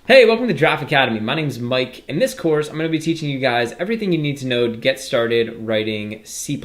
Hey, welcome to Draft Academy. My name is Mike. In this course, I'm going to be teaching you guys everything you need to know to get started writing C++. C++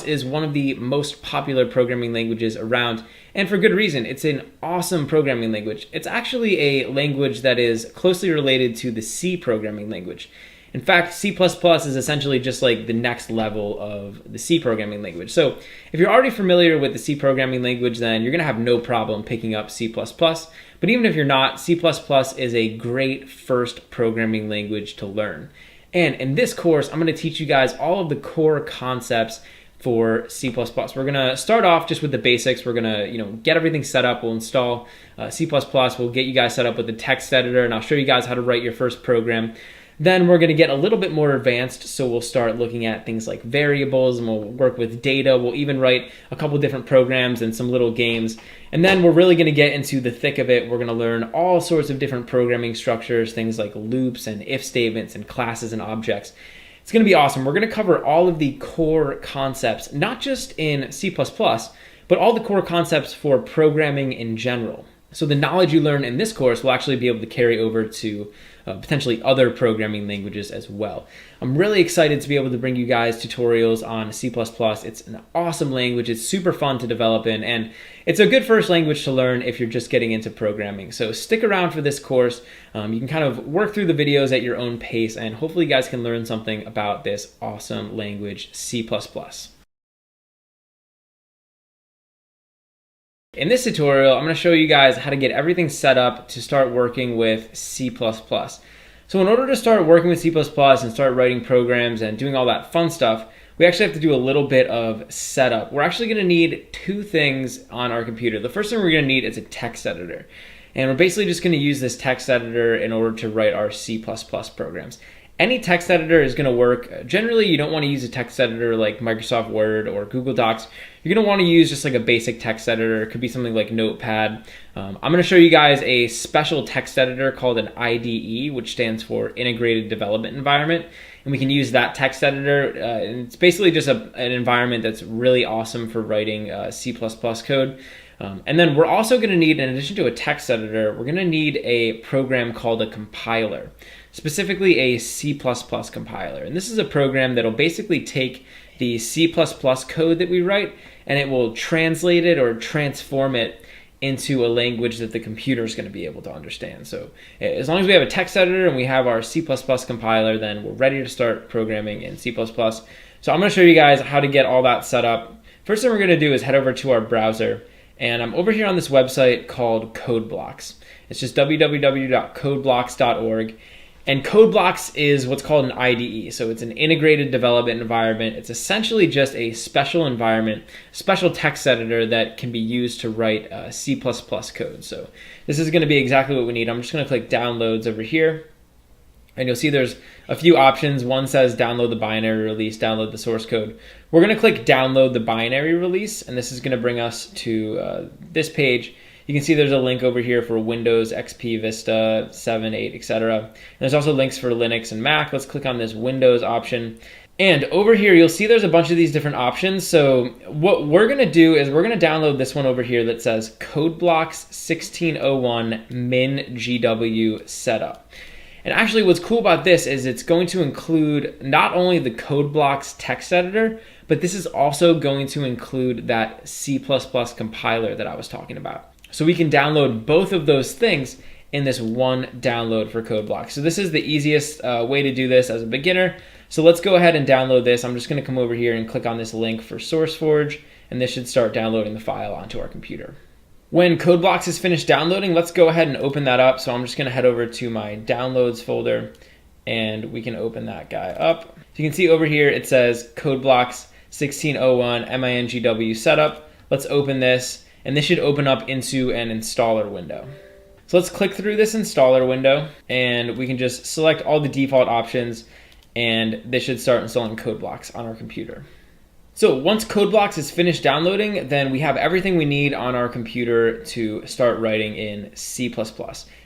is one of the most popular programming languages around, and for good reason. It's an awesome programming language. It's actually a language that is closely related to the C programming language. In fact, C++ is essentially just like the next level of the C programming language. So if you're already familiar with the C programming language, then you're going to have no problem picking up C++. But even if you're not, C++ is a great first programming language to learn. And in this course, I'm going to teach you guys all of the core concepts for C++. We're going to start off just with the basics. We're going to, get everything set up. We'll install C++. We'll get you guys set up with the text editor, and I'll show you guys how to write your first program. Then we're going to get a little bit more advanced, so we'll start looking at things like variables, and we'll work with data. We'll even write a couple different programs and some little games. And then we're really going to get into the thick of it. We're going to learn all sorts of different programming structures, things like loops and if statements and classes and objects. It's going to be awesome. We're going to cover all of the core concepts, not just in C++, but all the core concepts for programming in general. So the knowledge you learn in this course will actually be able to carry over to potentially other programming languages as well. I'm really excited to be able to bring you guys tutorials on C++. It's an awesome language. It's super fun to develop in, and it's a good first language to learn if you're just getting into programming. So stick around for this course. You can kind of work through the videos at your own pace, and hopefully you guys can learn something about this awesome language, C++. In this tutorial, I'm going to show you guys how to get everything set up to start working with C++. So in order to start working with C++ and start writing programs and doing all that fun stuff, we actually have to do a little bit of setup. We're actually going to need two things on our computer. The first thing we're going to need is a text editor. And we're basically just going to use this text editor in order to write our C++ programs. Any text editor is going to work. Generally, you don't want to use a text editor like Microsoft Word or Google Docs. You're going to want to use just like a basic text editor. It could be something like Notepad. I'm going to show you guys a special text editor called an IDE, which stands for Integrated Development Environment. And we can use that text editor. And it's basically just an environment that's really awesome for writing C++ code. And then we're also going to need, in addition to a text editor, we're going to need a program called a compiler, specifically a C++ compiler. And this is a program that'll basically take the C++ code that we write, and it will translate it or transform it into a language that the computer is going to be able to understand. So as long as we have a text editor and we have our C++ compiler, then we're ready to start programming in C++. So I'm going to show you guys how to get all that set up. First thing we're going to do is head over to our browser. And I'm over here on this website called CodeBlocks. It's just www.codeblocks.org. And CodeBlocks is what's called an IDE. So it's an integrated development environment. It's essentially just a special environment, special text editor that can be used to write C++ code. So this is going to be exactly what we need. I'm just going to click Downloads over here. And you'll see there's a few options. One says download the binary release, download the source code. We're going to click download the binary release, and this is going to bring us to this page. You can see there's a link over here for Windows, XP, Vista, 7, 8, etc. And there's also links for Linux and Mac. Let's click on this Windows option. And over here, you'll see there's a bunch of these different options. So what we're going to do is we're going to download this one over here that says CodeBlocks 1601 min-GW setup. And actually what's cool about this is it's going to include not only the CodeBlocks text editor, but this is also going to include that C++ compiler that I was talking about. So we can download both of those things in this one download for CodeBlocks. So this is the easiest way to do this as a beginner. So let's go ahead and download this. I'm just going to come over here and click on this link for SourceForge, and this should start downloading the file onto our computer. When CodeBlocks is finished downloading, let's go ahead and open that up. So I'm just going to head over to my downloads folder, and we can open that guy up. So you can see over here it says CodeBlocks 1601 min-GW setup. Let's open this, and this should open up into an installer window. So let's click through this installer window, and we can just select all the default options, and this should start installing CodeBlocks on our computer. So once CodeBlocks is finished downloading, then we have everything we need on our computer to start writing in C++.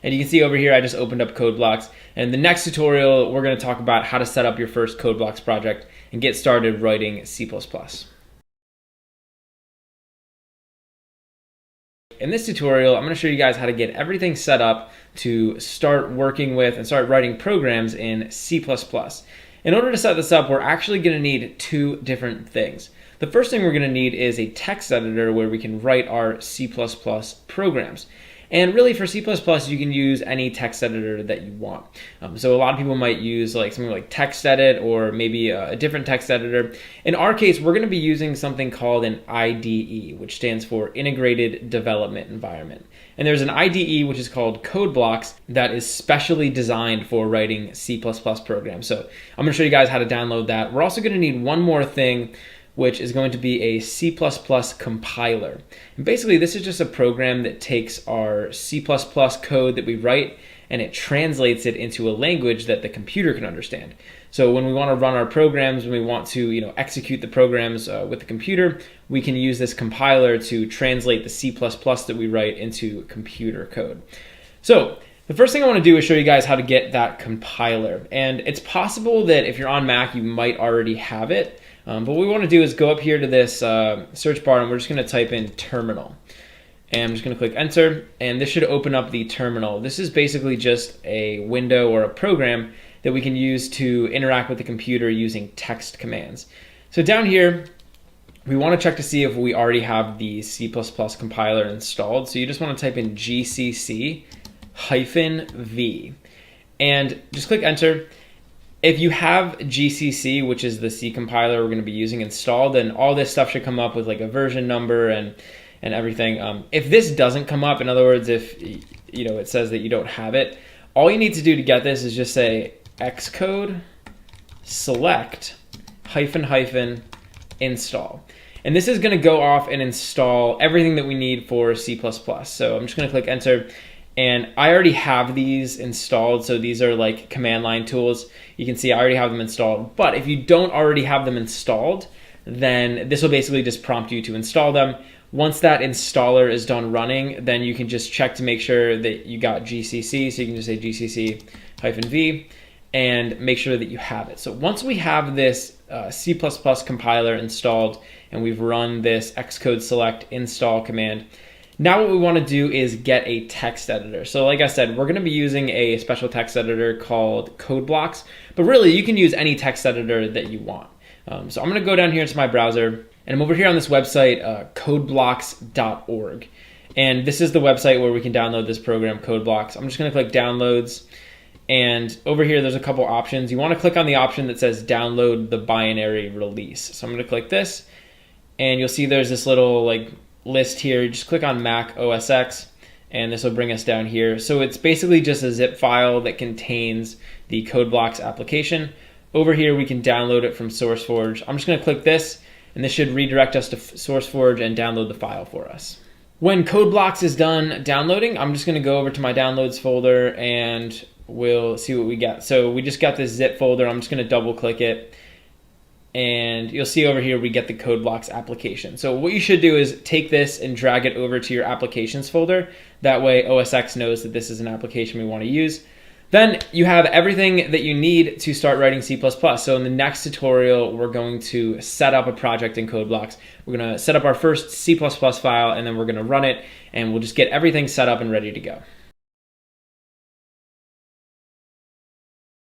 And you can see over here, I just opened up CodeBlocks. And in the next tutorial, we're going to talk about how to set up your first CodeBlocks project and get started writing C++. In this tutorial, I'm going to show you guys how to get everything set up to start working with and start writing programs in C++. In order to set this up, we're actually going to need two different things. The first thing we're going to need is a text editor where we can write our C++ programs. And really for C++, you can use any text editor that you want. So a lot of people might use like something like TextEdit or maybe a different text editor. In our case, we're going to be using something called an IDE, which stands for Integrated Development Environment. And there's an IDE which is called CodeBlocks that is specially designed for writing C++ programs. So I'm going to show you guys how to download that. We're also going to need one more thing, which is going to be a C++ compiler. And basically this is just a program that takes our C++ code that we write and it translates it into a language that the computer can understand. So when we want to run our programs, when we want to execute the programs with the computer, we can use this compiler to translate the C++ that we write into computer code. So the first thing I want to do is show you guys how to get that compiler. And it's possible that if you're on Mac, you might already have it. But what we want to do is go up here to this search bar and we're just going to type in terminal. And I'm just going to click enter and this should open up the terminal. This is basically just a window or a program that we can use to interact with the computer using text commands. So down here, we want to check to see if we already have the C++ compiler installed. So you just want to type in gcc-v and just click enter. If you have GCC, which is the C compiler we're going to be using installed, then all this stuff should come up with like a version number and everything. If this doesn't come up, in other words, if it says that you don't have it, all you need to do to get this is just say xcode select -- install. And this is going to go off and install everything that we need for C++. So I'm just going to click enter. And I already have these installed, so these are like command line tools. You can see I already have them installed. But if you don't already have them installed, then this will basically just prompt you to install them. Once that installer is done running, then you can just check to make sure that you got GCC. So you can just say gcc-v and make sure that you have it. So once we have this C++ compiler installed and we've run this xcode select install command, now what we want to do is get a text editor. So like I said, we're going to be using a special text editor called CodeBlocks, but really you can use any text editor that you want. So I'm going to go down here into my browser and I'm over here on this website, codeblocks.org. And this is the website where we can download this program, CodeBlocks. I'm just going to click downloads. And over here, there's a couple options. You want to click on the option that says download the binary release. So I'm going to click this and you'll see there's this little list here. You just click on Mac OS X and this will bring us down here. So it's basically just a zip file that contains the CodeBlocks application. Over here we can download it from SourceForge. I'm just going to click this and this should redirect us to SourceForge and download the file for us. When CodeBlocks is done downloading, I'm just going to go over to my downloads folder and we'll see what we get. So we just got this zip folder. I'm just going to double click it. And you'll see over here we get the CodeBlocks application. So what you should do is take this and drag it over to your applications folder. That way OS X knows that this is an application we want to use. Then you have everything that you need to start writing C++. So in the next tutorial, we're going to set up a project in CodeBlocks. We're going to set up our first C++ file and then we're going to run it and we'll just get everything set up and ready to go.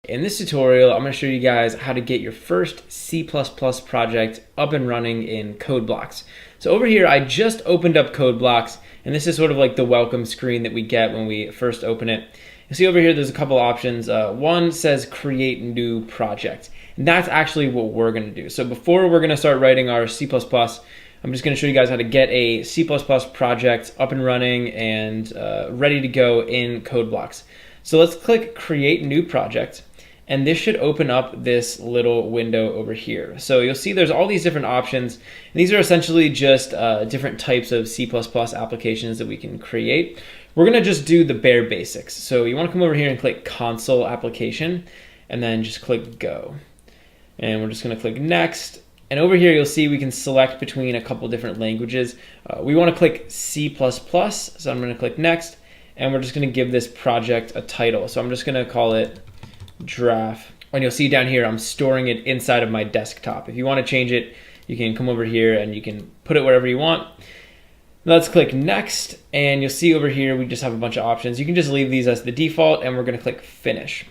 In this tutorial, I'm going to show you guys how to get your first C++ project up and running in CodeBlocks. So over here, I just opened up CodeBlocks, and this is sort of like the welcome screen that we get when we first open it. You see over here, there's a couple options. One says create new project, and that's actually what we're going to do. So before we're going to start writing our C++, I'm just going to show you guys how to get a C++ project up and running and ready to go in CodeBlocks. So let's click create new project. And this should open up this little window over here. So you'll see there's all these different options. And these are essentially just different types of C++ applications that we can create. We're going to just do the bare basics. So you want to come over here and click console application and then just click go. And we're just going to click next. And over here you'll see we can select between a couple different languages. We want to click C++. So I'm going to click next. And we're just going to give this project a title. So I'm just going to call it draft. And you'll see down here I'm storing it inside of my desktop. If you want to change it, you can come over here and you can put it wherever you want. Let's click next, and you'll see over here we just have a bunch of options. You can just leave these as the default, and we're going to click finish.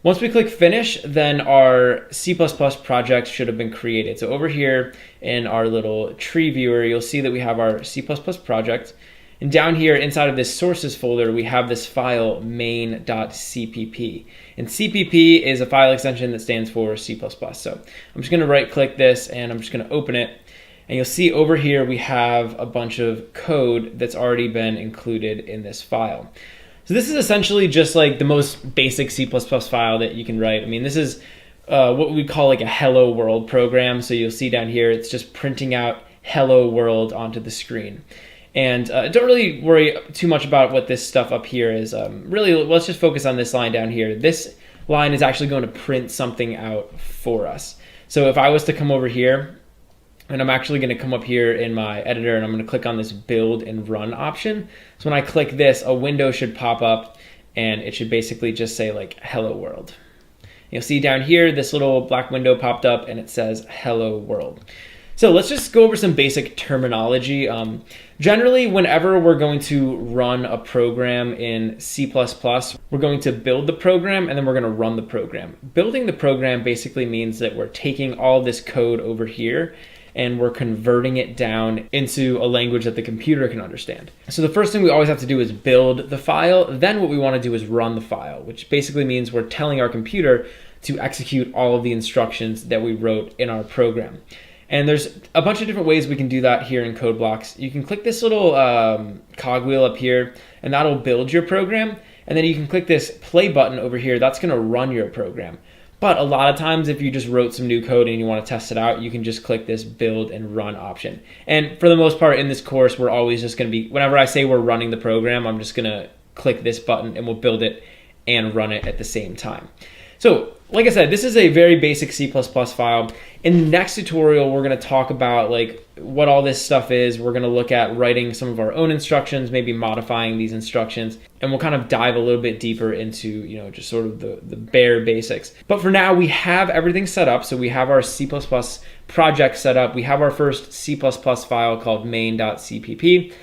Once we click finish, then our C++ project should have been created. So over here in our little tree viewer, you'll see that we have our C++ project. And down here inside of this sources folder, we have this file main.cpp. And CPP is a file extension that stands for C++. So I'm just going to right click this, and I'm just going to open it. And you'll see over here we have a bunch of code that's already been included in this file. So this is essentially just like the most basic C++ file that you can write. I mean, this is what we call like a hello world program. So you'll see down here, it's just printing out hello world onto the screen. And don't really worry too much about what this stuff up here is. Really, let's just focus on this line down here. This line is actually going to print something out for us. So if I was to come over here, and I'm actually going to come up here in my editor, and I'm going to click on this build and run option. So when I click this, a window should pop up, and it should basically just say like hello world. You'll see down here this little black window popped up, and it says hello world. So let's just go over some basic terminology. Generally, whenever we're going to run a program in C++, we're going to build the program, and then we're going to run the program. Building the program basically means that we're taking all this code over here, and we're converting it down into a language that the computer can understand. So the first thing we always have to do is build the file. Then what we want to do is run the file, which basically means we're telling our computer to execute all of the instructions that we wrote in our program. And there's a bunch of different ways we can do that here in Code Blocks. You can click this little cogwheel up here, and that'll build your program. And then you can click this play button over here. That's going to run your program. But a lot of times, if you just wrote some new code and you want to test it out, you can just click this build and run option. And for the most part in this course, we're always just going to be, whenever I say we're running the program, I'm just going to click this button and we'll build it and run it at the same time. So like I said, this is a very basic C++ file. In the next tutorial, we're going to talk about like what all this stuff is. We're going to look at writing some of our own instructions, maybe modifying these instructions, and we'll kind of dive a little bit deeper into, you know, just sort of the bare basics. But for now, we have everything set up. So we have our C++ project set up. We have our first C++ file called main.cpp,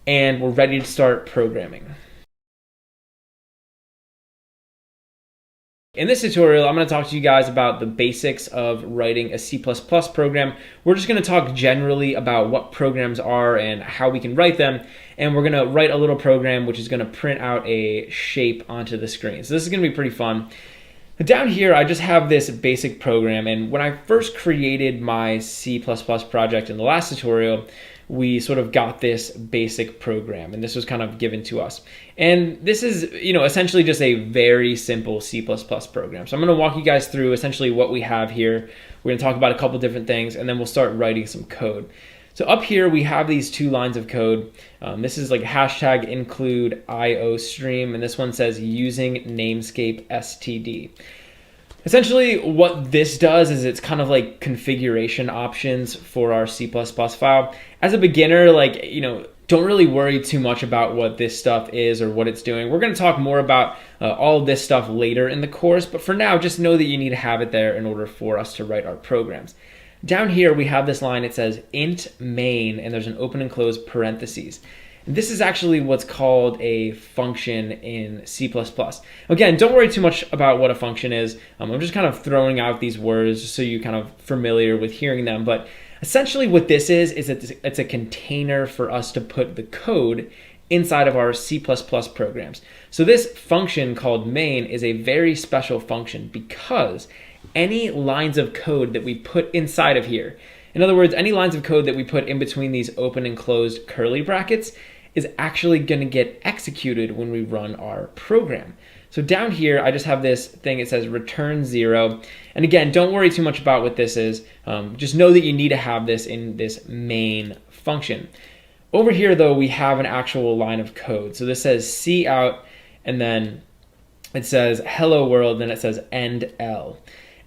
and we're ready to start programming. In this tutorial, I'm going to talk to you guys about the basics of writing a C++ program. We're just going to talk generally about what programs are and how we can write them. And we're going to write a little program which is going to print out a shape onto the screen. So this is going to be pretty fun. But down here, I just have this basic program. And when I first created my C++ project in the last tutorial, we sort of got this basic program, and this was kind of given to us. And this is, you know, essentially just a very simple C++ program. So I'm going to walk you guys through essentially what we have here. We're going to talk about a couple different things, and then we'll start writing some code. So up here, we have these two lines of code. This is like hashtag include IOStream, and this one says using namescape std. Essentially, what this does is it's kind of like configuration options for our C++ file. As a beginner, like, you know, don't really worry too much about what this stuff is or what it's doing. We're going to talk more about all of this stuff later in the course, but for now, just know that you need to have it there in order for us to write our programs. Down here, we have this line. It says int main, and there's an open and close parentheses. This is actually what's called a function in C++. Again, don't worry too much about what a function is. I'm just kind of throwing out these words just so you're kind of familiar with hearing them. But essentially what this is it's a container for us to put the code inside of our C++ programs. So this function called main is a very special function because any lines of code that we put inside of here, in other words, any lines of code that we put in between these open and closed curly brackets is actually going to get executed when we run our program. So down here, I just have this thing. It says return 0. And again, don't worry too much about what this is. Just know that you need to have this in this main function. Over here, though, we have an actual line of code. So this says cout, and then it says hello world, then it says end L.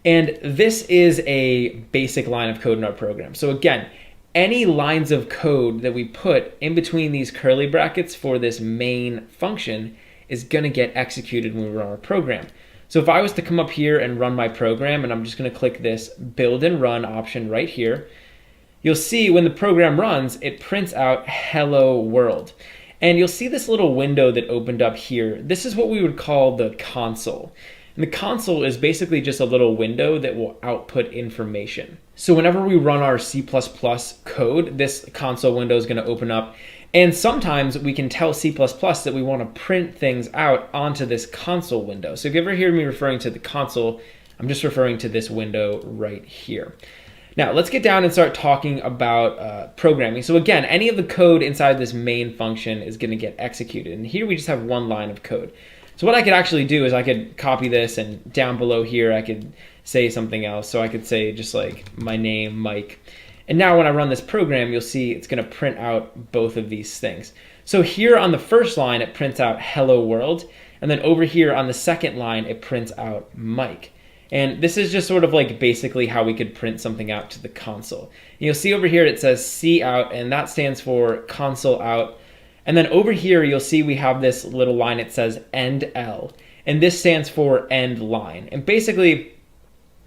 And this is a basic line of code in our program. So again, any lines of code that we put in between these curly brackets for this main function is going to get executed when we run our program. So if I was to come up here and run my program, and I'm just going to click this build and run option right here, you'll see when the program runs, it prints out hello world. And you'll see this little window that opened up here. This is what we would call the console. And the console is basically just a little window that will output information. So whenever we run our C++ code, this console window is going to open up. And sometimes we can tell C++ that we want to print things out onto this console window. So if you ever hear me referring to the console, I'm just referring to this window right here. Now let's get down and start talking about programming. So again, any of the code inside this main function is going to get executed. And here we just have one line of code. So what I could actually do is I could copy this, and down below here I could say something else. So I could say just like my name, Mike. And now when I run this program, you'll see it's going to print out both of these things. So here on the first line, it prints out hello world. And then over here on the second line, it prints out Mike. And this is just sort of like basically how we could print something out to the console. And you'll see over here it says C out, and that stands for console out. And then over here you'll see we have this little line, it says end L. And this stands for end line. And basically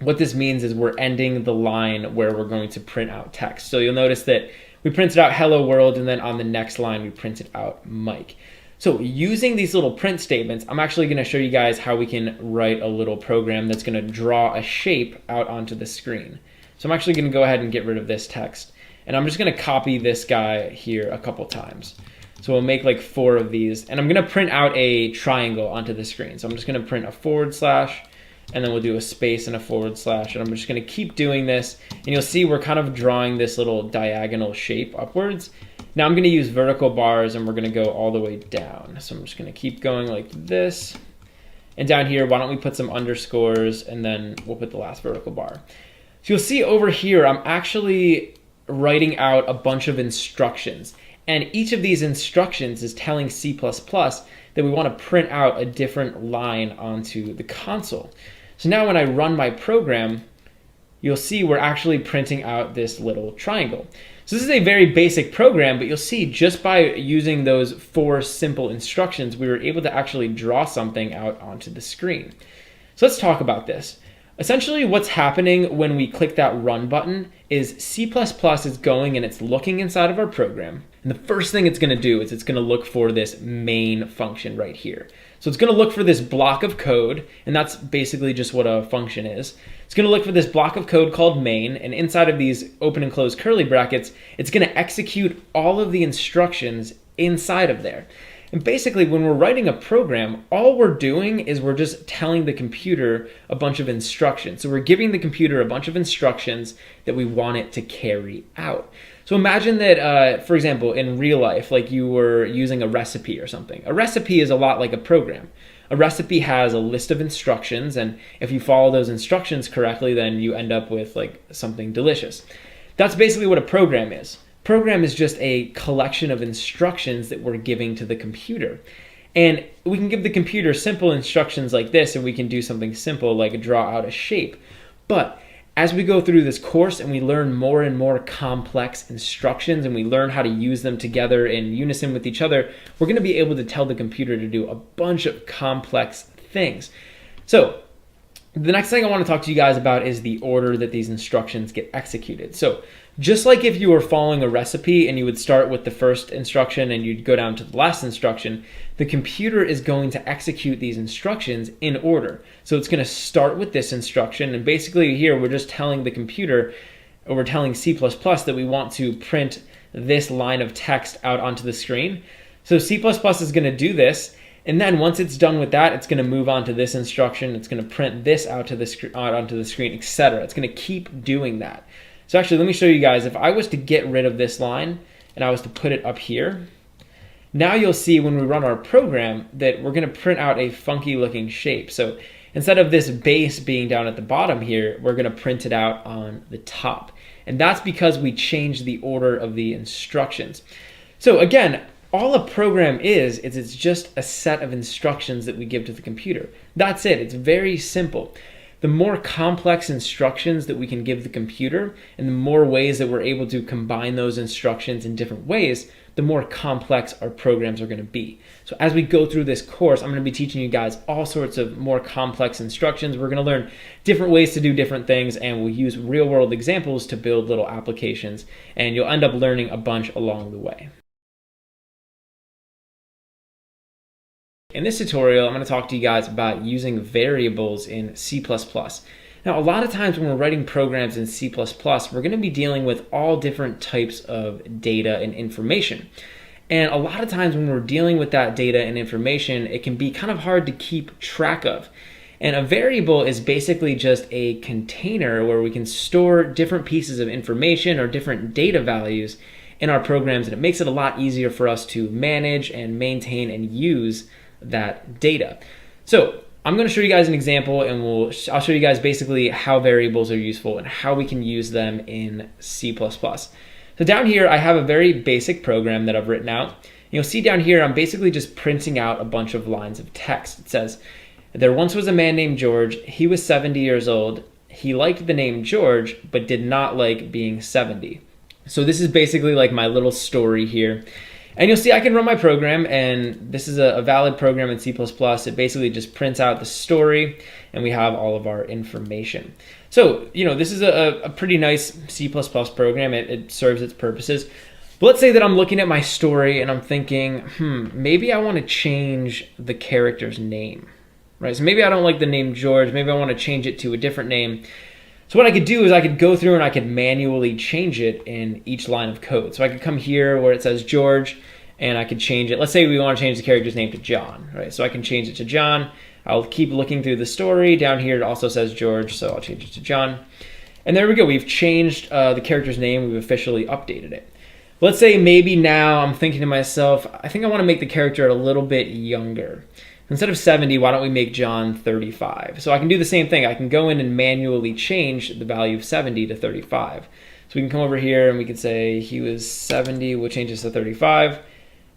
what this means is we're ending the line where we're going to print out text. So you'll notice that we printed out hello world, and then on the next line we printed out Mike. So using these little print statements, I'm actually going to show you guys how we can write a little program that's going to draw a shape out onto the screen. So I'm actually going to go ahead and get rid of this text. And I'm just going to copy this guy here a couple times. So we'll make like 4 of these. And I'm going to print out a triangle onto the screen. So I'm just going to print a /, and then we'll do a space and a /, and I'm just going to keep doing this. And you'll see we're kind of drawing this little diagonal shape upwards. Now I'm going to use vertical bars, and we're going to go all the way down. So I'm just going to keep going like this. And down here, why don't we put some underscores, and then we'll put the last vertical bar. So you'll see over here, I'm actually writing out a bunch of instructions. And each of these instructions is telling C++ that we want to print out a different line onto the console. So now when I run my program, you'll see we're actually printing out this little triangle. So this is a very basic program, but you'll see just by using those 4 simple instructions, we were able to actually draw something out onto the screen. So let's talk about this. Essentially what's happening when we click that run button is C++ is going and it's looking inside of our program. And the first thing it's going to do is it's going to look for this main function right here. So it's going to look for this block of code, and that's basically just what a function is. It's going to look for this block of code called main, and inside of these open and close curly brackets, it's going to execute all of the instructions inside of there. And basically when we're writing a program, all we're doing is we're just telling the computer a bunch of instructions. So we're giving the computer a bunch of instructions that we want it to carry out. So imagine that, for example, in real life, like you were using a recipe or something. A recipe is a lot like a program. A recipe has a list of instructions, and if you follow those instructions correctly, then you end up with like something delicious. That's basically what a program is. Program is just a collection of instructions that we're giving to the computer. And we can give the computer simple instructions like this, and we can do something simple like draw out a shape. But as we go through this course and we learn more and more complex instructions, and we learn how to use them together in unison with each other, we're going to be able to tell the computer to do a bunch of complex things. So the next thing I want to talk to you guys about is the order that these instructions get executed. So just like if you were following a recipe and you would start with the first instruction and you'd go down to the last instruction, the computer is going to execute these instructions in order. So it's going to start with this instruction, and basically here we're just telling the computer, or we're telling C++ that we want to print this line of text out onto the screen. So C++ is going to do this, and then once it's done with that, it's going to move on to this instruction, it's going to print this out onto the screen, etc. It's going to keep doing that. So actually, let me show you guys. If I was to get rid of this line and I was to put it up here, now you'll see when we run our program that we're going to print out a funky looking shape. So instead of this base being down at the bottom here, we're going to print it out on the top. And that's because we changed the order of the instructions. So again, all a program is it's just a set of instructions that we give to the computer. That's it. It's very simple. The more complex instructions that we can give the computer, and the more ways that we're able to combine those instructions in different ways, the more complex our programs are going to be. So as we go through this course, I'm going to be teaching you guys all sorts of more complex instructions. We're going to learn different ways to do different things, and we'll use real world examples to build little applications, and you'll end up learning a bunch along the way. In this tutorial, I'm going to talk to you guys about using variables in C++. Now, a lot of times when we're writing programs in C++, we're going to be dealing with all different types of data and information. And a lot of times when we're dealing with that data and information, it can be kind of hard to keep track of. And a variable is basically just a container where we can store different pieces of information or different data values in our programs, and it makes it a lot easier for us to manage and maintain and use that data. So I'm going to show you guys an example, and I'll show you guys basically how variables are useful and how we can use them in C++. So down here, I have a very basic program that I've written out. You'll see down here, I'm basically just printing out a bunch of lines of text. It says, there once was a man named George. He was 70 years old. He liked the name George, but did not like being 70. So this is basically like my little story here. And you'll see I can run my program, and this is a valid program in C++. It basically just prints out the story, and we have all of our information. So, this is a pretty nice C++ program. It serves its purposes. But let's say that I'm looking at my story, and I'm thinking, maybe I want to change the character's name, right? So maybe I don't like the name George. Maybe I want to change it to a different name. So what I could do is I could go through and I could manually change it in each line of code. So I could come here where it says George, and I could change it. Let's say we want to change the character's name to John, right? So I can change it to John. I'll keep looking through the story. Down here it also says George, so I'll change it to John. And there we go. We've changed the character's name. We've officially updated it. Let's say maybe now I'm thinking to myself, I think I want to make the character a little bit younger. Instead of 70, why don't we make John 35? So I can do the same thing. I can go in and manually change the value of 70 to 35. So we can come over here and we can say he was 70. We'll change this to 35.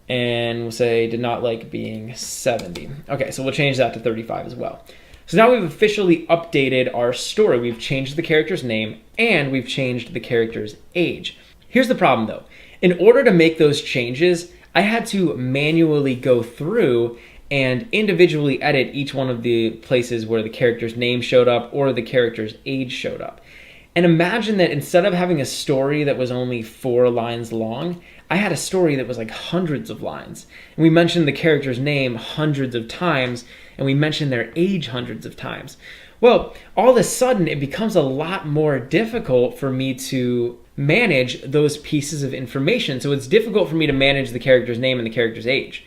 And we'll say did not like being 70. Okay, so we'll change that to 35 as well. So now we've officially updated our story. We've changed the character's name, and we've changed the character's age. Here's the problem though. In order to make those changes, I had to manually go through and individually edit each one of the places where the character's name showed up or the character's age showed up. And imagine that instead of having a story that was only 4 lines long, I had a story that was like hundreds of lines. And we mentioned the character's name hundreds of times, and we mentioned their age hundreds of times. Well, all of a sudden, it becomes a lot more difficult for me to manage those pieces of information. So it's difficult for me to manage the character's name and the character's age.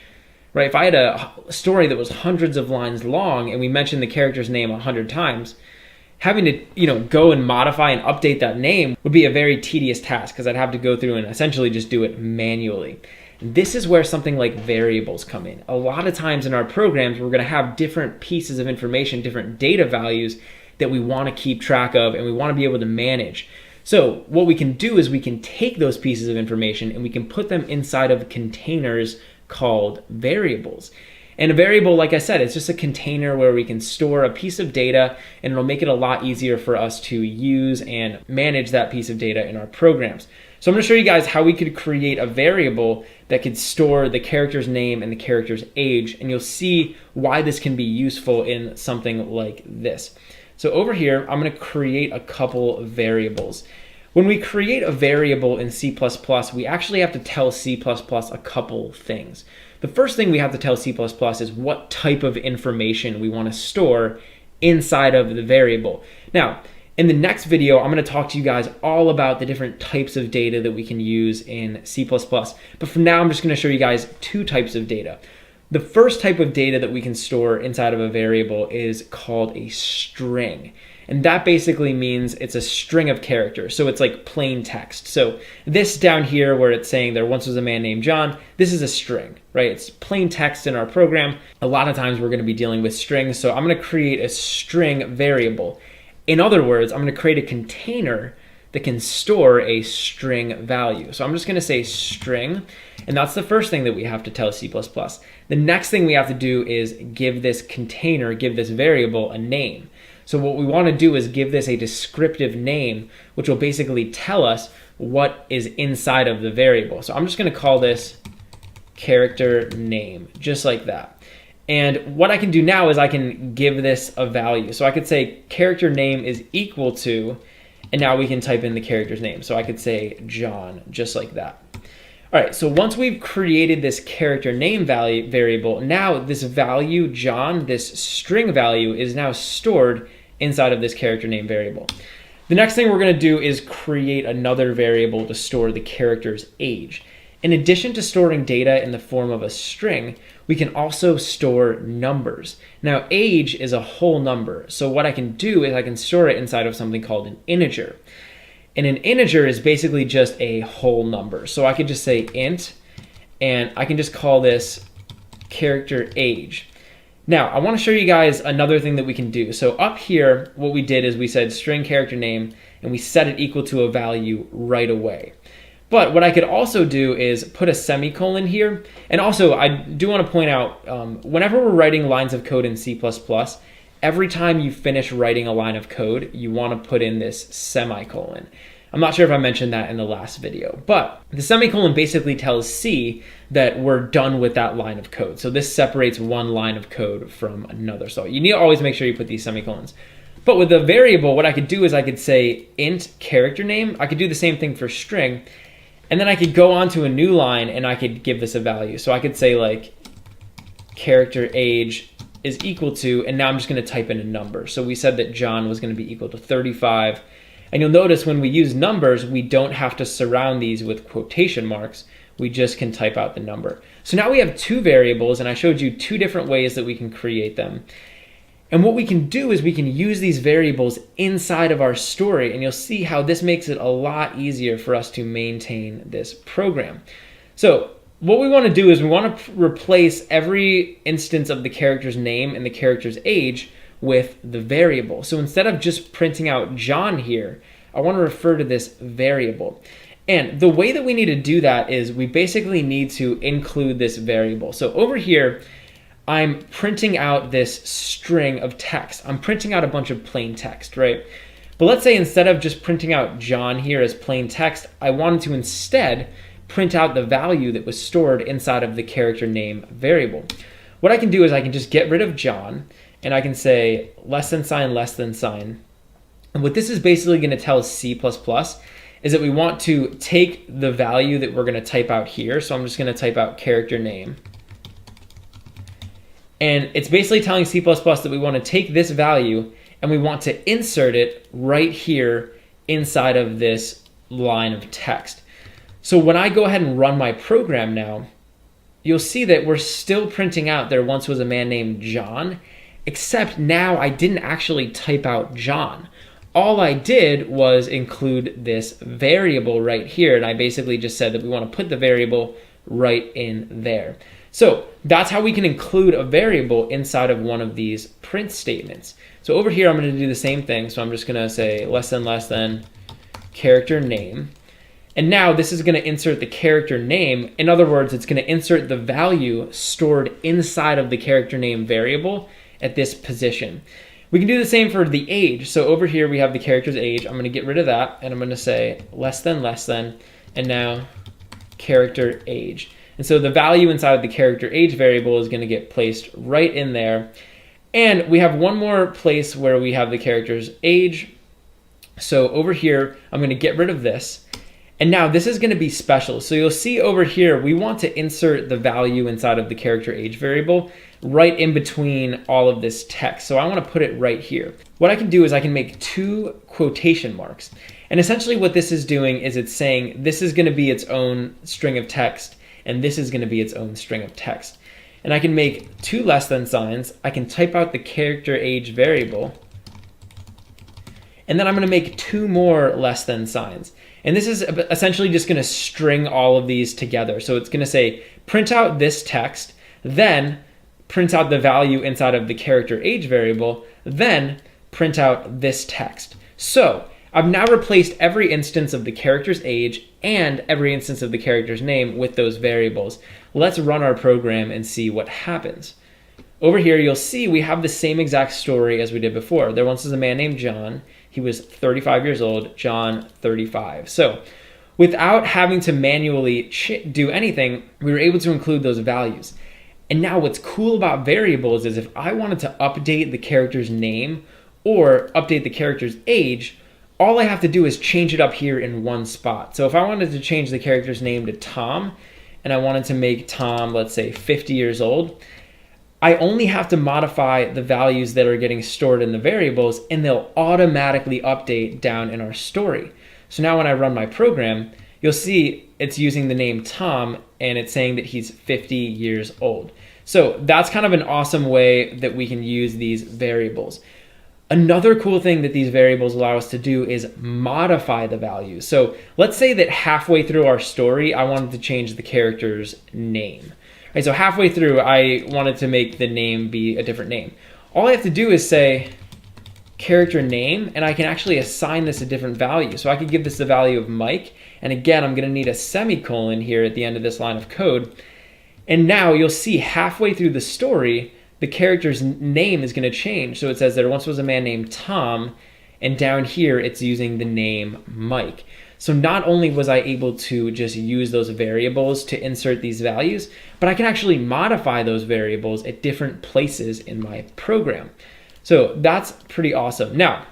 Right? If I had a story that was hundreds of lines long and we mentioned the character's name 100 times, having to go and modify and update that name would be a very tedious task because I'd have to go through and essentially just do it manually. And this is where something like variables come in. A lot of times in our programs, we're going to have different pieces of information, different data values that we want to keep track of and we want to be able to manage. So what we can do is we can take those pieces of information and we can put them inside of containers called variables. And a variable, like I said, it's just a container where we can store a piece of data, and it'll make it a lot easier for us to use and manage that piece of data in our programs. So I'm going to show you guys how we could create a variable that could store the character's name and the character's age, and you'll see why this can be useful in something like this. So over here, I'm going to create a couple of variables. When we create a variable in C++, we actually have to tell C++ a couple things. The first thing we have to tell C++ is what type of information we want to store inside of the variable. Now, in the next video, I'm going to talk to you guys all about the different types of data that we can use in C++. But for now, I'm just going to show you guys 2 types of data. The first type of data that we can store inside of a variable is called a string. And that basically means it's a string of characters. So it's like plain text. So this down here where it's saying there once was a man named John, this is a string, right? It's plain text in our program. A lot of times we're going to be dealing with strings. So I'm going to create a string variable. In other words, I'm going to create a container that can store a string value. So I'm just going to say string, and that's the first thing that we have to tell C++. The next thing we have to do is give this container, give this variable a name. So what we want to do is give this a descriptive name, which will basically tell us what is inside of the variable. So I'm just going to call this character name, just like that. And what I can do now is I can give this a value. So I could say character name is equal to, and now we can type in the character's name. So I could say John, just like that. All right, so once we've created this character name variable, now this value, John, this string value, is now stored inside of this character name variable. The next thing we're going to do is create another variable to store the character's age. In addition to storing data in the form of a string, we can also store numbers. Now, age is a whole number, so what I can do is I can store it inside of something called an integer. And an integer is basically just a whole number. So I could just say int, and I can just call this character age. Now, I want to show you guys another thing that we can do. So up here, what we did is we said string character name, and we set it equal to a value right away. But what I could also do is put a semicolon here. And also, I do want to point out, whenever we're writing lines of code in C++, every time you finish writing a line of code, you want to put in this semicolon. I'm not sure if I mentioned that in the last video, but the semicolon basically tells C that we're done with that line of code. So this separates one line of code from another. So you need to always make sure you put these semicolons. But with a variable, what I could do is I could say int character name. I could do the same thing for string. And then I could go on to a new line and I could give this a value. So I could say like character age is equal to, and now I'm just going to type in a number. So we said that John was going to be equal to 35. And you'll notice when we use numbers, we don't have to surround these with quotation marks. We just can type out the number. So now we have two variables, and I showed you two different ways that we can create them. And what we can do is we can use these variables inside of our story, and you'll see how this makes it a lot easier for us to maintain this program. So what we want to do is we want to replace every instance of the character's name and the character's age with the variable. So instead of just printing out John here, I want to refer to this variable. And the way that we need to do that is we basically need to include this variable. So over here, I'm printing out this string of text. I'm printing out a bunch of plain text, right? But let's say instead of just printing out John here as plain text, I wanted to instead print out the value that was stored inside of the character name variable. What I can do is I can just get rid of John, and I can say less than sign, less than sign. And what this is basically going to tell C++ is that we want to take the value that we're going to type out here. So I'm just going to type out character name. And it's basically telling C++ that we want to take this value and we want to insert it right here inside of this line of text. So when I go ahead and run my program now, you'll see that we're still printing out there once was a man named John, except now I didn't actually type out John. All I did was include this variable right here, and I basically just said that we want to put the variable right in there. So that's how we can include a variable inside of one of these print statements. So over here, I'm going to do the same thing. So I'm just going to say less than character name. And now this is going to insert the character name. In other words, it's going to insert the value stored inside of the character name variable at this position. We can do the same for the age. So over here, we have the character's age. I'm going to get rid of that, and I'm going to say less than, and now character age. And so the value inside of the character age variable is going to get placed right in there. And we have one more place where we have the character's age. So over here, I'm going to get rid of this. And now this is going to be special. So you'll see over here, we want to insert the value inside of the character age variable right in between all of this text. So I want to put it right here. What I can do is I can make two quotation marks. And essentially what this is doing is it's saying this is going to be its own string of text, and this is going to be its own string of text. And I can make two less than signs. I can type out the character age variable. And then I'm going to make two more less than signs. And this is essentially just going to string all of these together. So it's going to say, print out this text, then print out the value inside of the character age variable, then print out this text. So I've now replaced every instance of the character's age and every instance of the character's name with those variables. Let's run our program and see what happens. Over here, you'll see we have the same exact story as we did before. There once was a man named John. He was 35 years old, John 35. So without having to manually do anything, we were able to include those values. And now what's cool about variables is if I wanted to update the character's name or update the character's age, all I have to do is change it up here in one spot. So if I wanted to change the character's name to Tom, and I wanted to make Tom, let's say 50 years old, I only have to modify the values that are getting stored in the variables, and they'll automatically update down in our story. So now when I run my program, you'll see it's using the name Tom, and it's saying that he's 50 years old. So that's kind of an awesome way that we can use these variables. Another cool thing that these variables allow us to do is modify the values. So let's say that halfway through our story, I wanted to change the character's name. Right, so halfway through, I wanted to make the name be a different name. All I have to do is say character name, and I can actually assign this a different value. So I could give this the value of Mike, and again, I'm gonna need a semicolon here at the end of this line of code. And now you'll see halfway through the story, the character's name is gonna change. So it says there once was a man named Tom, and down here, it's using the name Mike. So not only was I able to just use those variables to insert these values, but I can actually modify those variables at different places in my program. So that's pretty awesome. Now,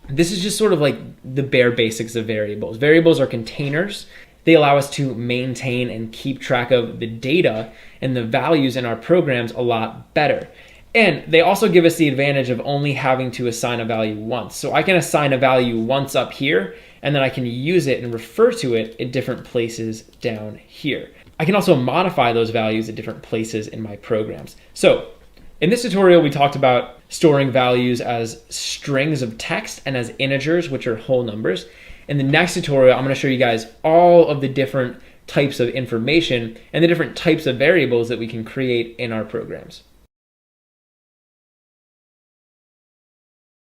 this is just sort of like the bare basics of variables. Variables are containers. They allow us to maintain and keep track of the data and the values in our programs a lot better. And they also give us the advantage of only having to assign a value once. So I can assign a value once up here, and then I can use it and refer to it at different places down here. I can also modify those values at different places in my programs. So in this tutorial, we talked about storing values as strings of text and as integers, which are whole numbers. In the next tutorial, I'm going to show you guys all of the different types of information and the different types of variables that we can create in our programs.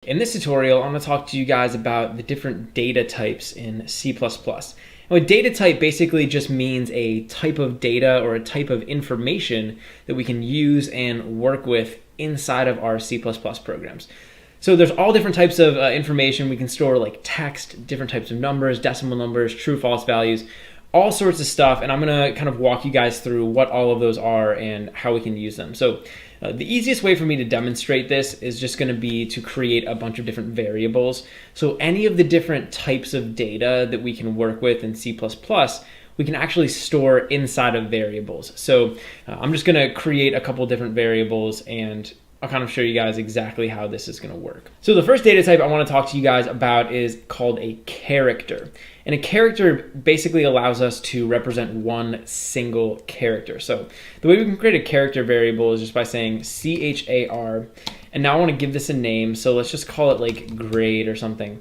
In this tutorial, I'm going to talk to you guys about the different data types in C++. And what data type basically just means a type of data or a type of information that we can use and work with inside of our C++ programs. So there's all different types of information. We can store like text, different types of numbers, decimal numbers, true, false values, all sorts of stuff. And I'm going to kind of walk you guys through what all of those are and how we can use them. So the easiest way for me to demonstrate this is just going to be to create a bunch of different variables. So any of the different types of data that we can work with in C++, we can actually store inside of variables. So I'm just going to create a couple different variables, and I'll kind of show you guys exactly how this is going to work. So the first data type I want to talk to you guys about is called a character. And a character basically allows us to represent one single character. So the way we can create a character variable is just by saying char. And now I want to give this a name. So let's just call it like grade or something.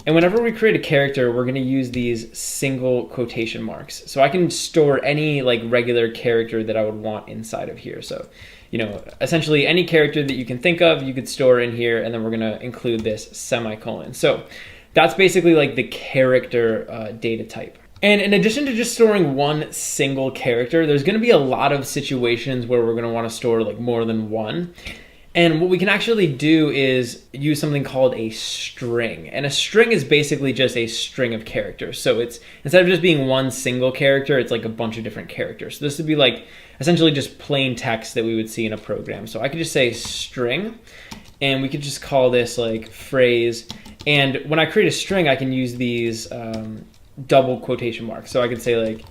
And whenever we create a character, we're going to use these single quotation marks. So I can store any like regular character that I would want inside of here. So, you know, essentially any character that you can think of, you could store in here, and then we're going to include this semicolon. So that's basically like the character data type. And in addition to just storing one single character, there's going to be a lot of situations where we're going to want to store like more than one. And what we can actually do is use something called a string. And a string is basically just a string of characters. So it's, instead of just being one single character, it's like a bunch of different characters. So this would be like essentially just plain text that we would see in a program. So I could just say string, and we could just call this like phrase. And when I create a string, I can use these double quotation marks. So I could say like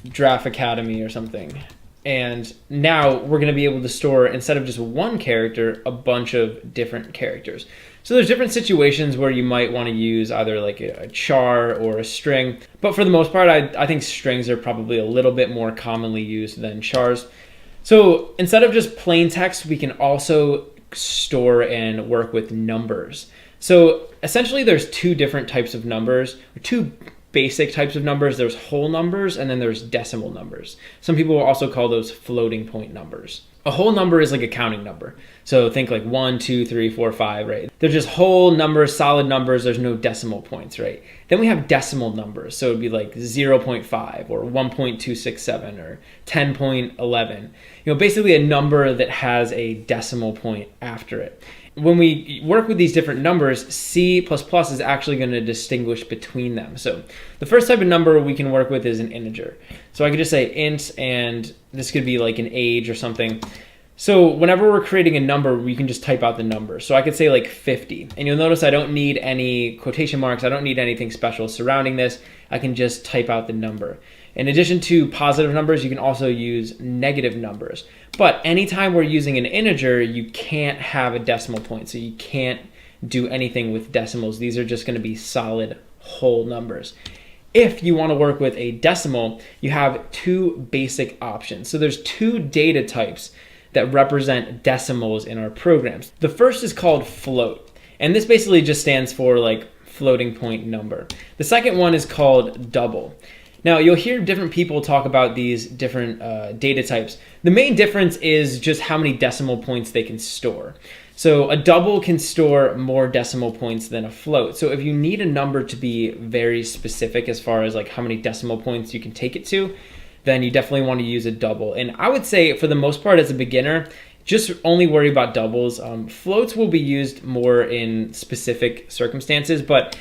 Draft Academy or something. And now we're going to be able to store, instead of just one character, a bunch of different characters. So there's different situations where you might want to use either like a char or a string. But for the most part, I think strings are probably a little bit more commonly used than chars. So instead of just plain text, we can also store and work with numbers. So essentially there's two different types of numbers, or two basic types of numbers. There's whole numbers, and then there's decimal numbers. Some people will also call those floating point numbers. A whole number is like a counting number. So think like 1, 2, 3, 4, 5, right? They're just whole numbers, solid numbers. There's no decimal points, right? Then we have decimal numbers. So it'd be like 0.5 or 1.267 or 10.11. Basically a number that has a decimal point after it. When we work with these different numbers, C++ is actually going to distinguish between them. So the first type of number we can work with is an integer. So I could just say int, and this could be like an age or something. So whenever we're creating a number, we can just type out the number. So I could say like 50. And you'll notice I don't need any quotation marks. I don't need anything special surrounding this. I can just type out the number. In addition to positive numbers, you can also use negative numbers. But anytime we're using an integer, you can't have a decimal point. So you can't do anything with decimals. These are just going to be solid whole numbers. If you want to work with a decimal, you have two basic options. So there's two data types that represent decimals in our programs. The first is called float. And this basically just stands for like floating point number. The second one is called double. Now, you'll hear different people talk about these different data types. The main difference is just how many decimal points they can store. So a double can store more decimal points than a float. So if you need a number to be very specific as far as like how many decimal points you can take it to, then you definitely want to use a double. And I would say for the most part as a beginner, just only worry about doubles. Floats will be used more in specific circumstances, but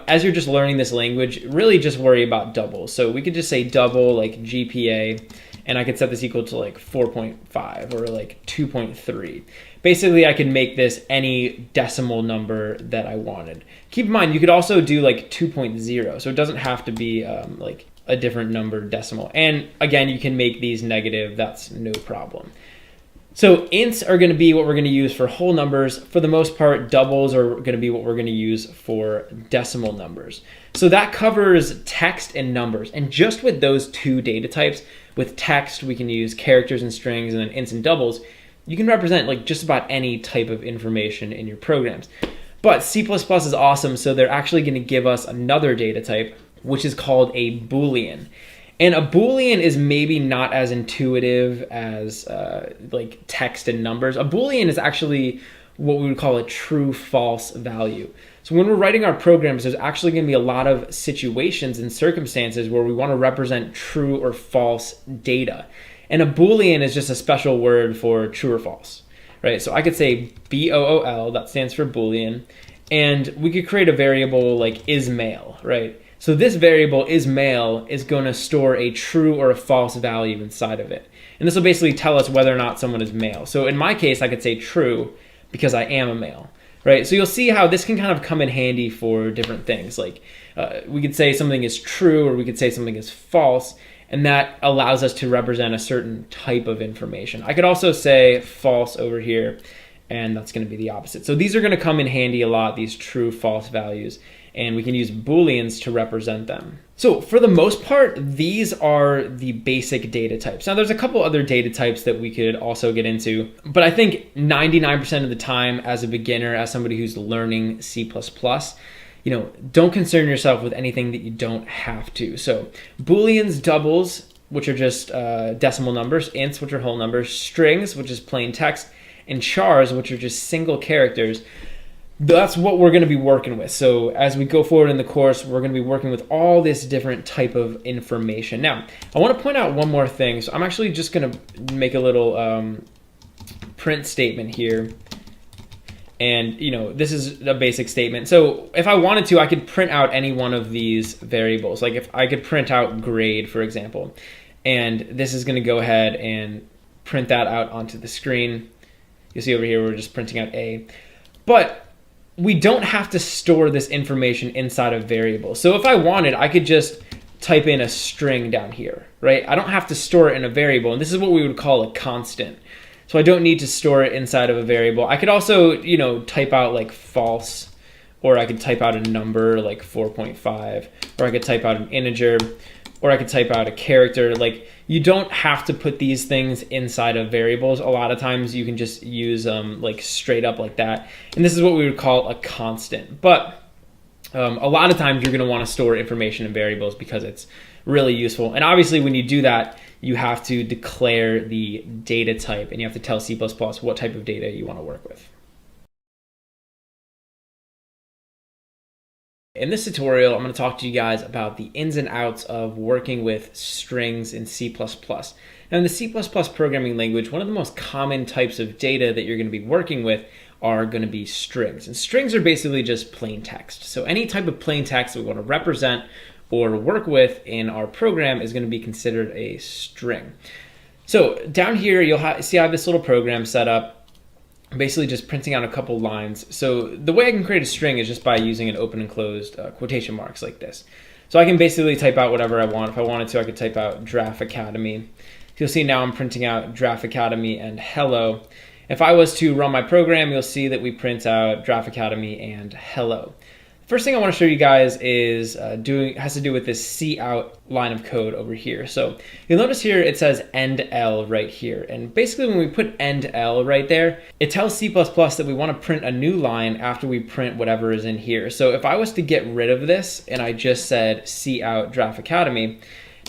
as you're just learning this language, really just worry about doubles. So we could just say double like GPA, and I could set this equal to like 4.5 or like 2.3. Basically, I could make this any decimal number that I wanted. Keep in mind, you could also do like 2.0, so it doesn't have to be like a different number decimal. And again, you can make these negative, that's no problem. So ints are going to be what we're going to use for whole numbers. For the most part, doubles are going to be what we're going to use for decimal numbers. So that covers text and numbers. And just with those two data types, with text, we can use characters and strings, and then ints and doubles, you can represent like just about any type of information in your programs. But C++ is awesome, so they're actually going to give us another data type, which is called a Boolean. And a Boolean is maybe not as intuitive as like text and numbers. A Boolean is actually what we would call a true-false value. So when we're writing our programs, there's actually going to be a lot of situations and circumstances where we want to represent true or false data. And a Boolean is just a special word for true or false, right? So I could say BOOL, that stands for Boolean, and we could create a variable like isMale, right? So this variable isMale is going to store a true or a false value inside of it. And this will basically tell us whether or not someone is male. So in my case, I could say true because I am a male, right? So you'll see how this can kind of come in handy for different things. Like we could say something is true, or we could say something is false, and that allows us to represent a certain type of information. I could also say false over here, and that's going to be the opposite. So these are going to come in handy a lot, these true, false values, and we can use Booleans to represent them. So for the most part, these are the basic data types. Now there's a couple other data types that we could also get into, but I think 99% of the time as a beginner, as somebody who's learning C++, don't concern yourself with anything that you don't have to. So Booleans, doubles, which are just decimal numbers, ints, which are whole numbers, strings, which is plain text, and chars, which are just single characters. That's what we're going to be working with. So as we go forward in the course, we're going to be working with all this different type of information. Now, I want to point out one more thing. So I'm actually just going to make a little print statement here. And, this is a basic statement. So if I wanted to, I could print out any one of these variables. Like if I could print out grade, for example, and this is going to go ahead and print that out onto the screen. You'll see over here, we're just printing out A. But we don't have to store this information inside of variables. So if I wanted, I could just type in a string down here, right? I don't have to store it in a variable, and this is what we would call a constant. So I don't need to store it inside of a variable. I could also, type out like false, or I could type out a number like 4.5, or I could type out an integer, or I could type out a character. Like, you don't have to put these things inside of variables. A lot of times you can just use like straight up like that. And this is what we would call a constant. But a lot of times you're going to want to store information in variables because it's really useful. And obviously when you do that, you have to declare the data type, and you have to tell C++ what type of data you want to work with. In this tutorial, I'm going to talk to you guys about the ins and outs of working with strings in C++. Now, in the C++ programming language, one of the most common types of data that you're going to be working with are going to be strings. And strings are basically just plain text. So any type of plain text that we want to represent or work with in our program is going to be considered a string. So down here, you'll see I have this little program set up, basically just printing out a couple lines. So the way I can create a string is just by using an open and closed quotation marks like this. So I can basically type out whatever I want. If I wanted to, I could type out Draft Academy. You'll see now I'm printing out Draft Academy and hello. If I was to run my program, you'll see that we print out Draft Academy and hello. First thing I want to show you guys is has to do with this cout line of code over here. So you'll notice here it says end L right here. And basically when we put end L right there, it tells C++ that we want to print a new line after we print whatever is in here. So if I was to get rid of this and I just said cout Draft Academy,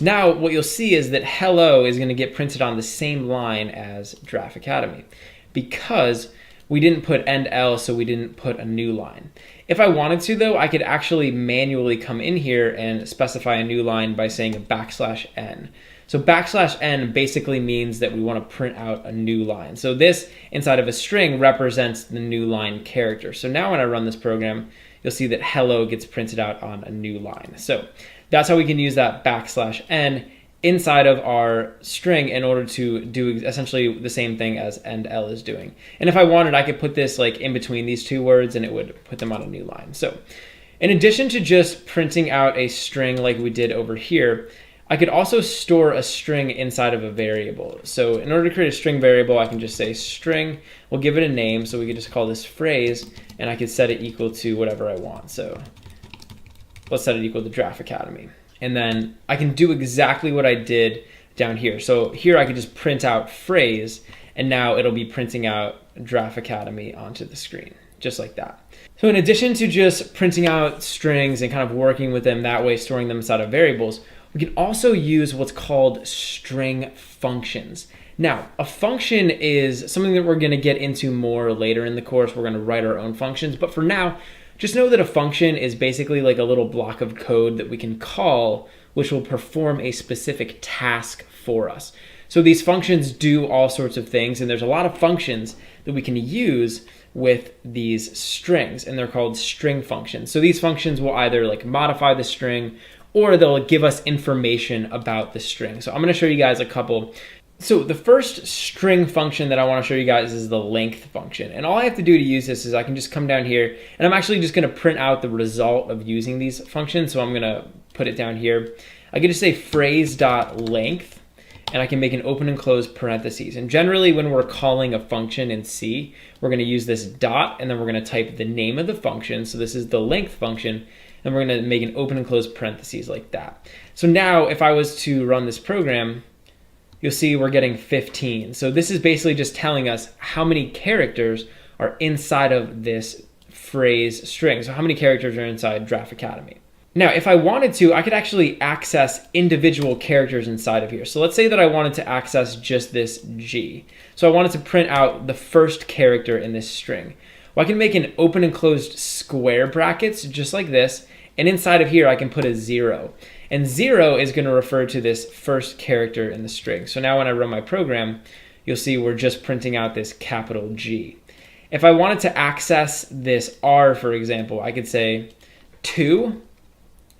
now what you'll see is that hello is going to get printed on the same line as Draft Academy because we didn't put end L, so we didn't put a new line. If I wanted to, though, I could actually manually come in here and specify a new line by saying a \n. So \n basically means that we want to print out a new line. So this inside of a string represents the new line character. So now when I run this program, you'll see that hello gets printed out on a new line. So that's how we can use that \n inside of our string in order to do essentially the same thing as end L is doing. And if I wanted, I could put this like in between these two words and it would put them on a new line. So in addition to just printing out a string like we did over here, I could also store a string inside of a variable. So in order to create a string variable, I can just say string, we'll give it a name, so we could just call this phrase, and I could set it equal to whatever I want. So let's set it equal to Draft Academy. And then I can do exactly what I did down here. So here I could just print out phrase, and now it'll be printing out Draft Academy onto the screen, just like that. So in addition to just printing out strings and kind of working with them that way, storing them inside of variables, we can also use what's called string functions. Now, a function is something that we're going to get into more later in the course. We're going to write our own functions, but for now, just know that a function is basically like a little block of code that we can call, which will perform a specific task for us. So these functions do all sorts of things, and there's a lot of functions that we can use with these strings, and they're called string functions. So these functions will either like modify the string or they'll give us information about the string. So I'm going to show you guys a couple. So the first string function that I want to show you guys is the length function. And all I have to do to use this is I can just come down here, and I'm actually just going to print out the result of using these functions. So I'm going to put it down here. I can just say phrase.length, and I can make an open and close parentheses. And generally when we're calling a function in C, we're going to use this dot, and then we're going to type the name of the function. So this is the length function, and we're going to make an open and close parentheses like that. So now if I was to run this program, you'll see we're getting 15. So this is basically just telling us how many characters are inside of this phrase string. So how many characters are inside Draft Academy. Now, if I wanted to, I could actually access individual characters inside of here. So let's say that I wanted to access just this G. So I wanted to print out the first character in this string. Well, I can make an open and closed square brackets just like this. And inside of here, I can put a 0. And 0 is going to refer to this first character in the string. So now when I run my program, you'll see we're just printing out this capital G. If I wanted to access this R, for example, I could say 2,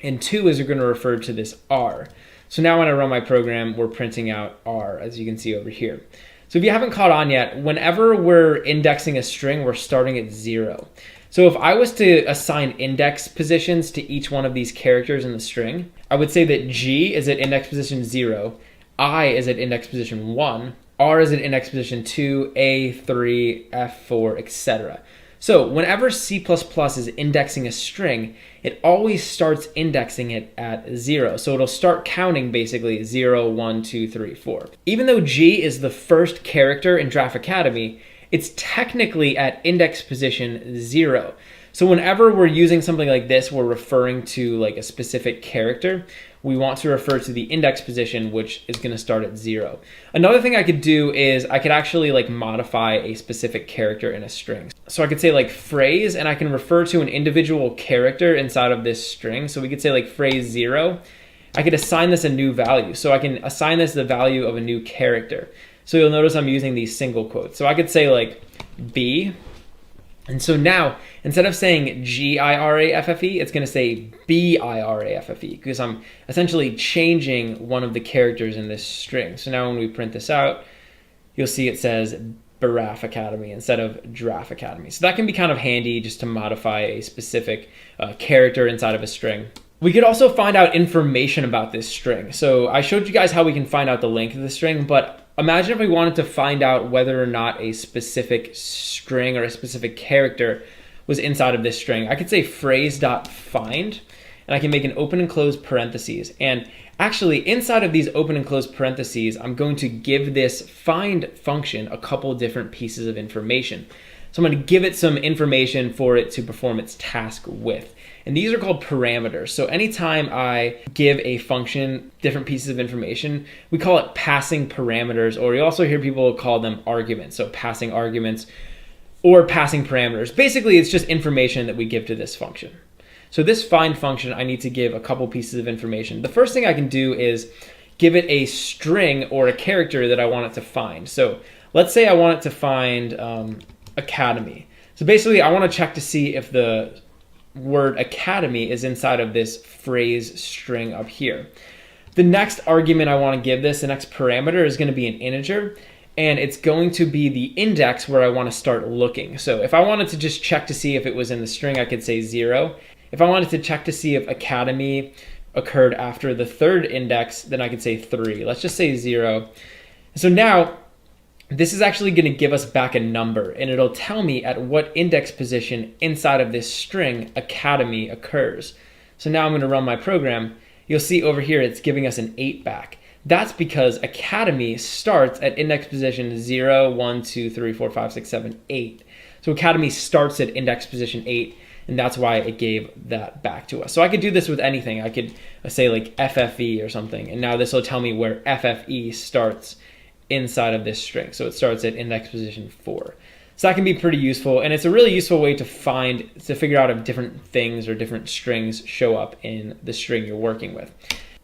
and 2 is going to refer to this R. So now when I run my program, we're printing out R, as you can see over here. So if you haven't caught on yet, whenever we're indexing a string, we're starting at 0. So if I was to assign index positions to each one of these characters in the string, I would say that G is at index position 0, I is at index position 1, R is at index position 2, A, 3, F4, etc. So whenever C++ is indexing a string, it always starts indexing it at 0. So it'll start counting basically 0, 1, 2, 3, 4. Even though G is the first character in Draft Academy, it's technically at index position 0. So whenever we're using something like this, we're referring to like a specific character, we want to refer to the index position, which is going to start at 0. Another thing I could do is I could actually like modify a specific character in a string. So I could say like phrase, and I can refer to an individual character inside of this string. So we could say like phrase 0. I could assign this a new value. So I can assign this the value of a new character. So you'll notice I'm using these single quotes. So I could say like B. And so now, instead of saying GIRAFFE, it's going to say BIRAFFE, because I'm essentially changing one of the characters in this string. So now when we print this out, you'll see it says Baraf Academy instead of Giraffe Academy. So that can be kind of handy just to modify a specific character inside of a string. We could also find out information about this string. So I showed you guys how we can find out the length of the string, but imagine if we wanted to find out whether or not a specific string or a specific character was inside of this string. I could say phrase.find, and I can make an open and close parentheses. And actually, inside of these open and close parentheses, I'm going to give this find function a couple different pieces of information. So I'm going to give it some information for it to perform its task with. And these are called parameters. So anytime I give a function different pieces of information, we call it passing parameters, or you also hear people call them arguments. So passing arguments or passing parameters. Basically, it's just information that we give to this function. So this find function, I need to give a couple pieces of information. The first thing I can do is give it a string or a character that I want it to find. So let's say I want it to find academy. So basically, I want to check to see if the word academy is inside of this phrase string up here. The next argument I want to give this, the next parameter, is going to be an integer, and it's going to be the index where I want to start looking. So if I wanted to just check to see if it was in the string, I could say 0. If I wanted to check to see if academy occurred after the third index, then I could say 3. Let's just say 0. So now this is actually going to give us back a number, and it'll tell me at what index position inside of this string academy occurs. So now I'm going to run my program. You'll see over here it's giving us an 8 back. That's because academy starts at index position 0, 1, 2, 3, 4, 5, 6, 7, 8. So academy starts at index position 8, and that's why it gave that back to us. So I could do this with anything. I could say like FFE or something, and now this will tell me where FFE starts inside of this string. So it starts at index position 4. So that can be pretty useful, and it's a really useful way to figure out if different things or different strings show up in the string you're working with.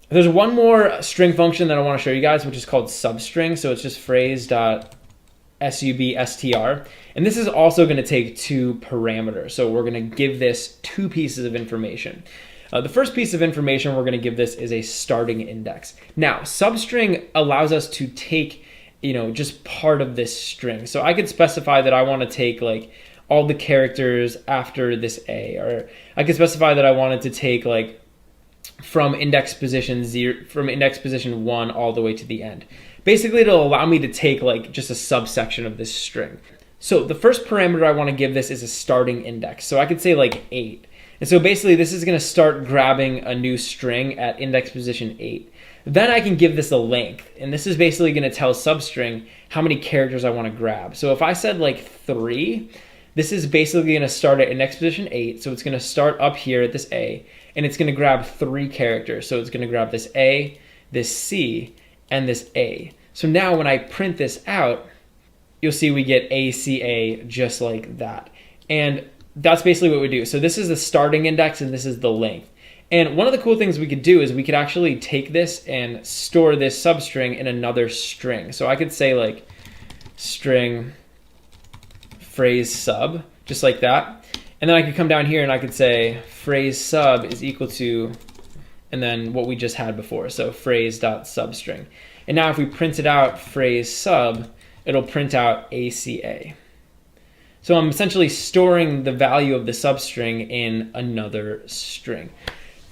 There's one more string function that I want to show you guys, which is called substring. So it's just phrase.substr, and this is also going to take 2 parameters. So we're going to give this 2 pieces of information. The first piece of information we're going to give this is a starting index. Now, substring allows us to take just part of this string. So I could specify that I want to take like all the characters after this A, or I could specify that I wanted to take like from index position 1 all the way to the end. Basically, it'll allow me to take like just a subsection of this string. So the first parameter I want to give this is a starting index. So I could say like 8. And so basically this is going to start grabbing a new string at index position 8. Then I can give this a length, and this is basically going to tell substring how many characters I want to grab. So if I said like 3, this is basically going to start at index position 8, so it's going to start up here at this A, and it's going to grab 3 characters. So it's going to grab this A, this C, and this A. So now when I print this out, you'll see we get ACA just like that. And that's basically what we do. So this is the starting index, and this is the length. And one of the cool things we could do is we could actually take this and store this substring in another string. So I could say like string phrase sub, just like that. And then I could come down here and I could say phrase sub is equal to, and then what we just had before. So phrase.substring. And now if we print it out phrase sub, it'll print out ACA. So I'm essentially storing the value of the substring in another string.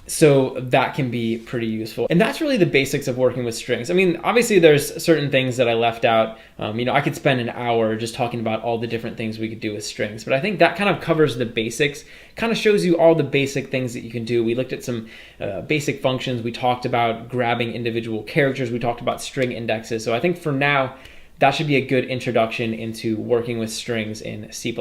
So that can be pretty useful. And that's really the basics of working with strings. I mean, obviously there's certain things that I left out. I could spend an hour just talking about all the different things we could do with strings, but I think that kind of covers the basics, kind of shows you all the basic things that you can do. We looked at some basic functions. We talked about grabbing individual characters. We talked about string indexes. So I think for now, that should be a good introduction into working with strings in C++.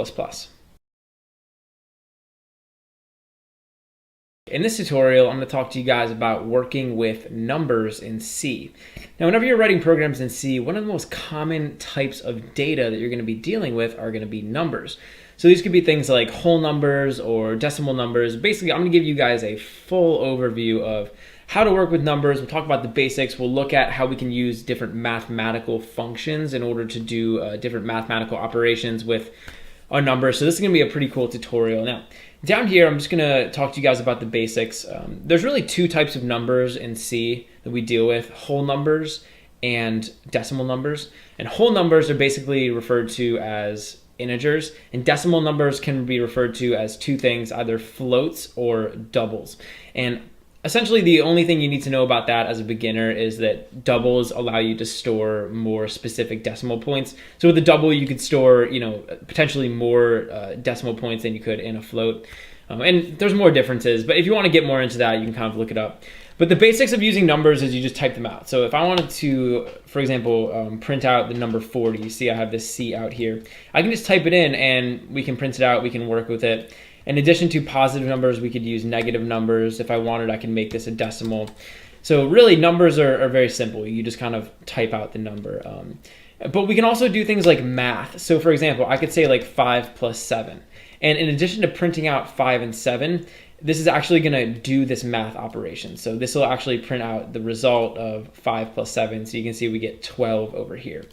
In this tutorial, I'm going to talk to you guys about working with numbers in C. Now, whenever you're writing programs in C, one of the most common types of data that you're going to be dealing with are going to be numbers. So these could be things like whole numbers or decimal numbers. Basically, I'm going to give you guys a full overview of how to work with numbers. We'll talk about the basics. We'll look at how we can use different mathematical functions in order to do different mathematical operations with our numbers. So this is going to be a pretty cool tutorial. Now, down here, I'm just going to talk to you guys about the basics. There's really two types of numbers in C that we deal with: whole numbers and decimal numbers. And whole numbers are basically referred to as integers, and decimal numbers can be referred to as two things, either floats or doubles. And essentially, the only thing you need to know about that as a beginner is that doubles allow you to store more specific decimal points. So with a double, you could store, potentially more decimal points than you could in a float. And there's more differences, but if you want to get more into that, you can kind of look it up. But the basics of using numbers is you just type them out. So if I wanted to, for example, print out the number 40, you see I have this C out here. I can just type it in and we can print it out, we can work with it. In addition to positive numbers, we could use negative numbers. If I wanted, I can make this a decimal. So really, numbers are very simple. You just kind of type out the number. But we can also do things like math. So for example, I could say like 5 plus 7. And in addition to printing out 5 and 7, this is actually going to do this math operation. So this will actually print out the result of 5 plus 7. So you can see we get 12 over here.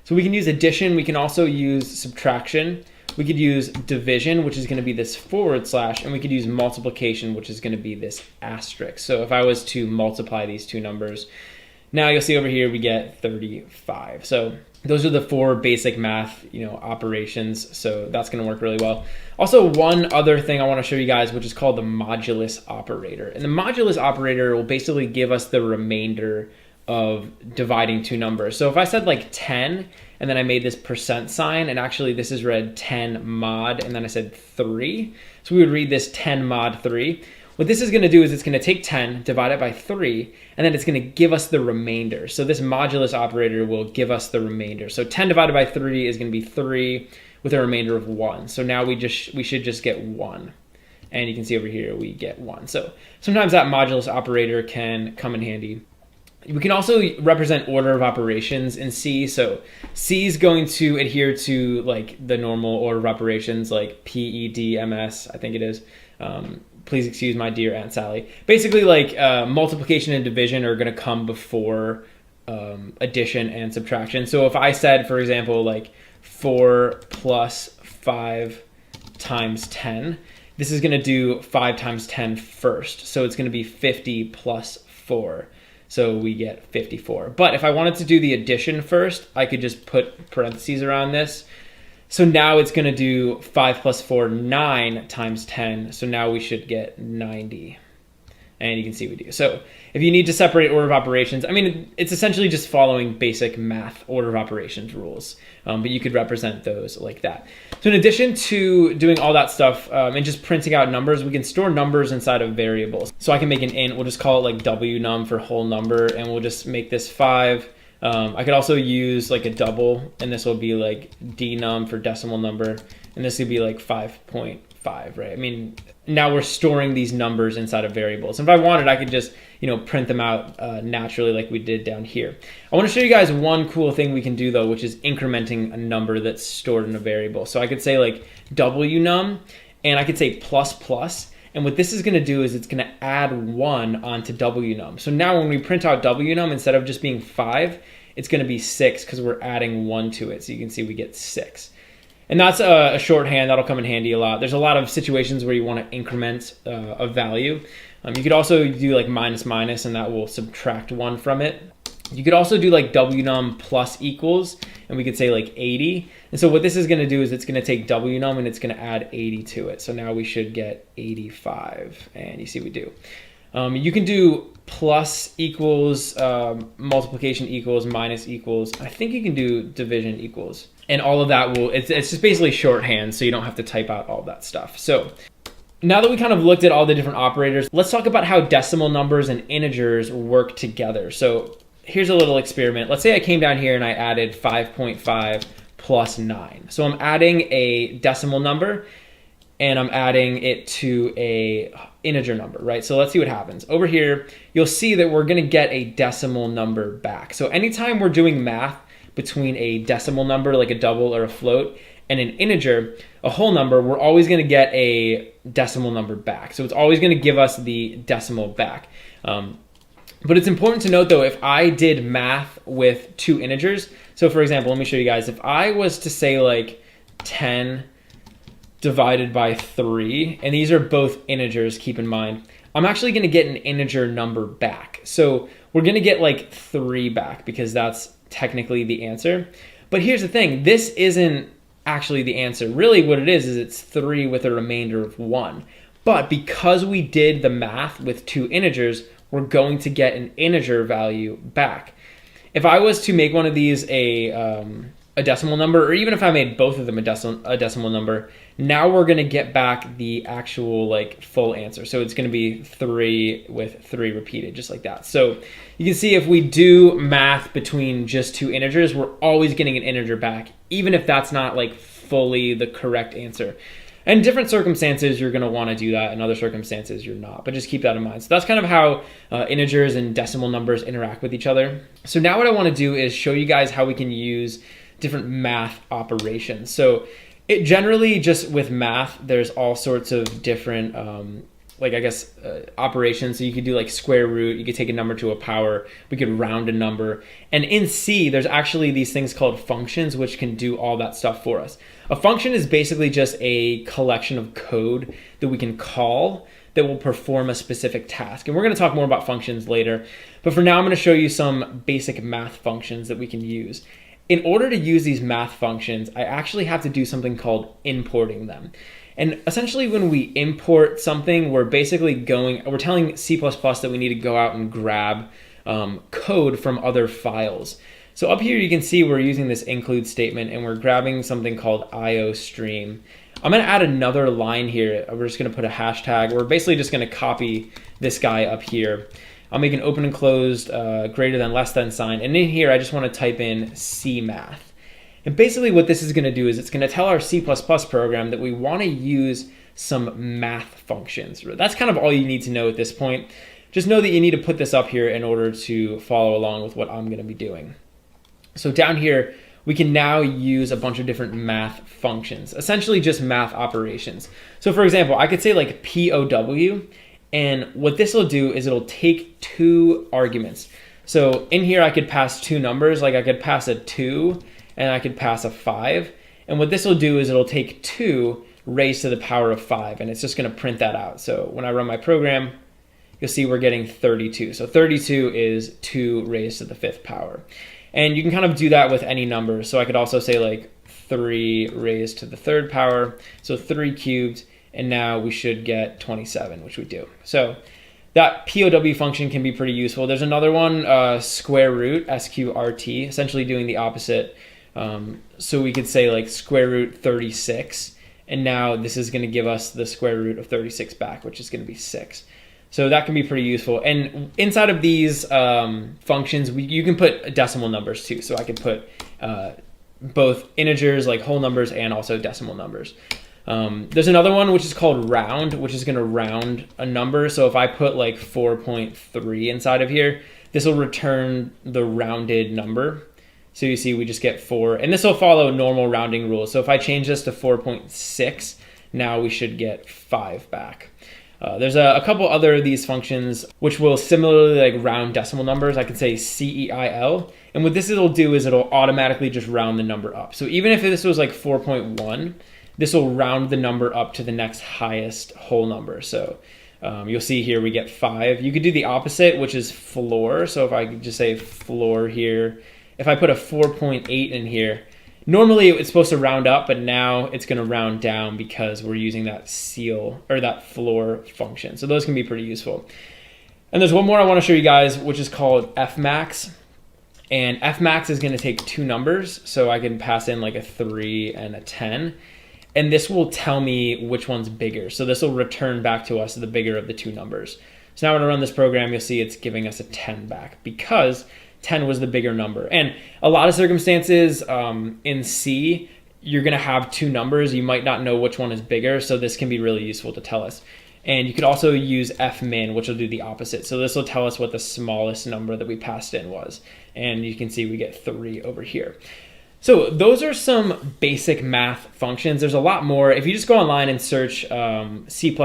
So we can use addition. We can also use subtraction. We could use division, which is going to be this /, and we could use multiplication, which is going to be this asterisk. So if I was to multiply these two numbers, now you'll see over here we get 35. So those are the four basic math, operations. So that's going to work really well. Also, one other thing I want to show you guys, which is called the modulus operator. And the modulus operator will basically give us the remainder of dividing two numbers. So if I said like 10, and then I made this % sign, and actually this is read 10 mod, and then I said 3. So we would read this 10 mod 3. What this is going to do is it's going to take 10, divide it by 3, and then it's going to give us the remainder. So this modulus operator will give us the remainder. So 10 divided by 3 is going to be 3 with a remainder of 1. So now we should just get 1. And you can see over here we get 1. So sometimes that modulus operator can come in handy. We can also represent order of operations in C. So C is going to adhere to like the normal order of operations, like PEDMS, I think it is. Please excuse my dear Aunt Sally. Basically, like multiplication and division are going to come before addition and subtraction. So if I said, for example, like 4 plus 5 times 10, this is going to do 5 times 10 first. So it's going to be 50 plus 4. So we get 54. But if I wanted to do the addition first, I could just put parentheses around this. So now it's going to do 5 plus 4, 9 times 10. So now we should get 90. And you can see we do. So if you need to separate order of operations, I mean, it's essentially just following basic math order of operations rules. But you could represent those like that. So in addition to doing all that stuff and just printing out numbers, we can store numbers inside of variables. So I can make an int. We'll just call it like WNum for whole number. And we'll just make this 5. I could also use like a double. And this will be like DNum for decimal number. And this would be like 5.5, right? I mean, now we're storing these numbers inside of variables. And if I wanted, I could just, print them out naturally like we did down here. I want to show you guys one cool thing we can do though, which is incrementing a number that's stored in a variable. So I could say like WNum, and I could say plus. And what this is going to do is it's going to add 1 onto WNum. So now when we print out WNum, instead of just being 5, it's going to be 6 because we're adding 1 to it. So you can see we get 6. And that's a shorthand that'll come in handy a lot. There's a lot of situations where you want to increment a value. You could also do like minus, and that will subtract 1 from it. You could also do like WNum plus equals, and we could say like 80. And so what this is going to do is it's going to take WNum and it's going to add 80 to it. So now we should get 85, and you see we do. You can do plus equals, multiplication equals, minus equals. I think you can do division equals. And all of that it's just basically shorthand, so you don't have to type out all that stuff. So now that we kind of looked at all the different operators, let's talk about how decimal numbers and integers work together. So here's a little experiment. Let's say I came down here and I added 5.5 plus 9. So I'm adding a decimal number and I'm adding it to a integer number, right? So let's see what happens. Over here, you'll see that we're gonna get a decimal number back. So anytime we're doing math between a decimal number, like a double or a float, and an integer, a whole number, we're always gonna get a decimal number back. So it's always gonna give us the decimal back. But it's important to note though, if I did math with two integers, so for example, let me show you guys, if I was to say like 10 divided by 3, and these are both integers, keep in mind, I'm actually gonna get an integer number back. So we're gonna get like 3 back because that's technically the answer. But here's the thing, this isn't actually the answer. Really what it is it's 3 with a remainder of 1. But because we did the math with two integers, we're going to get an integer value back. If I was to make one of these a decimal number, or even if I made both of them a decimal number, now we're gonna get back the actual like full answer. So it's gonna be 3 with 3 repeated, just like that. So you can see if we do math between just two integers, we're always getting an integer back, even if that's not like fully the correct answer. In different circumstances, you're gonna wanna do that. In other circumstances, you're not, but just keep that in mind. So that's kind of how integers and decimal numbers interact with each other. So now what I wanna do is show you guys how we can use different math operations. So it generally, just with math, there's all sorts of different operations. So you could do like square root, you could take a number to a power, we could round a number. And in C, there's actually these things called functions, which can do all that stuff for us. A function is basically just a collection of code that we can call that will perform a specific task. And we're gonna talk more about functions later. But for now, I'm gonna show you some basic math functions that we can use. In order to use these math functions, I actually have to do something called importing them. And essentially when we import something, we're telling C++ that we need to go out and grab code from other files. So up here you can see we're using this include statement and we're grabbing something called IOStream. I'm gonna add another line here. We're just gonna put a hashtag. We're basically just gonna copy this guy up here. I'll make an open and closed greater than less than sign. And in here, I just want to type in CMath. And basically what this is going to do is it's going to tell our C++ program that we want to use some math functions. That's kind of all you need to know at this point. Just know that you need to put this up here in order to follow along with what I'm going to be doing. So down here, we can now use a bunch of different math functions, essentially just math operations. So for example, I could say like POW, and what this will do is it'll take 2 arguments. So in here I could pass 2 numbers, like I could pass a 2 and I could pass a 5. And what this will do is it'll take 2 raised to the power of 5, and it's just gonna print that out. So when I run my program, you'll see we're getting 32. So 32 is 2 raised to the 5th power. And you can kind of do that with any number. So I could also say like 3 raised to the 3rd power, so 3 cubed, and now we should get 27, which we do. So that POW function can be pretty useful. There's another one, square root, SQRT, essentially doing the opposite. So we could say like square root 36, and now this is gonna give us the square root of 36 back, which is gonna be 6. So that can be pretty useful. And inside of these functions, you can put decimal numbers too. So I could put both integers, like whole numbers, and also decimal numbers. There's another one which is called round, which is gonna round a number. So if I put like 4.3 inside of here, this will return the rounded number. So you see we just get 4, and this will follow normal rounding rules. So if I change this to 4.6, now we should get 5 back. There's a couple other of these functions which will similarly like round decimal numbers. I could say CEIL, and what this will do is it'll automatically just round the number up. So even if this was like 4.1, this will round the number up to the next highest whole number. So you'll see here we get 5. You could do the opposite, which is floor. So if I could just say floor here, if I put a 4.8 in here, normally it's supposed to round up, but now it's gonna round down because we're using that ceil or that floor function. So those can be pretty useful. And there's one more I wanna show you guys, which is called fmax. And fmax is gonna take 2 numbers. So I can pass in like a 3 and a 10. And this will tell me which one's bigger. So this will return back to us the bigger of the 2 numbers. So now when I run this program, you'll see it's giving us a 10 back because 10 was the bigger number. And a lot of circumstances in C, you're going to have two numbers. You might not know which one is bigger, so this can be really useful to tell us. And you could also use fmin, which will do the opposite. So this will tell us what the smallest number that we passed in was. And you can see we get 3 over here. So those are some basic math functions. There's a lot more. If you just go online and search C++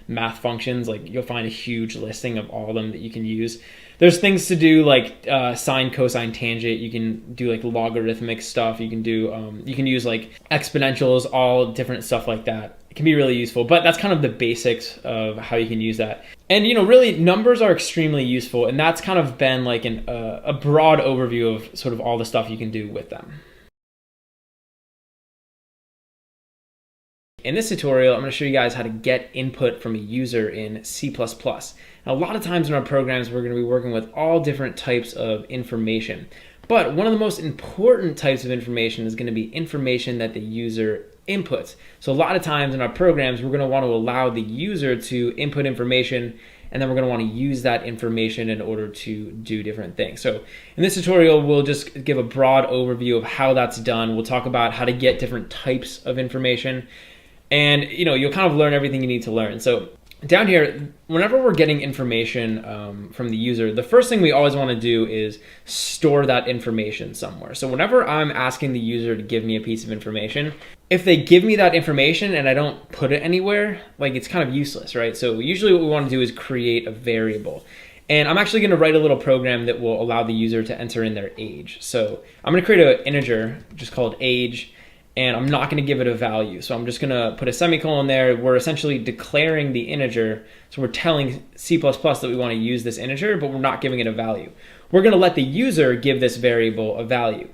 math functions, like you'll find a huge listing of all of them that you can use. There's things to do like sine, cosine, tangent. You can do like logarithmic stuff. You can do you can use like exponentials, all different stuff like that. It can be really useful, but that's kind of the basics of how you can use that. And really numbers are extremely useful, and that's kind of been like a broad overview of sort of all the stuff you can do with them. In this tutorial, I'm going to show you guys how to get input from a user in C++. Now, a lot of times in our programs, we're going to be working with all different types of information. But one of the most important types of information is going to be information that the user inputs. So a lot of times in our programs, we're going to want to allow the user to input information, and then we're going to want to use that information in order to do different things. So in this tutorial, we'll just give a broad overview of how that's done. We'll talk about how to get different types of information. And you'll kind of learn everything you need to learn. So down here, whenever we're getting information from the user, the first thing we always want to do is store that information somewhere. So whenever I'm asking the user to give me a piece of information, if they give me that information and I don't put it anywhere, like it's kind of useless, right? So usually what we want to do is create a variable. And I'm actually going to write a little program that will allow the user to enter in their age. So I'm going to create an integer just called age. And I'm not going to give it a value. So I'm just going to put a semicolon there. We're essentially declaring the integer. So we're telling C++ that we want to use this integer, but we're not giving it a value. We're going to let the user give this variable a value.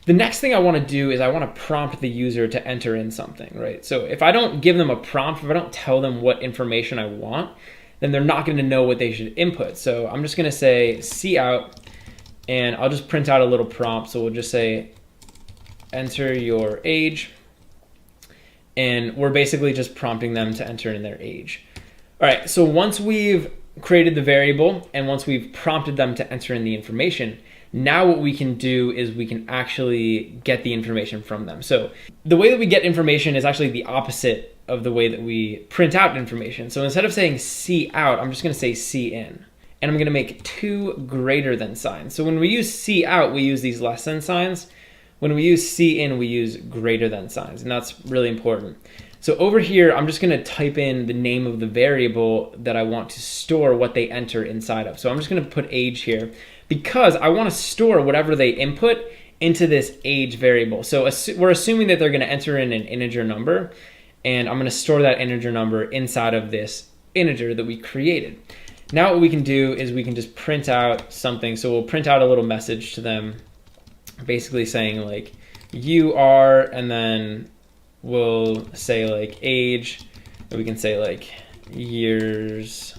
The next thing I want to do is I want to prompt the user to enter in something, right? So if I don't give them a prompt, if I don't tell them what information I want, then they're not going to know what they should input. So I'm just going to say cout, and I'll just print out a little prompt. So we'll just say, enter your age, and we're basically just prompting them to enter in their age. All right, so once we've created the variable and once we've prompted them to enter in the information, now what we can do is we can actually get the information from them. So the way that we get information is actually the opposite of the way that we print out information. So instead of saying cout, I'm just going to say cin. And I'm going to make 2 greater than signs. So when we use cout, we use these less than signs. When we use cin, we use greater than signs, and that's really important. So over here, I'm just going to type in the name of the variable that I want to store what they enter inside of. So I'm just going to put age here because I want to store whatever they input into this age variable. So we're assuming that they're going to enter in an integer number, and I'm going to store that integer number inside of this integer that we created. Now what we can do is we can just print out something. So we'll print out a little message to them, basically saying like you are, and then we'll say like age, and we can say like years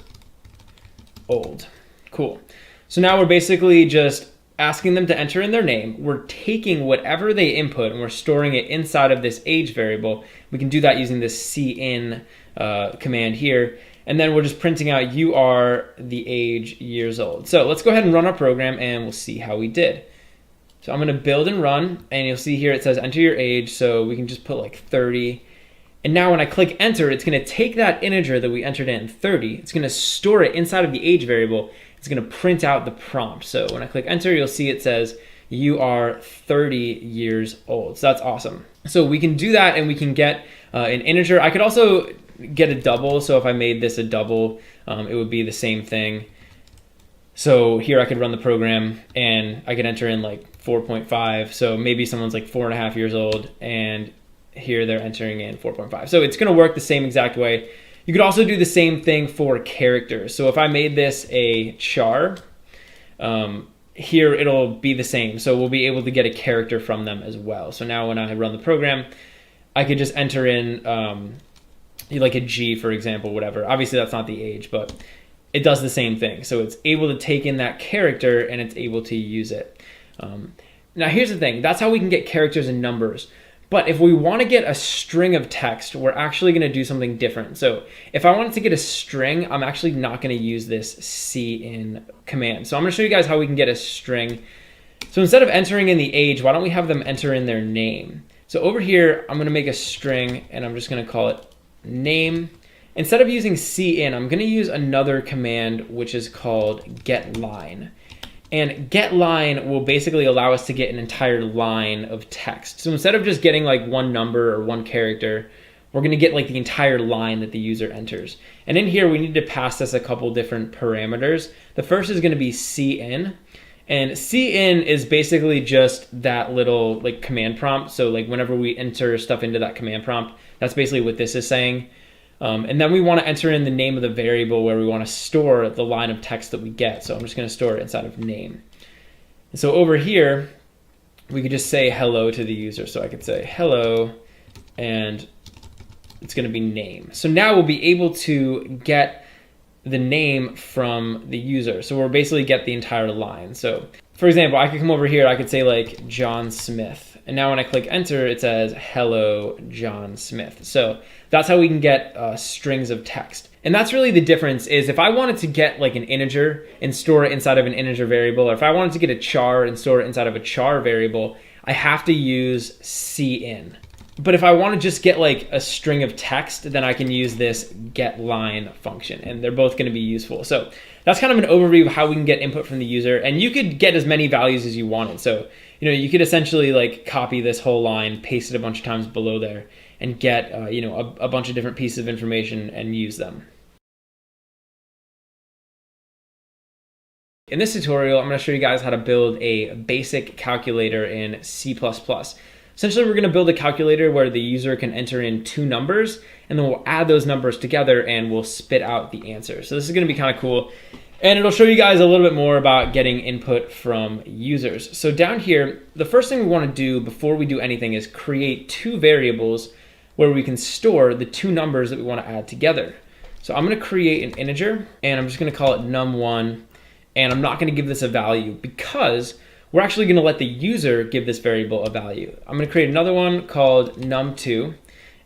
old. Cool. So now we're basically just asking them to enter in their name. We're taking whatever they input and we're storing it inside of this age variable. We can do that using this cin command here. And then we're just printing out you are the age years old. So let's go ahead and run our program and we'll see how we did. So I'm going to build and run, and you'll see here it says enter your age, so we can just put like 30. And now when I click enter, it's going to take that integer that we entered in, 30, it's going to store it inside of the age variable. It's going to print out the prompt. So when I click enter, you'll see it says you are 30 years old. So that's awesome. So we can do that, and we can get an integer. I could also get a double, so if I made this a double, it would be the same thing. So here I could run the program and I could enter in like 4.5. So maybe someone's like 4.5 years old and here they're entering in 4.5. So it's going to work the same exact way. You could also do the same thing for characters. So if I made this a char, here it'll be the same. So we'll be able to get a character from them as well. So now when I run the program, I could just enter in like a G, for example, whatever. Obviously that's not the age, but it does the same thing. So it's able to take in that character and it's able to use it. Now here's the thing, that's how we can get characters and numbers. But if we want to get a string of text, we're actually going to do something different. So if I wanted to get a string, I'm actually not going to use this cin command. So I'm going to show you guys how we can get a string. So instead of entering in the age, why don't we have them enter in their name? So over here, I'm going to make a string, and I'm just going to call it name. Instead of using cin, I'm going to use another command, which is called getLine. And getLine will basically allow us to get an entire line of text. So instead of just getting like one number or one character, we're going to get like the entire line that the user enters. And in here, we need to pass this a couple different parameters. The first is going to be cin. And cin is basically just that little like command prompt. So like whenever we enter stuff into that command prompt, that's basically what this is saying. And then we want to enter in the name of the variable where we want to store the line of text that we get. So I'm just going to store it inside of name. And so over here, we could just say hello to the user. So I could say hello, and it's going to be name. So now we'll be able to get the name from the user. So we'll basically get the entire line. So for example, I could come over here, I could say like John Smith. And now when I click enter, it says hello, John Smith. So that's how we can get strings of text. And that's really the difference, is if I wanted to get like an integer and store it inside of an integer variable, or if I wanted to get a char and store it inside of a char variable, I have to use cin. But if I want to just get like a string of text, then I can use this getLine function, and they're both going to be useful. So that's kind of an overview of how we can get input from the user, and you could get as many values as you wanted. So, you know, you could essentially like copy this whole line, paste it a bunch of times below there, and get, you know, a bunch of different pieces of information and use them. In this tutorial, I'm going to show you guys how to build a basic calculator in C++. Essentially, we're going to build a calculator where the user can enter in two numbers, and then we'll add those numbers together and we'll spit out the answer. So this is going to be kind of cool, and it'll show you guys a little bit more about getting input from users. So down here, the first thing we want to do before we do anything is create two variables where we can store the two numbers that we want to add together. So I'm going to create an integer, and I'm just going to call it num1, and I'm not going to give this a value because we're actually going to let the user give this variable a value. I'm going to create another one called num2,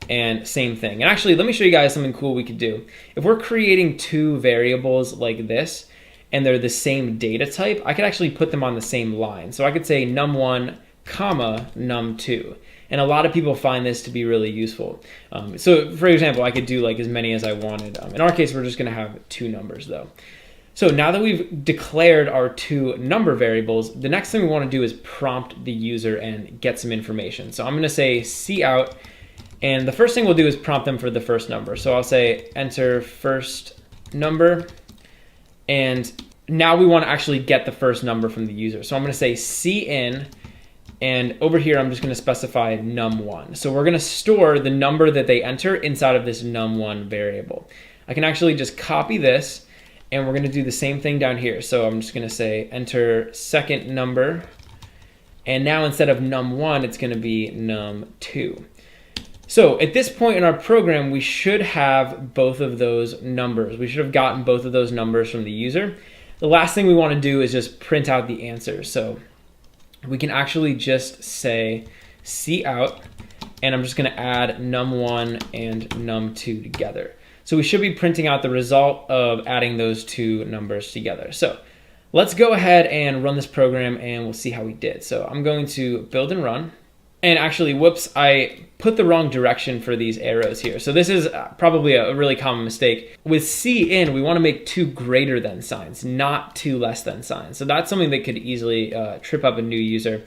and same thing. And actually, let me show you guys something cool we could do. If we're creating two variables like this, and they're the same data type, I could actually put them on the same line. So I could say num1, comma, num2. And a lot of people find this to be really useful. So for example, I could do like as many as I wanted. In our case, we're just going to have two numbers though. So now that we've declared our two number variables, the next thing we want to do is prompt the user and get some information. So I'm going to say cout, and the first thing we'll do is prompt them for the first number. So I'll say enter first number, and now we want to actually get the first number from the user. So I'm going to say cin, and over here I'm just going to specify num1. So we're going to store the number that they enter inside of this num1 variable. I can actually just copy this, and we're going to do the same thing down here. So I'm just going to say enter second number, and now instead of num1, it's going to be num2. So at this point in our program, we should have both of those numbers. We should have gotten both of those numbers from the user. The last thing we want to do is just print out the answer. So we can actually just say cout, and I'm just going to add num1 and num2 together. So we should be printing out the result of adding those two numbers together. So let's go ahead and run this program, and we'll see how we did. So I'm going to build and run. And actually, whoops, I put the wrong direction for these arrows here. So this is probably a really common mistake. With cin, we want to make two greater than signs, not two less than signs. So that's something that could easily trip up a new user.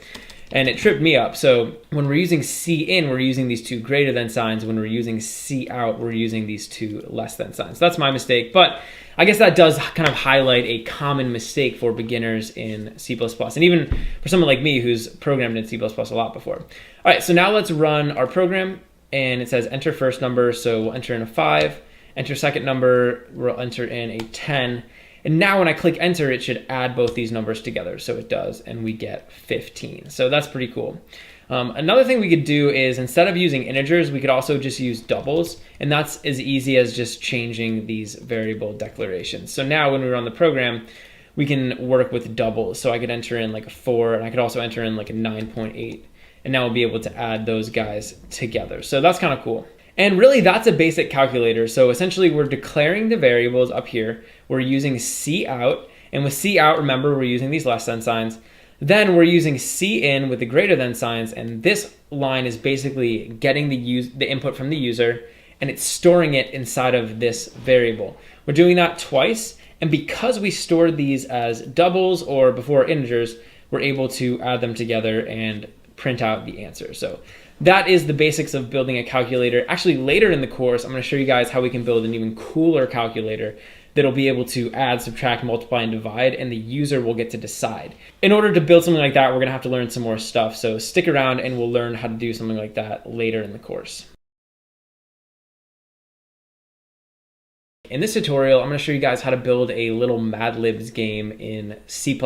And it tripped me up. So when we're using cin, we're using these two greater than signs. When we're using cout, we're using these two less than signs. That's my mistake, but I guess that does kind of highlight a common mistake for beginners in C++, and even for someone like me who's programmed in C++ a lot before. All right, so now let's run our program, and it says enter first number, so we'll enter in a 5, enter second number, we'll enter in a 10, and now when I click enter, it should add both these numbers together. So it does, and we get 15. So that's pretty cool. Another thing we could do is instead of using integers, we could also just use doubles. And that's as easy as just changing these variable declarations. So now when we run the program, we can work with doubles. So I could enter in like a 4, and I could also enter in like a 9.8. And now we'll be able to add those guys together. So that's kind of cool. And really, that's a basic calculator. So essentially, we're declaring the variables up here. We're using cout, and with cout, remember, we're using these less than signs. Then we're using cin with the greater than signs, and this line is basically getting the input from the user, and it's storing it inside of this variable. We're doing that twice, and because we stored these as doubles or before integers, we're able to add them together and print out the answer. So that is the basics of building a calculator. Actually, later in the course, I'm going to show you guys how we can build an even cooler calculator that'll be able to add, subtract, multiply, and divide, and the user will get to decide. In order to build something like that, we're going to have to learn some more stuff. So stick around and we'll learn how to do something like that later in the course. In this tutorial, I'm going to show you guys how to build a little Mad Libs game in C++.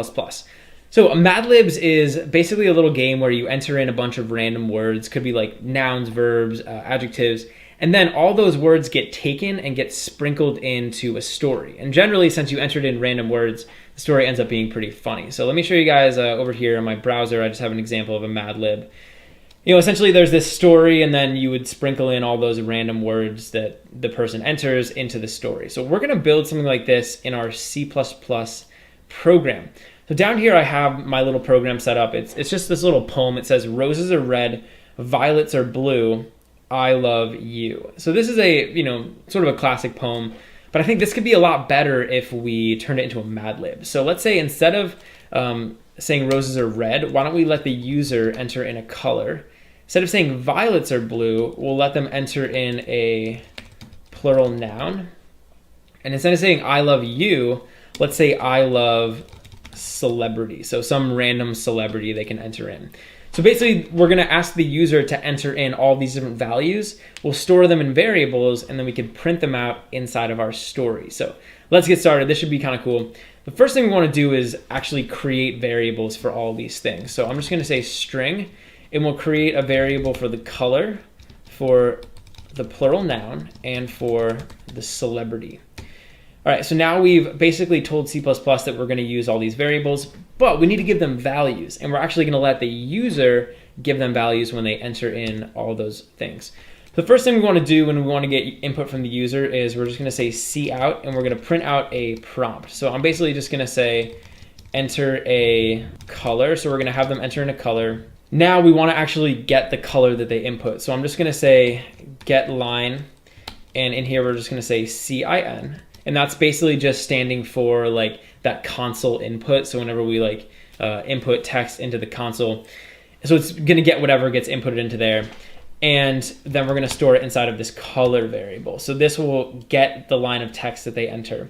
So a Mad Libs is basically a little game where you enter in a bunch of random words, could be like nouns, verbs, adjectives, and then all those words get taken and get sprinkled into a story. And generally, since you entered in random words, the story ends up being pretty funny. So let me show you guys over here on my browser. I just have an example of a Mad Lib. Essentially there's this story, and then you would sprinkle in all those random words that the person enters into the story. So we're gonna build something like this in our C++ program. So down here I have my little program set up. It's just this little poem. It says, roses are red, violets are blue, I love you. So this is a, sort of a classic poem, but I think this could be a lot better if we turned it into a Mad Lib. So let's say instead of saying roses are red, why don't we let the user enter in a color? Instead of saying violets are blue, we'll let them enter in a plural noun. And instead of saying I love you, let's say I love celebrity. So some random celebrity they can enter in. So basically, we're going to ask the user to enter in all these different values. We'll store them in variables, and then we can print them out inside of our story. So let's get started. This should be kind of cool. The first thing we want to do is actually create variables for all these things. So I'm just going to say string, and we'll create a variable for the color, for the plural noun, and for the celebrity. All right, so now we've basically told C++ that we're going to use all these variables, but we need to give them values, and we're actually going to let the user give them values when they enter in all those things. The first thing we want to do when we want to get input from the user is we're just going to say cout, and we're going to print out a prompt. So I'm basically just going to say enter a color, so we're going to have them enter in a color. Now we want to actually get the color that they input, so I'm just going to say get line, and in here we're just going to say cin. And that's basically just standing for like that console input. So whenever we input text into the console, so it's going to get whatever gets inputted into there. And then we're going to store it inside of this color variable. So this will get the line of text that they enter.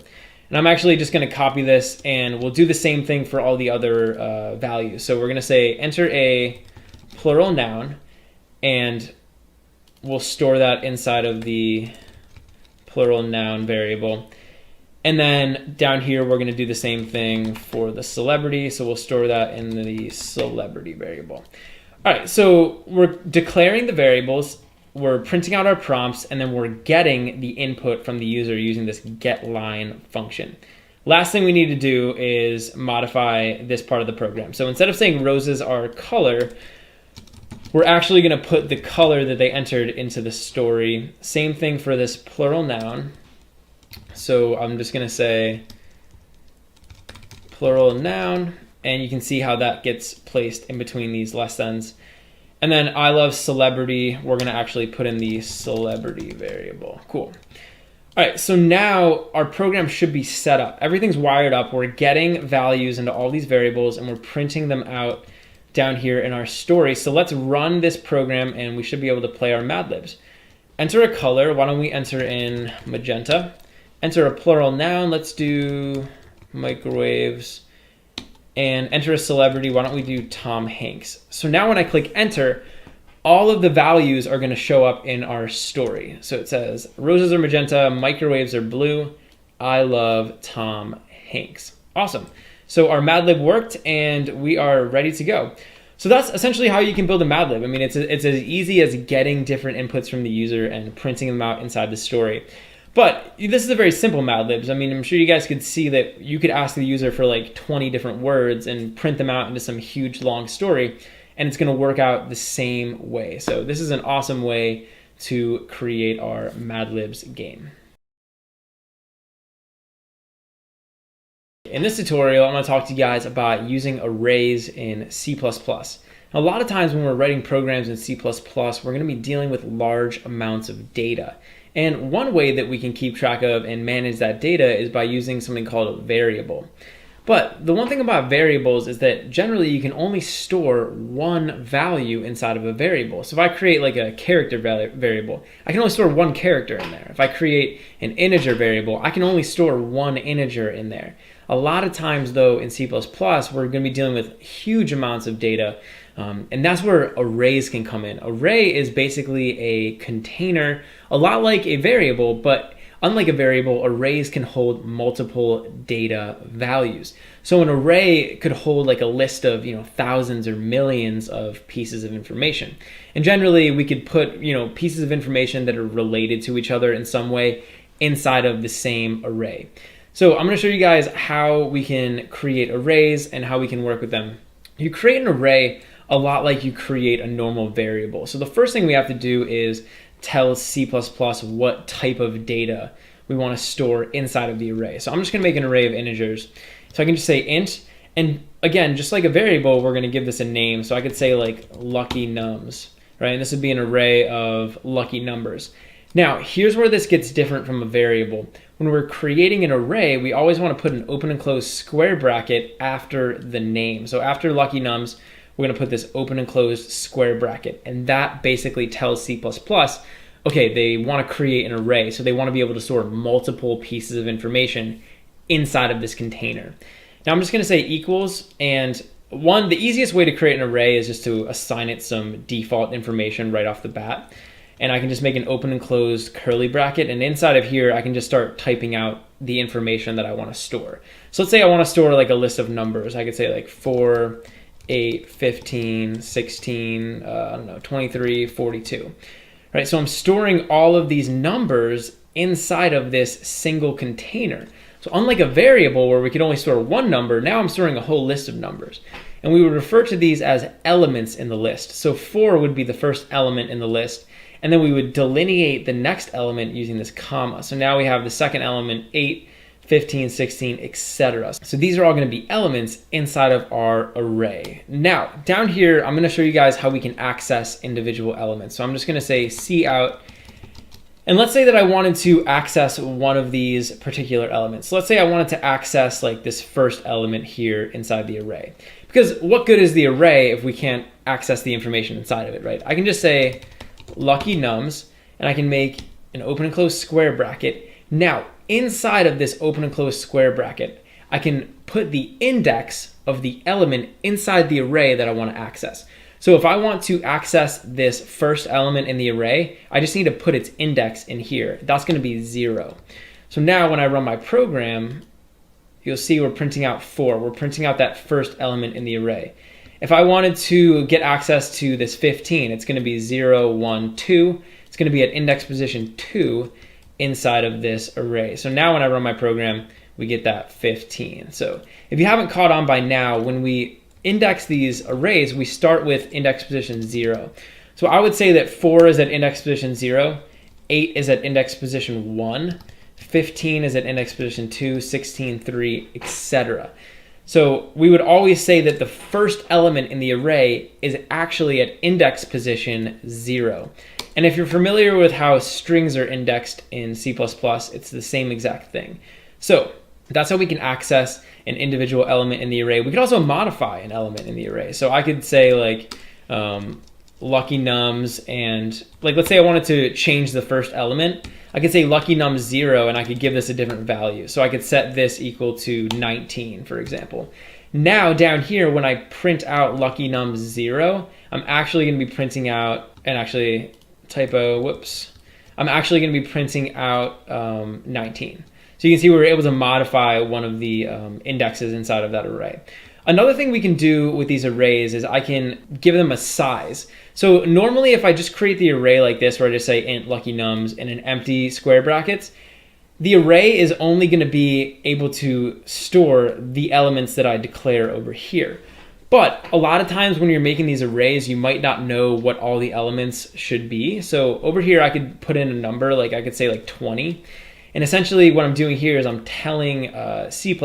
And I'm actually just going to copy this, and we'll do the same thing for all the other values. So we're going to say enter a plural noun, and we'll store that inside of the plural noun variable. And then down here, we're going to do the same thing for the celebrity. So we'll store that in the celebrity variable. All right, so we're declaring the variables, we're printing out our prompts, and then we're getting the input from the user using this getLine function. Last thing we need to do is modify this part of the program. So instead of saying roses are color, we're actually going to put the color that they entered into the story. Same thing for this plural noun. So I'm just going to say plural noun, and you can see how that gets placed in between these less thans. And then I love celebrity, we're going to actually put in the celebrity variable. Cool. All right, so now our program should be set up. Everything's wired up. We're getting values into all these variables, and we're printing them out down here in our story. So let's run this program, and we should be able to play our Mad Libs. Enter a color. Why don't we enter in magenta? Enter a plural noun. Let's do microwaves. And enter a celebrity. Why don't we do Tom Hanks? So now when I click enter, all of the values are going to show up in our story. So it says roses are magenta, microwaves are blue, I love Tom Hanks. Awesome. So our Mad Lib worked, and we are ready to go. So that's essentially how you can build a Mad Lib. I mean, it's as easy as getting different inputs from the user and printing them out inside the story. But this is a very simple Mad Libs. I mean, I'm sure you guys could see that you could ask the user for like 20 different words and print them out into some huge long story, and it's going to work out the same way. So this is an awesome way to create our Mad Libs game. In this tutorial, I'm going to talk to you guys about using arrays in C++. A lot of times when we're writing programs in C++, we're going to be dealing with large amounts of data. And one way that we can keep track of and manage that data is by using something called a variable. But the one thing about variables is that generally you can only store one value inside of a variable. So if I create like a character variable, I can only store one character in there. If I create an integer variable, I can only store one integer in there. A lot of times though in C++, we're going to be dealing with huge amounts of data, and that's where arrays can come in. Array is basically a container, a lot like a variable, but unlike a variable, arrays can hold multiple data values. So an array could hold like a list of thousands or millions of pieces of information. And generally we could put pieces of information that are related to each other in some way inside of the same array. So I'm going to show you guys how we can create arrays and how we can work with them. You create an array a lot like you create a normal variable. So the first thing we have to do is tell C++ what type of data we want to store inside of the array. So I'm just going to make an array of integers. So I can just say int, and again, just like a variable, we're going to give this a name. So I could say like lucky nums, right? And this would be an array of lucky numbers. Now, here's where this gets different from a variable. When we're creating an array, we always want to put an open and closed square bracket after the name. So after lucky nums, we're going to put this open and closed square bracket. And that basically tells C++, okay, they want to create an array. So they want to be able to store multiple pieces of information inside of this container. Now I'm just going to say equals, and the easiest way to create an array is just to assign it some default information right off the bat. And I can just make an open and closed curly bracket, and inside of here I can just start typing out the information that I want to store. So let's say I want to store like a list of numbers. I could say like 4, 8, 15, 16, 23, 42. Right? So I'm storing all of these numbers inside of this single container. So unlike a variable where we could only store one number, now I'm storing a whole list of numbers. And we would refer to these as elements in the list. So 4 would be the first element in the list, and then we would delineate the next element using this comma. So now we have the second element, 8, 15, 16, etc. So these are all going to be elements inside of our array. Now, down here, I'm going to show you guys how we can access individual elements. So I'm just going to say cout, and let's say that I wanted to access one of these particular elements. So let's say I wanted to access like this first element here inside the array. Because what good is the array if we can't access the information inside of it, right? I can just say lucky nums, and I can make an open and closed square bracket. Now, inside of this open and closed square bracket, I can put the index of the element inside the array that I want to access. So if I want to access this first element in the array, I just need to put its index in here. That's going to be 0. So now when I run my program, you'll see we're printing out 4. We're printing out that first element in the array. If I wanted to get access to this 15, it's going to be 0, 1, 2. It's going to be at index position 2 inside of this array. So now when I run my program, we get that 15. So if you haven't caught on by now, when we index these arrays, we start with index position 0. So I would say that 4 is at index position 0, 8 is at index position 1, 15 is at index position 2, 16, 3, etc. So we would always say that the first element in the array is actually at index position 0. And if you're familiar with how strings are indexed in C++, it's the same exact thing. So that's how we can access an individual element in the array. We could also modify an element in the array. So I could say like lucky nums, and like let's say I wanted to change the first element. I could say lucky nums 0, and I could give this a different value. So I could set this equal to 19, for example. Now down here, when I print out lucky nums 0, I'm actually going to be printing out, and actually typo, whoops. I'm actually going to be printing out 19. So you can see we were able to modify one of the indexes inside of that array. Another thing we can do with these arrays is I can give them a size. So normally if I just create the array like this, where I just say int lucky nums and an empty square brackets, the array is only going to be able to store the elements that I declare over here. But a lot of times when you're making these arrays, you might not know what all the elements should be. So over here I could put in a number, like I could say like 20. And essentially what I'm doing here is I'm telling C++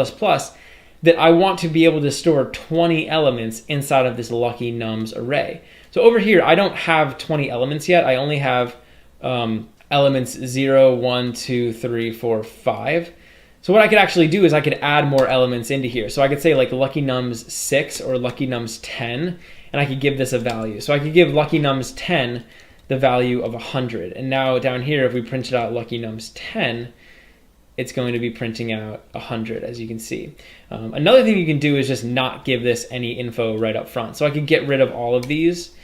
that I want to be able to store 20 elements inside of this lucky nums array. So over here, I don't have 20 elements yet. I only have elements 0, 1, 2, 3, 4, 5. So what I could actually do is I could add more elements into here. So I could say like lucky nums 6 or lucky nums 10, and I could give this a value. So I could give lucky nums 10 the value of 100. And now down here, if we printed out lucky nums 10, it's going to be printing out 100, as you can see. Another thing you can do is just not give this any info right up front. So I could get rid of all of these,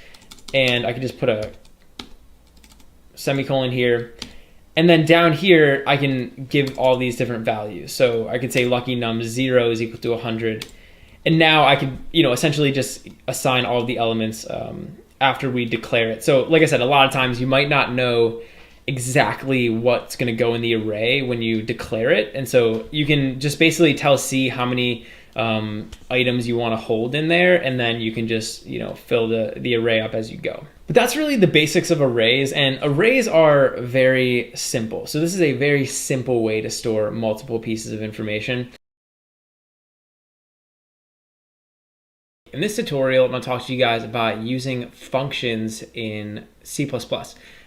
and I could just put a semicolon here. And then down here, I can give all these different values. So I could say lucky nums 0 is equal to 100. And now I could, essentially just assign all of the elements after we declare it. So like I said, a lot of times you might not know exactly what's going to go in the array when you declare it. And so you can just basically tell C how many items you want to hold in there, and then you can just fill the array up as you go. But that's really the basics of arrays, and arrays are very simple. So this is a very simple way to store multiple pieces of information. In this tutorial, I'm going to talk to you guys about using functions in C++.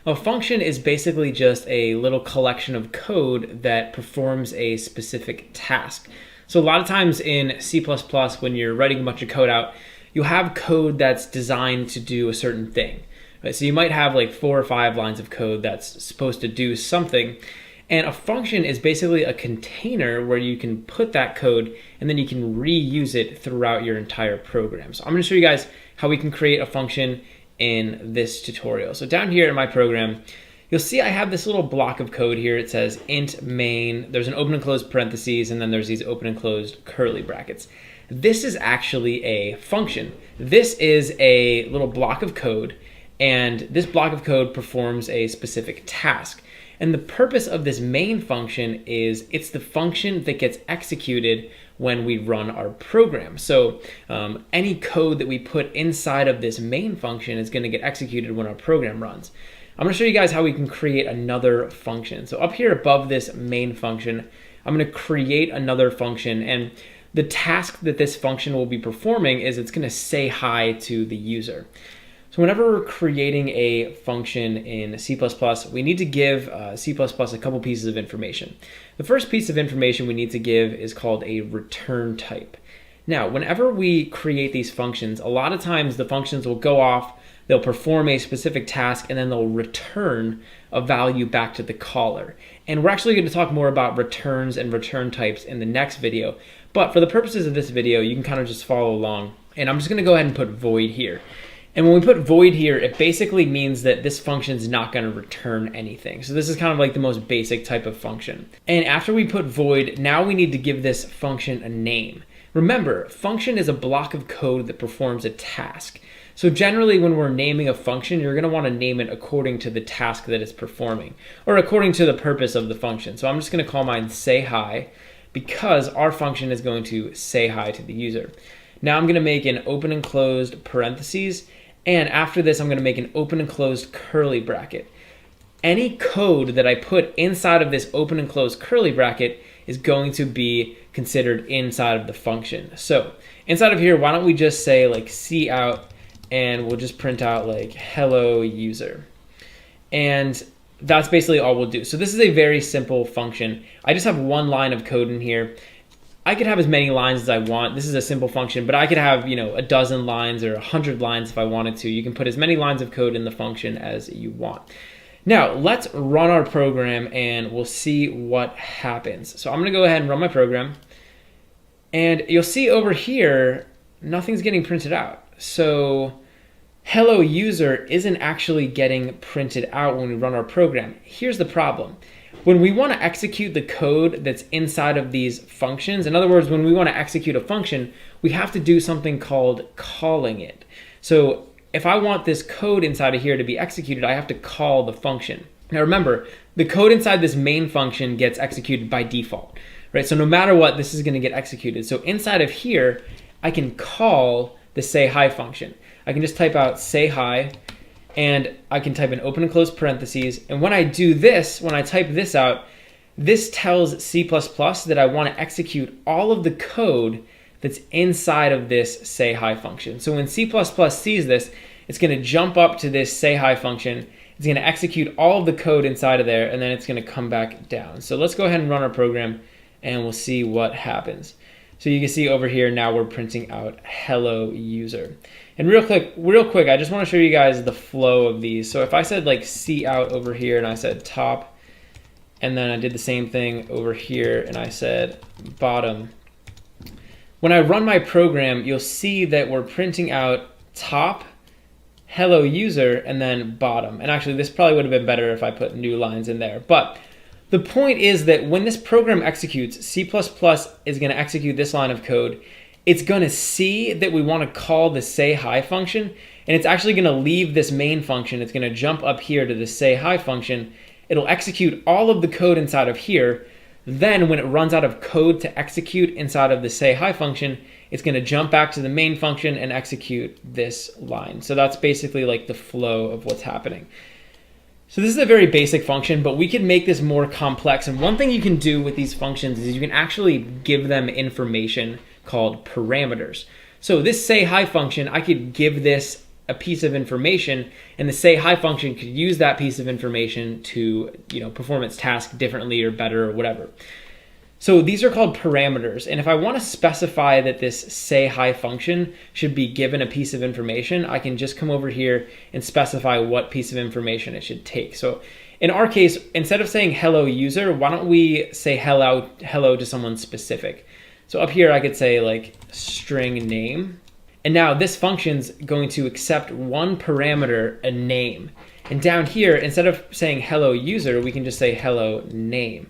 A function is basically just a little collection of code that performs a specific task. So a lot of times in C++, when you're writing a bunch of code out, you'll have code that's designed to do a certain thing. Right? So you might have like 4 or 5 lines of code that's supposed to do something. And a function is basically a container where you can put that code and then you can reuse it throughout your entire program. So I'm going to show you guys how we can create a function in this tutorial. So down here in my program, you'll see I have this little block of code here. It says int main, there's an open and closed parentheses, and then there's these open and closed curly brackets. This is actually a function. This is a little block of code, and this block of code performs a specific task. And the purpose of this main function is it's the function that gets executed when we run our program. So any code that we put inside of this main function is going to get executed when our program runs. I'm going to show you guys how we can create another function. So up here above this main function, I'm going to create another function, and the task that this function will be performing is it's going to say hi to the user. So whenever we're creating a function in C++, we need to give C++ a couple pieces of information. The first piece of information we need to give is called a return type. Now, whenever we create these functions, a lot of times the functions will go off, they'll perform a specific task, and then they'll return a value back to the caller. And we're actually going to talk more about returns and return types in the next video. But for the purposes of this video, you can kind of just follow along. And I'm just going to go ahead and put void here. And when we put void here, it basically means that this function is not going to return anything. So this is kind of like the most basic type of function. And after we put void, now we need to give this function a name. Remember, function is a block of code that performs a task. So generally when we're naming a function, you're going to want to name it according to the task that it's performing, or according to the purpose of the function. So I'm just going to call mine say hi, because our function is going to say hi to the user. Now I'm going to make an open and closed parentheses, and after this I'm going to make an open and closed curly bracket. Any code that I put inside of this open and closed curly bracket is going to be considered inside of the function. So inside of here, why don't we just say like cout, and we'll just print out like hello user. And that's basically all we'll do. So this is a very simple function. I just have one line of code in here. I could have as many lines as I want. This is a simple function, but I could have, a dozen lines or 100 lines if I wanted to. You can put as many lines of code in the function as you want. Now, let's run our program and we'll see what happens. So I'm going to go ahead and run my program. And you'll see over here, nothing's getting printed out. So hello user isn't actually getting printed out when we run our program. Here's the problem. When we want to execute the code that's inside of these functions, in other words, when we want to execute a function, we have to do something called calling it. So if I want this code inside of here to be executed, I have to call the function. Now remember, the code inside this main function gets executed by default, right? So no matter what, this is going to get executed. So inside of here, I can call the say hi function. I can just type out say hi, and I can type in open and close parentheses. And when I do this, when I type this out, this tells C++ that I want to execute all of the code that's inside of this say hi function. So when C++ sees this, it's going to jump up to this say hi function. It's going to execute all of the code inside of there, and then it's going to come back down. So let's go ahead and run our program, and we'll see what happens. So you can see over here now we're printing out hello user. And real quick, I just want to show you guys the flow of these. So if I said like C out over here and I said top, and then I did the same thing over here and I said bottom. When I run my program, you'll see that we're printing out top, hello user, and then bottom. And actually this probably would have been better if I put new lines in there. But the point is that when this program executes, C++ is going to execute this line of code. It's going to see that we want to call the say hi function, and it's actually going to leave this main function. It's going to jump up here to the say hi function. It'll execute all of the code inside of here. Then when it runs out of code to execute inside of the say hi function, it's going to jump back to the main function and execute this line. So that's basically like the flow of what's happening. So this is a very basic function, but we can make this more complex. And one thing you can do with these functions is you can actually give them information called parameters. So this say hi function, I could give this a piece of information, and the say hi function could use that piece of information to, perform its task differently or better or whatever. So these are called parameters, and if I want to specify that this say hi function should be given a piece of information, I can just come over here and specify what piece of information it should take. So in our case, instead of saying hello user, why don't we say hello to someone specific? So up here I could say like string name, and now this function's going to accept one parameter, a name. And down here, instead of saying hello user, we can just say hello name.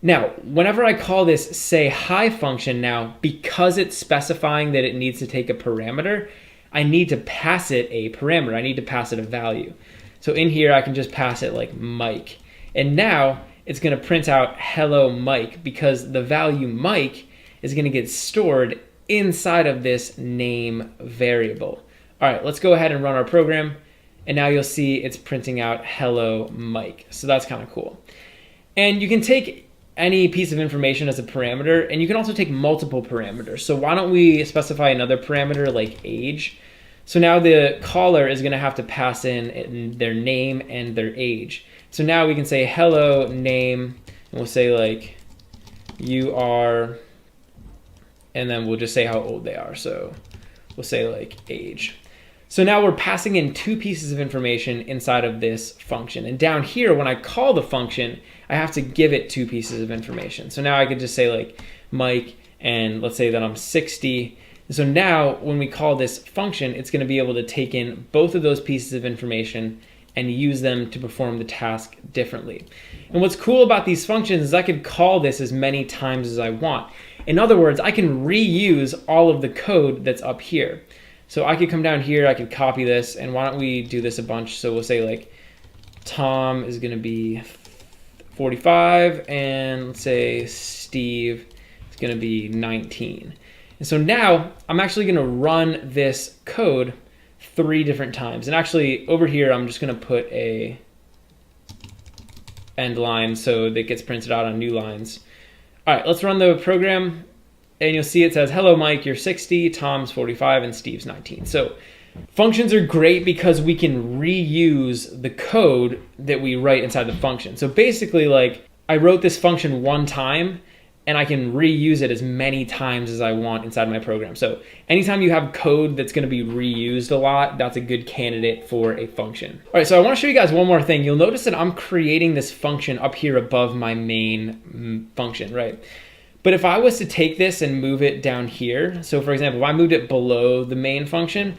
Now, whenever I call this say hi function now, because it's specifying that it needs to take a parameter, I need to pass it a parameter. I need to pass it a value. So in here, I can just pass it like Mike. And now it's going to print out hello Mike, because the value Mike is going to get stored inside of this name variable. All right, let's go ahead and run our program. And now you'll see it's printing out hello Mike. So that's kind of cool. And you can take any piece of information as a parameter, and you can also take multiple parameters. So why don't we specify another parameter like age? So now the caller is going to have to pass in their name and their age. So now we can say hello name, and we'll say like you are, and then we'll just say how old they are. So we'll say like age. So now we're passing in two pieces of information inside of this function. And down here, when I call the function, I have to give it two pieces of information. So now I could just say like Mike, and let's say that I'm 60. And so now when we call this function, it's going to be able to take in both of those pieces of information and use them to perform the task differently. And what's cool about these functions is I could call this as many times as I want. In other words, I can reuse all of the code that's up here. So I could come down here, I could copy this, and why don't we do this a bunch? So we'll say like Tom is going to be 45, and let's say Steve is going to be 19. And so now I'm actually going to run this code 3 different times. And actually over here, I'm just going to put a end line so that gets printed out on new lines. All right, let's run the program. And you'll see it says, hello, Mike, you're 60, Tom's 45, and Steve's 19. So functions are great because we can reuse the code that we write inside the function. So basically, like, I wrote this function one time, and I can reuse it as many times as I want inside my program. So anytime you have code that's going to be reused a lot, that's a good candidate for a function. All right, so I want to show you guys one more thing. You'll notice that I'm creating this function up here above my main function, right? But if I was to take this and move it down here, so for example, if I moved it below the main function,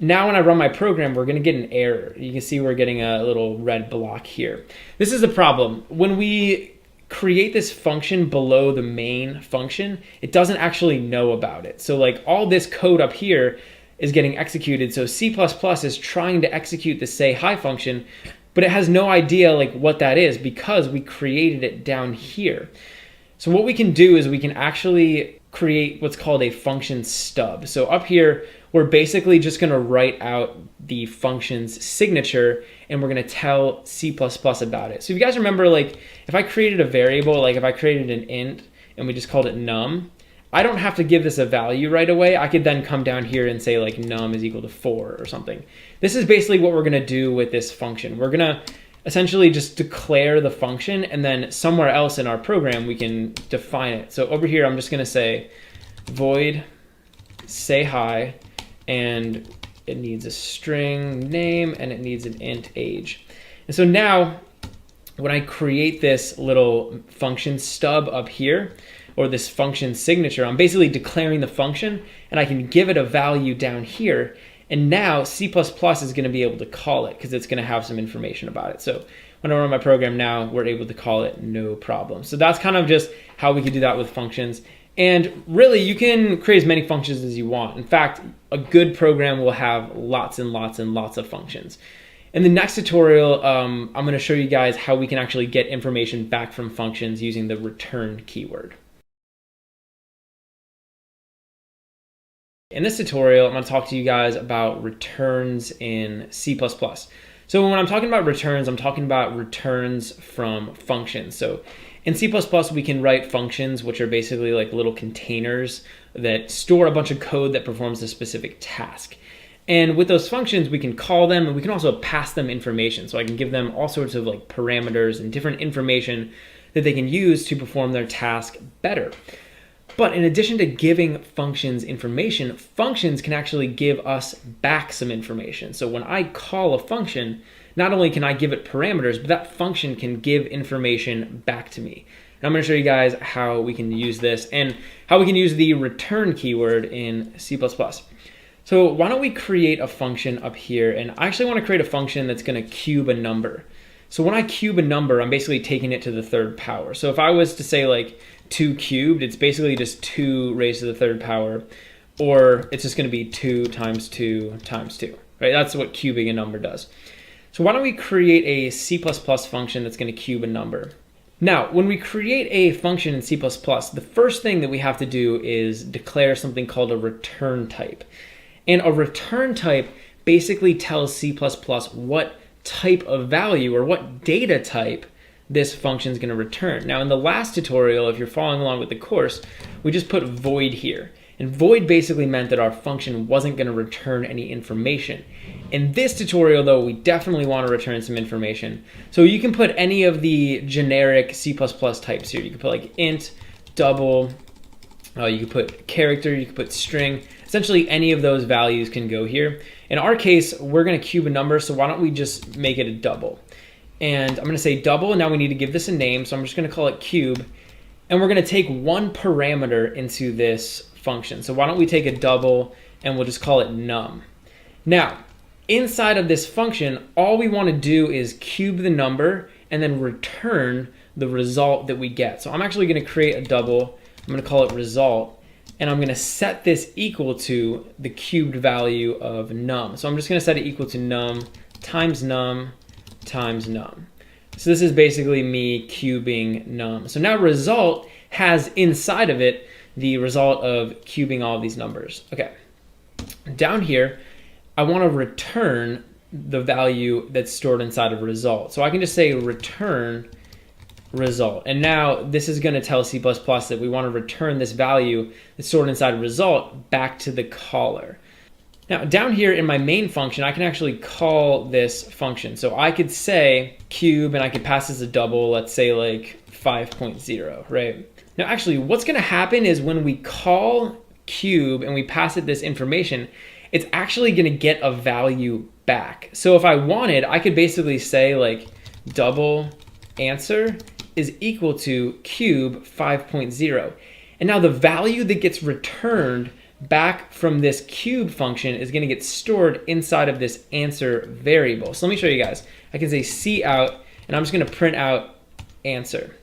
now when I run my program, we're going to get an error. You can see we're getting a little red block here. This is the problem. When we create this function below the main function, it doesn't actually know about it. So like all this code up here is getting executed. So C++ is trying to execute the say hi function, but it has no idea like what that is because we created it down here. So what we can do is we can actually create what's called a function stub. So up here, we're basically just going to write out the function's signature, and we're going to tell C++ about it. So if you guys remember, like if I created a variable, like if I created an int and we just called it num, I don't have to give this a value right away. I could then come down here and say like num is equal to 4 or something. This is basically what we're going to do with this function. We're going to essentially just declare the function, and then somewhere else in our program we can define it. So over here I'm just going to say void say hi, and it needs a string name and it needs an int age. And so now when I create this little function stub up here, or this function signature, I'm basically declaring the function, and I can give it a value down here. And now C++ is going to be able to call it because it's going to have some information about it. So when I run my program now, we're able to call it no problem. So that's kind of just how we could do that with functions. And really, you can create as many functions as you want. In fact, a good program will have lots and lots and lots of functions. In the next tutorial, I'm going to show you guys how we can actually get information back from functions using the return keyword. In this tutorial, I'm going to talk to you guys about returns in C++. So when I'm talking about returns, I'm talking about returns from functions. So in C++, we can write functions, which are basically like little containers that store a bunch of code that performs a specific task. And with those functions, we can call them, and we can also pass them information. So I can give them all sorts of like parameters and different information that they can use to perform their task better. But in addition to giving functions information, functions can actually give us back some information. So when I call a function, not only can I give it parameters, but that function can give information back to me. And I'm going to show you guys how we can use this and how we can use the return keyword in C++. So why don't we create a function up here? And I actually want to create a function that's going to cube a number. So when I cube a number, I'm basically taking it to the third power. So if I was to say like 2 cubed, it's basically just 2 raised to the third power, or it's just going to be 2 times 2 times 2, right? That's what cubing a number does. So why don't we create a C++ function that's going to cube a number? Now, when we create a function in C++, the first thing that we have to do is declare something called a return type. And a return type basically tells C++ what type of value or what data type this function is going to return. Now in the last tutorial, if you're following along with the course, we just put void here. And void basically meant that our function wasn't going to return any information. In this tutorial though, we definitely want to return some information. So you can put any of the generic C++ types here. You can put like int, double, you can put character, you can put string. Essentially any of those values can go here. In our case, we're going to cube a number, so why don't we just make it a double? And I'm going to say double, and now we need to give this a name, so I'm just going to call it cube. And we're going to take one parameter into this function. So why don't we take a double, and we'll just call it num. Now, inside of this function, all we want to do is cube the number and then return the result that we get. So I'm actually going to create a double. I'm going to call it result, and I'm going to set this equal to the cubed value of num. So I'm just going to set it equal to num times num times num. So this is basically me cubing num. So now result has inside of it the result of cubing all of these numbers. Okay, down here, I want to return the value that's stored inside of result. So I can just say return result. And now this is going to tell C++ that we want to return this value that's stored inside of result back to the caller. Now down here in my main function, I can actually call this function. So I could say cube, and I could pass this a double, let's say like 5.0, right? Now actually what's going to happen is when we call cube and we pass it this information, it's actually going to get a value back. So if I wanted, I could basically say like double answer is equal to cube 5.0. And now the value that gets returned back from this cube function is going to get stored inside of this answer variable. So let me show you guys. I can say cout, and I'm just going to print out answer.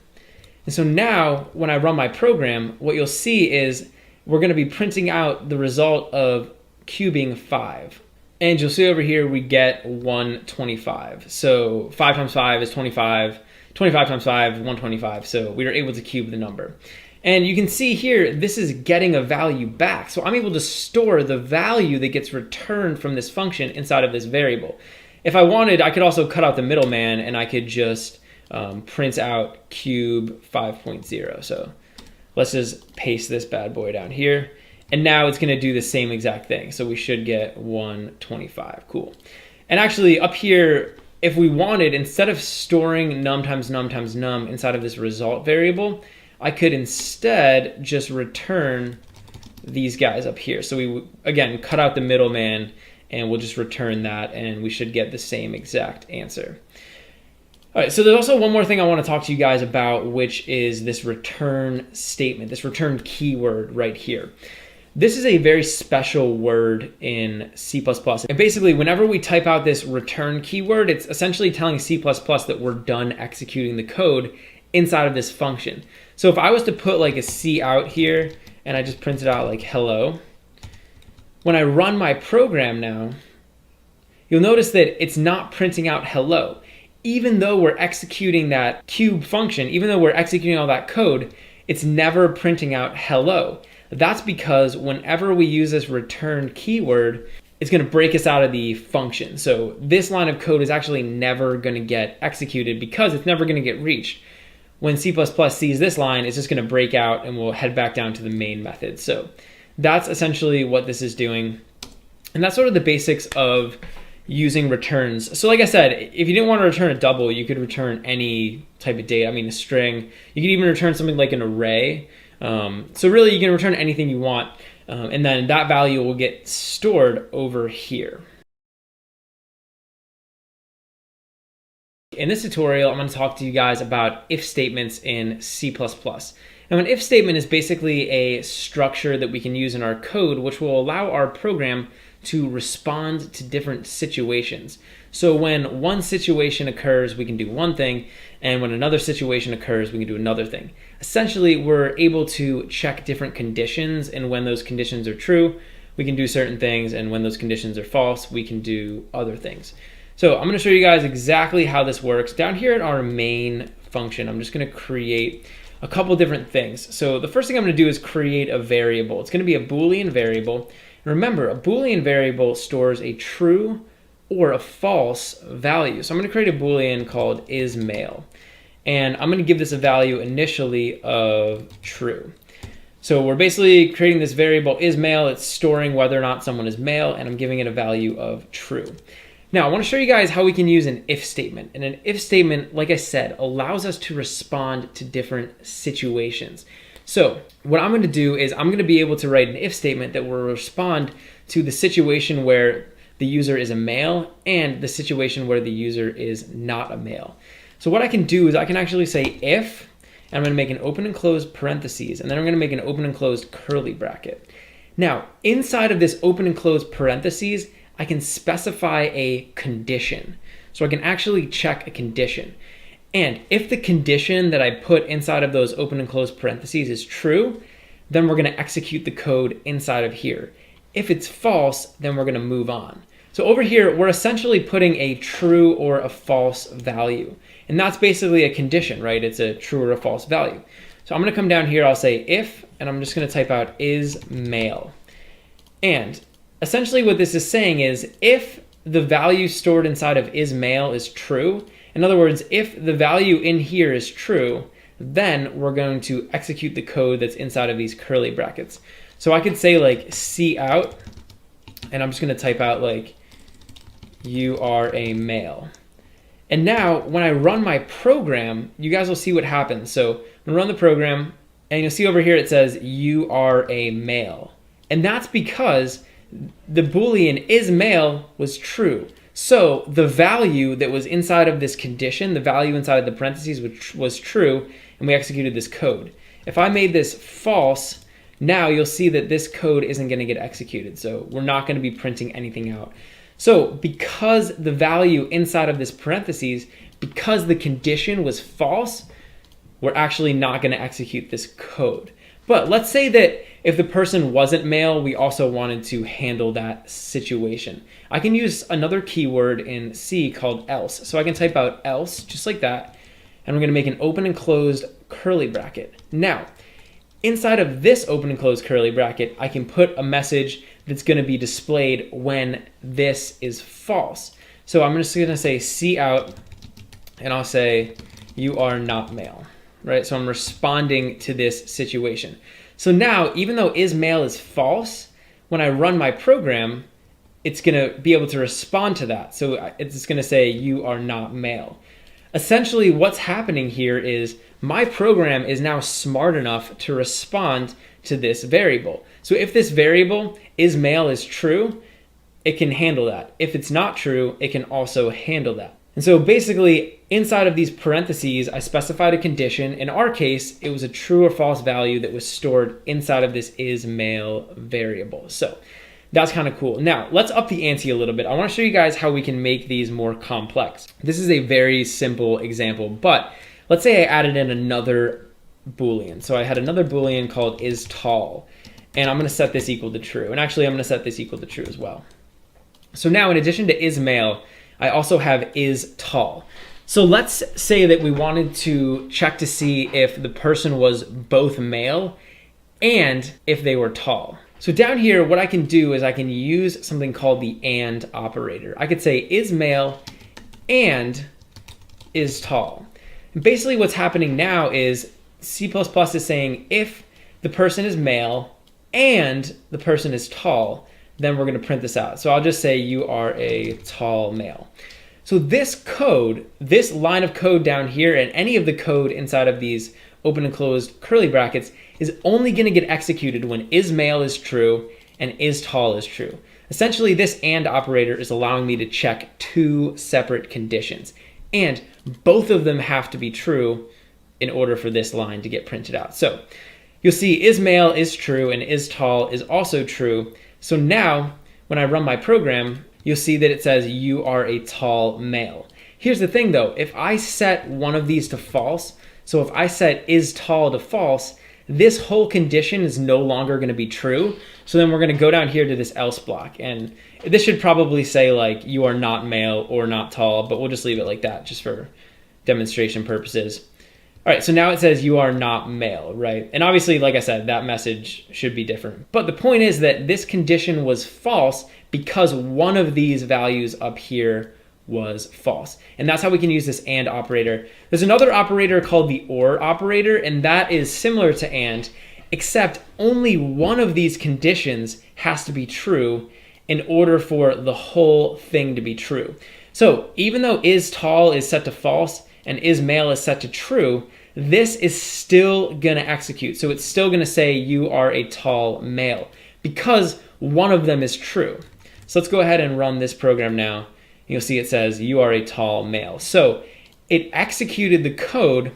And so now when I run my program, what you'll see is we're going to be printing out the result of cubing 5. And you'll see over here we get 125. So 5 times 5 is 25. 25 times 5 is 125. So we were able to cube the number. And you can see here, this is getting a value back. So I'm able to store the value that gets returned from this function inside of this variable. If I wanted, I could also cut out the middleman, and I could just print out cube 5.0. So Let's just paste this bad boy down here. And now it's gonna do the same exact thing. So we should get 125, cool. And actually up here, if we wanted, instead of storing num times num times num inside of this result variable, I could instead just return these guys up here. So we, again, cut out the middleman and we'll just return that and we should get the same exact answer. All right, so there's also one more thing I want to talk to you guys about, which is this return statement, this return keyword right here. This is a very special word in C++. And basically, whenever we type out this return keyword, it's essentially telling C++ that we're done executing the code inside of this function. So if I was to put like a C out here and I just printed out like hello, when I run my program now, you'll notice that it's not printing out hello. Even though we're executing that cube function, even though we're executing all that code, it's never printing out hello. That's because whenever we use this return keyword, it's going to break us out of the function. So this line of code is actually never going to get executed because it's never going to get reached. When C++ sees this line, it's just going to break out and we'll head back down to the main method. So that's essentially what this is doing. And that's sort of the basics of using returns. So like I said, if you didn't want to return a double, you could return any type of data. I mean, a string. You could even return something like an array. So really, you can return anything you want, and then that value will get stored over here. In this tutorial, I'm going to talk to you guys about if statements in C++. Now, an if statement is basically a structure that we can use in our code, which will allow our program to respond to different situations. So when one situation occurs, we can do one thing, and when another situation occurs, we can do another thing. Essentially, we're able to check different conditions, and when those conditions are true, we can do certain things, and when those conditions are false, we can do other things. So I'm going to show you guys exactly how this works. Down here in our main function, I'm just going to create a couple different things. So the first thing I'm going to do is create a variable. It's going to be a Boolean variable. Remember, a Boolean variable stores a true or a false value. So I'm going to create a Boolean called isMale. And I'm going to give this a value initially of true. So we're basically creating this variable isMale. It's storing whether or not someone is male, and I'm giving it a value of true. Now, I want to show you guys how we can use an if statement. And an if statement, like I said, allows us to respond to different situations. So what I'm going to do is I'm going to be able to write an if statement that will respond to the situation where the user is a male and the situation where the user is not a male. So what I can do is I can actually say if, and I'm going to make an open and closed parentheses, and then I'm going to make an open and closed curly bracket. Now, inside of this open and closed parentheses, I can specify a condition. So I can actually check a condition. And if the condition that I put inside of those open and closed parentheses is true, then we're going to execute the code inside of here. If it's false, then we're going to move on. So over here, we're essentially putting a true or a false value. And that's basically a condition, right? It's a true or a false value. So I'm going to come down here, I'll say if, and I'm just going to type out isMale. And essentially what this is saying is if the value stored inside of isMale is true, in other words, if the value in here is true, then we're going to execute the code that's inside of these curly brackets. So I could say like cout, and I'm just going to type out like you are a male. And now when I run my program, you guys will see what happens. So I'm going to run the program, and you'll see over here it says you are a male. And that's because the Boolean isMale was true. So the value that was inside of this condition, the value inside of the parentheses was true, and we executed this code. If I made this false, now you'll see that this code isn't going to get executed. So we're not going to be printing anything out. So because the value inside of this parentheses, because the condition was false, we're actually not going to execute this code. But let's say that if the person wasn't male, we also wanted to handle that situation. I can use another keyword in C called else. So I can type out else, just like that, and we're going to make an open and closed curly bracket. Now, inside of this open and closed curly bracket, I can put a message that's going to be displayed when this is false. So I'm just going to say cout, and I'll say you are not male. right? So I'm responding to this situation. So now, even though is male is false, when I run my program, it's going to be able to respond to that. So it's going to say you are not male. Essentially, what's happening here is my program is now smart enough to respond to this variable. So if this variable is male is true, it can handle that. If it's not true, it can also handle that. And so basically, inside of these parentheses, I specified a condition. In our case, it was a true or false value that was stored inside of this is male variable. So that's kind of cool. Now, let's up the ante a little bit. I want to show you guys how we can make these more complex. This is a very simple example, but let's say I added in another Boolean. So I had another Boolean called is tall, and I'm going to set this equal to true. And actually, I'm going to set this equal to true as well. So now, in addition to is male, I also have is tall. So let's say that we wanted to check to see if the person was both male and if they were tall. So down here, what I can do is I can use something called the and operator. I could say is male and is tall. And basically what's happening now is C++ is saying if the person is male and the person is tall, then we're going to print this out. So I'll just say you are a tall male. So this code, this line of code down here, and any of the code inside of these open and closed curly brackets is only going to get executed when is male is true and is tall is true. Essentially, this and operator is allowing me to check two separate conditions, and both of them have to be true in order for this line to get printed out. So you'll see is male is true and is tall is also true. So now when I run my program, you'll see that it says you are a tall male. Here's the thing though, if I set one of these to false, so if I set is tall to false, this whole condition is no longer going to be true. So then we're going to go down here to this else block, and this should probably say like you are not male or not tall, but we'll just leave it like that just for demonstration purposes. All right, so now it says you are not male, right? And obviously, like I said, that message should be different. But the point is that this condition was false because one of these values up here was false. And that's how we can use this and operator. There's another operator called the or operator, and that is similar to and, except only one of these conditions has to be true in order for the whole thing to be true. So even though is tall is set to false and is male is set to true, this is still going to execute. So it's still going to say you are a tall male because one of them is true. So let's go ahead and run this program now. You'll see it says you are a tall male. So it executed the code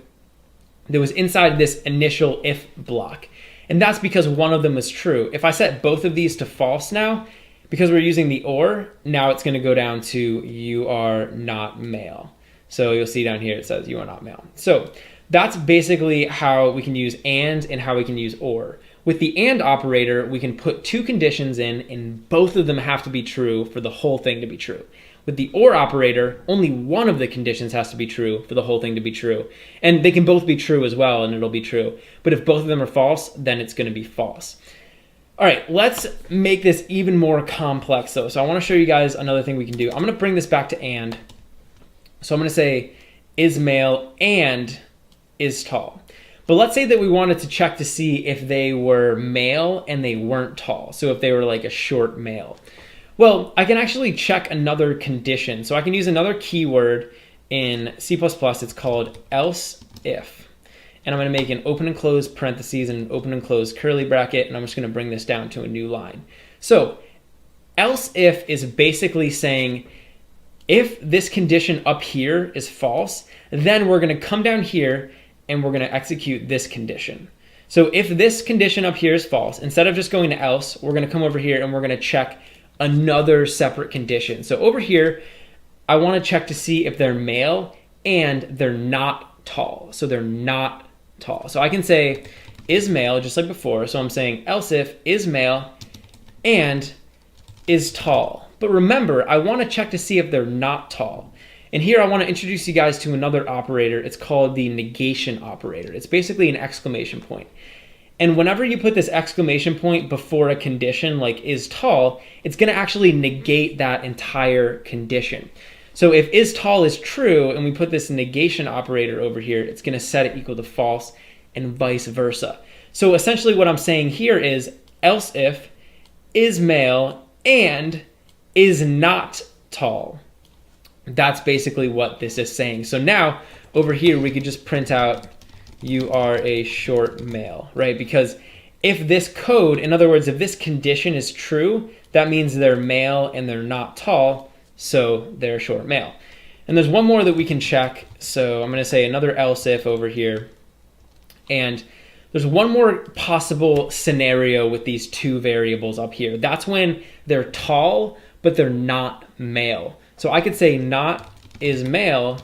that was inside this initial if block. And that's because one of them was true. If I set both of these to false now, because we're using the or, now it's going to go down to you are not male. So you'll see down here it says you are not male. So that's basically how we can use and how we can use or. With the and operator, we can put two conditions in, and both of them have to be true for the whole thing to be true. With the or operator, only one of the conditions has to be true for the whole thing to be true. And they can both be true as well, and it'll be true. But if both of them are false, then it's going to be false. All right, let's make this even more complex though. So I want to show you guys another thing we can do. I'm going to bring this back to and. So I'm going to say is male and is tall. But let's say that we wanted to check to see if they were male and they weren't tall. So if they were like a short male. Well, I can actually check another condition. So I can use another keyword in C++. It's called else if. And I'm going to make an open and close parentheses and an open and close curly bracket. And I'm just going to bring this down to a new line. So else if is basically saying if this condition up here is false, then we're going to come down here and we're going to execute this condition. So if this condition up here is false, instead of just going to else, we're going to come over here and we're going to check another separate condition. So over here, I want to check to see if they're male and they're not tall. So they're not tall. So I can say is male just like before. So I'm saying else if is male and is tall. But remember, I want to check to see if they're not tall. And here I want to introduce you guys to another operator. It's called the negation operator. It's basically an exclamation point. And whenever you put this exclamation point before a condition like is tall, it's going to actually negate that entire condition. So if is tall is true and we put this negation operator over here, it's going to set it equal to false and vice versa. So essentially what I'm saying here is else if is male and is not tall. That's basically what this is saying. So now over here we could just print out you are a short male, right? Because if this code, in other words, if this condition is true, that means they're male and they're not tall, so they're a short male. And there's one more that we can check. So I'm going to say another else if over here. And there's one more possible scenario with these two variables up here. That's when they're tall, but they're not male. So I could say not is male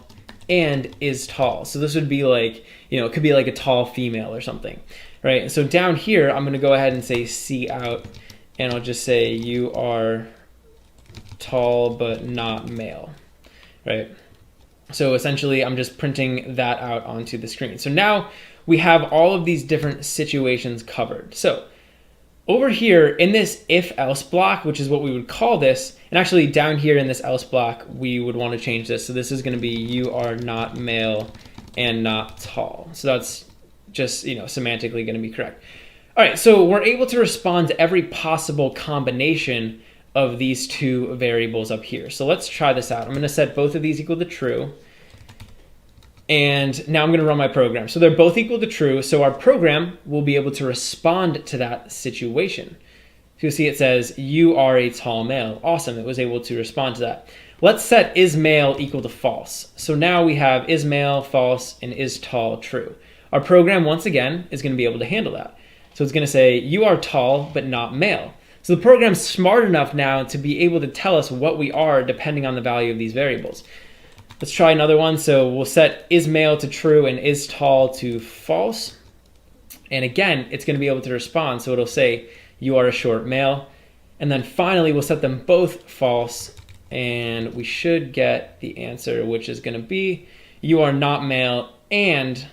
and is tall. So this would be like, it could be like a tall female or something, right? So down here, I'm going to go ahead and say C out, and I'll just say you are tall but not male, right? So essentially, I'm just printing that out onto the screen. So now we have all of these different situations covered. So over here in this if-else block, which is what we would call this, and actually down here in this else block, we would want to change this. So this is going to be you are not male and not tall. So that's just, semantically going to be correct. All right, so we're able to respond to every possible combination of these two variables up here. So let's try this out. I'm going to set both of these equal to true. And now I'm going to run my program. So they're both equal to true. So our program will be able to respond to that situation. So you'll see it says, you are a tall male. Awesome. It was able to respond to that. Let's set is male equal to false. So now we have is male, false, and is tall, true. Our program, once again, is going to be able to handle that. So it's going to say, you are tall, but not male. So the program's smart enough now to be able to tell us what we are depending on the value of these variables. Let's try another one. So we'll set is male to true and is tall to false. And again, it's going to be able to respond. So it'll say, you are a short male. And then finally, we'll set them both false. And we should get the answer, which is going to be, you are not male and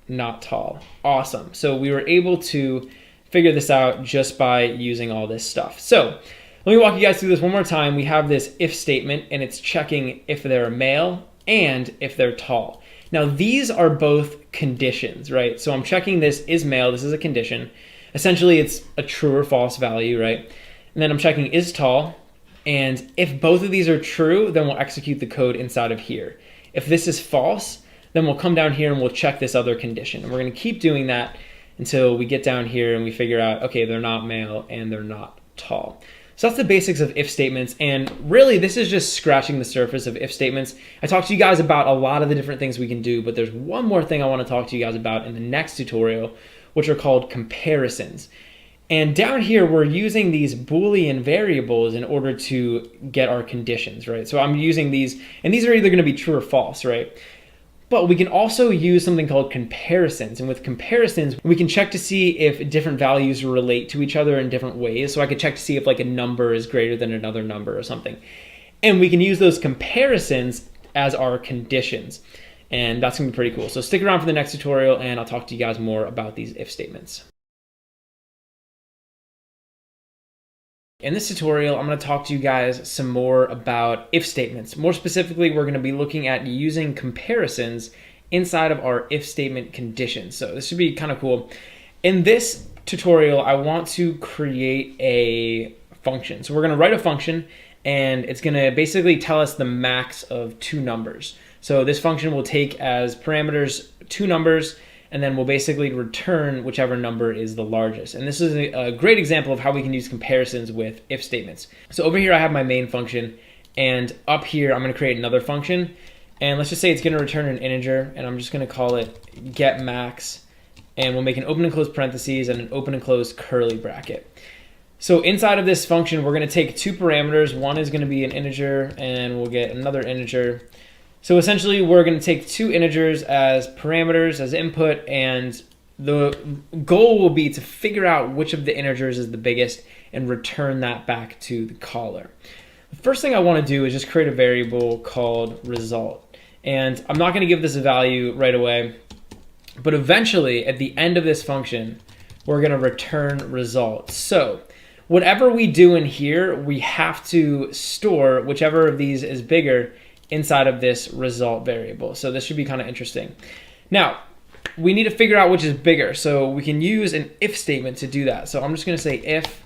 not tall. Awesome. So we were able to figure this out just by using all this stuff. So let me walk you guys through this one more time. We have this if statement, and it's checking if they're a male and if they're tall. Now these are both conditions, right? So I'm checking this is male, this is a condition. Essentially it's a true or false value, right? And then I'm checking is tall, and if both of these are true, then we'll execute the code inside of here. If this is false, then we'll come down here and we'll check this other condition. And we're going to keep doing that until we get down here and we figure out, okay, they're not male and they're not tall. So that's the basics of if statements. And really, this is just scratching the surface of if statements. I talked to you guys about a lot of the different things we can do, but there's one more thing I want to talk to you guys about in the next tutorial, which are called comparisons. And down here, we're using these Boolean variables in order to get our conditions, right? So I'm using these, and these are either going to be true or false, right? But we can also use something called comparisons. And with comparisons, we can check to see if different values relate to each other in different ways. So I could check to see if like a number is greater than another number or something. And we can use those comparisons as our conditions. And that's going to be pretty cool. So stick around for the next tutorial, and I'll talk to you guys more about these if statements. In this tutorial, I'm going to talk to you guys some more about if statements. More specifically, we're going to be looking at using comparisons inside of our if statement conditions. So this should be kind of cool. In this tutorial, I want to create a function. So we're going to write a function, and it's going to basically tell us the max of two numbers. So this function will take as parameters two numbers, and then we'll basically return whichever number is the largest. And this is a great example of how we can use comparisons with if statements. So over here I have my main function, and up here I'm going to create another function, and let's just say it's going to return an integer, and I'm just going to call it get max, and we'll make an open and close parentheses and an open and close curly bracket. So inside of this function, we're going to take two parameters. One is going to be an integer, and we'll get another integer. So essentially, we're going to take two integers as parameters, as input, and the goal will be to figure out which of the integers is the biggest and return that back to the caller. The first thing I want to do is just create a variable called result. And I'm not going to give this a value right away, but eventually, at the end of this function, we're going to return result. So whatever we do in here, we have to store whichever of these is bigger inside of this result variable. So this should be kind of interesting. Now, we need to figure out which is bigger. So we can use an if statement to do that. So I'm just going to say if,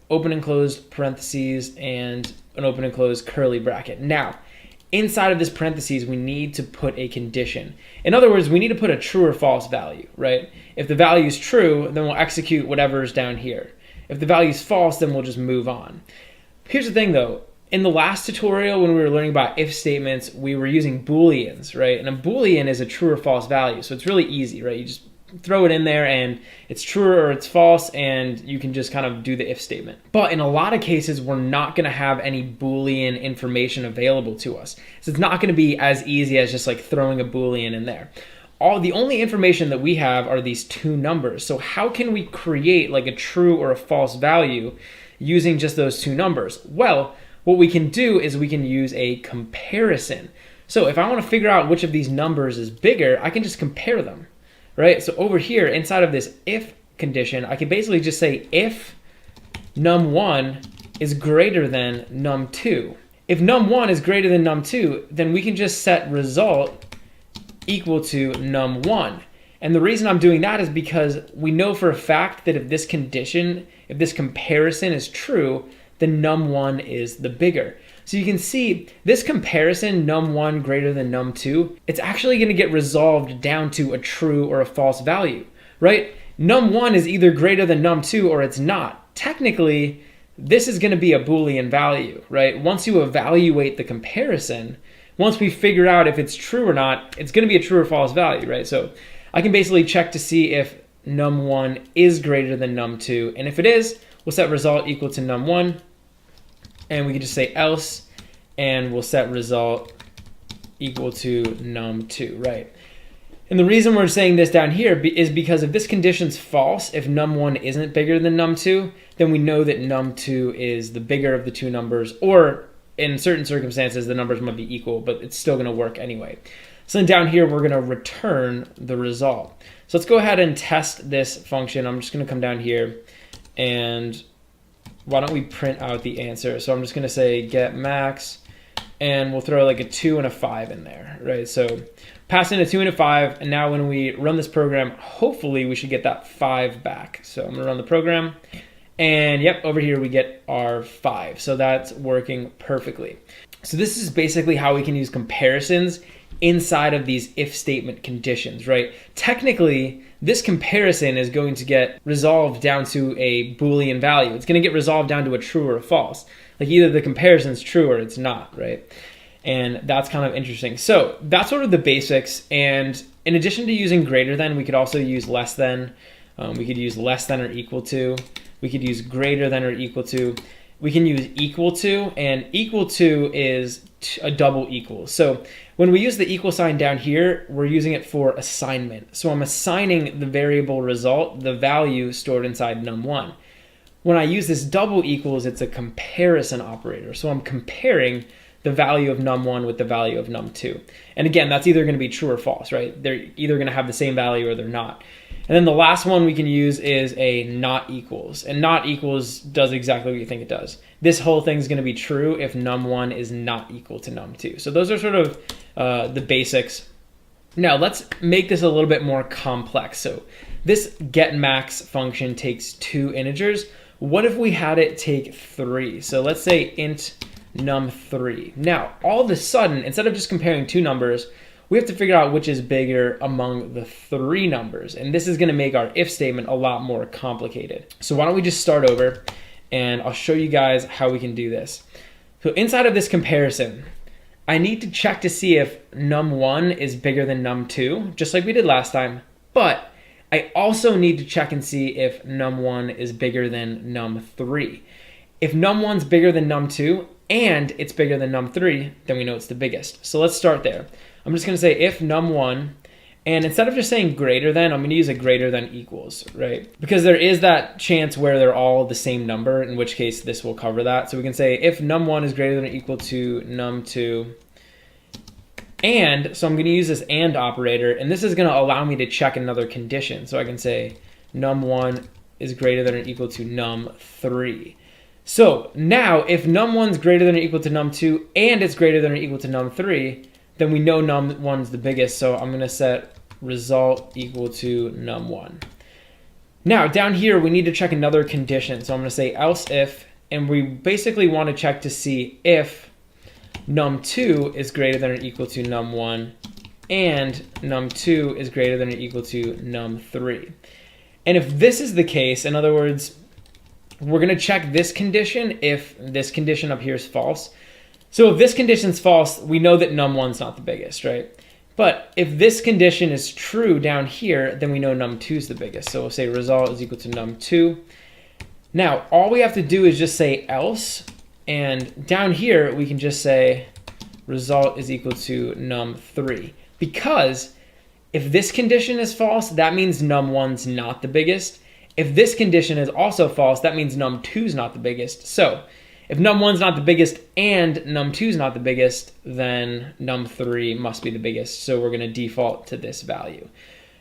open and close parentheses, and an open and close curly bracket. Now, inside of this parentheses, we need to put a condition. In other words, we need to put a true or false value, right? If the value is true, then we'll execute whatever is down here. If the value is false, then we'll just move on. Here's the thing though. In the last tutorial, when we were learning about if statements, we were using Booleans, right? And a Boolean is a true or false value. So it's really easy, right? You just throw it in there and it's true or it's false, and you can just kind of do the if statement. But in a lot of cases, we're not going to have any Boolean information available to us. So it's not going to be as easy as just like throwing a Boolean in there. The only information that we have are these two numbers. So how can we create like a true or a false value using just those two numbers? Well, what we can do is we can use a comparison. So if I want to figure out which of these numbers is bigger, I can just compare them, right? So over here inside of this if condition, I can basically just say if num1 is greater than num2. If num1 is greater than num2, then we can just set result equal to num1. And the reason I'm doing that is because we know for a fact that if this condition, if this comparison is true, then num1 is the bigger. So you can see this comparison, num1 greater than num2, it's actually going to get resolved down to a true or a false value, right? Num1 is either greater than num2 or it's not. Technically, this is going to be a Boolean value, right? Once you evaluate the comparison, once we figure out if it's true or not, it's going to be a true or false value, right? So I can basically check to see if num1 is greater than num2, and if it is, we'll set result equal to num1, and we can just say else, and we'll set result equal to num2, right? And the reason we're saying this down here is because if this condition's false, if num1 isn't bigger than num2, then we know that num2 is the bigger of the two numbers, or in certain circumstances, the numbers might be equal, but it's still gonna work anyway. So then down here, we're gonna return the result. So let's go ahead and test this function. I'm just gonna come down here, and why don't we print out the answer? So I'm just gonna say get max, and we'll throw like a 2 and a 5 in there, right? So pass in a 2 and a 5, and now when we run this program, hopefully we should get that 5 back. So I'm gonna run the program, and yep, over here we get our 5. So that's working perfectly. So this is basically how we can use comparisons inside of these if statement conditions, right? Technically, this comparison is going to get resolved down to a Boolean value. It's going to get resolved down to a true or a false. Like either the comparison is true or it's not, right? And that's kind of interesting. So that's sort of the basics. And in addition to using greater than, we could also use less than. We could use less than or equal to. We could use greater than or equal to. We can use equal to, and equal to is a double equal. So when we use the equal sign down here, we're using it for assignment. So I'm assigning the variable result, the value stored inside num1. When I use this double equals, it's a comparison operator. So I'm comparing the value of num1 with the value of num2. And again, that's either going to be true or false, right? They're either going to have the same value or they're not. And then the last one we can use is a not equals. And not equals does exactly what you think it does. This whole thing is going to be true if num1 is not equal to num2. So those are sort of the basics. Now let's make this a little bit more complex. So this getMax function takes 2 integers. What if we had it take 3? So let's say int num3. Now all of a sudden, instead of just comparing 2 numbers, we have to figure out which is bigger among the 3 numbers. And this is going to make our if statement a lot more complicated. So why don't we just start over, and I'll show you guys how we can do this. So inside of this comparison, I need to check to see if num1 is bigger than num2, just like we did last time. But I also need to check and see if num1 is bigger than num3. If num1's bigger than num2 and it's bigger than num3, then we know it's the biggest. So let's start there. I'm just going to say if num1, and instead of just saying greater than, I'm going to use a greater than equals, right? Because there is that chance where they're all the same number, in which case this will cover that. So we can say if num1 is greater than or equal to num2, and so I'm going to use this and operator, and this is going to allow me to check another condition. So I can say num1 is greater than or equal to num3. So now if num1 is greater than or equal to num2 and it's greater than or equal to num3, then we know num1's the biggest. So I'm going to set result equal to num1. Now down here, we need to check another condition. So I'm going to say else if, and we basically want to check to see if num2 is greater than or equal to num1 and num2 is greater than or equal to num3. And if this is the case, in other words, we're going to check this condition if this condition up here is false. So if this condition is false, we know that num1's not the biggest, right? But if this condition is true down here, then we know num2 is the biggest. So we'll say result is equal to num2. Now, all we have to do is just say else. And down here, we can just say result is equal to num3. Because if this condition is false, that means num1's not the biggest. If this condition is also false, that means num2 is not the biggest. So if num1's not the biggest and num2 is not the biggest, then num3 must be the biggest. So we're going to default to this value.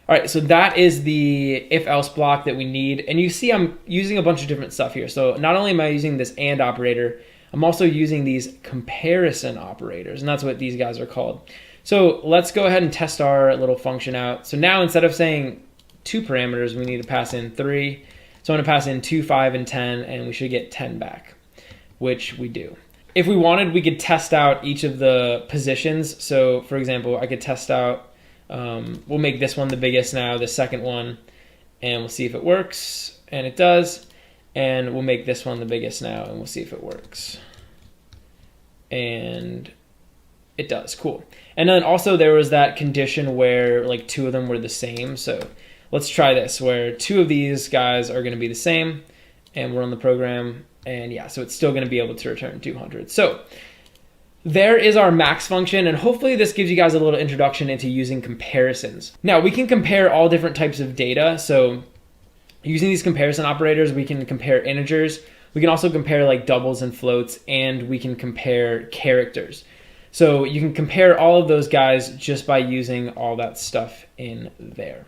All right, so that is the if-else block that we need. And you see I'm using a bunch of different stuff here. So not only am I using this AND operator, I'm also using these comparison operators, and that's what these guys are called. So let's go ahead and test our little function out. So now instead of saying 2 parameters, we need to pass in 3. So I'm going to pass in 2, 5, and 10, and we should get 10 back, which we do. If we wanted, we could test out each of the positions. So for example, I could test out, we'll make this one the biggest now, the second one, and we'll see if it works, and it does. And we'll make this one the biggest now, and we'll see if it works. And it does, cool. And then also there was that condition where like 2 of them were the same. So let's try this, where 2 of these guys are gonna be the same, and we're on the program, and yeah, so it's still gonna be able to return 200. So there is our max function, and hopefully this gives you guys a little introduction into using comparisons. Now we can compare all different types of data. So using these comparison operators, we can compare integers. We can also compare like doubles and floats, and we can compare characters. So you can compare all of those guys just by using all that stuff in there.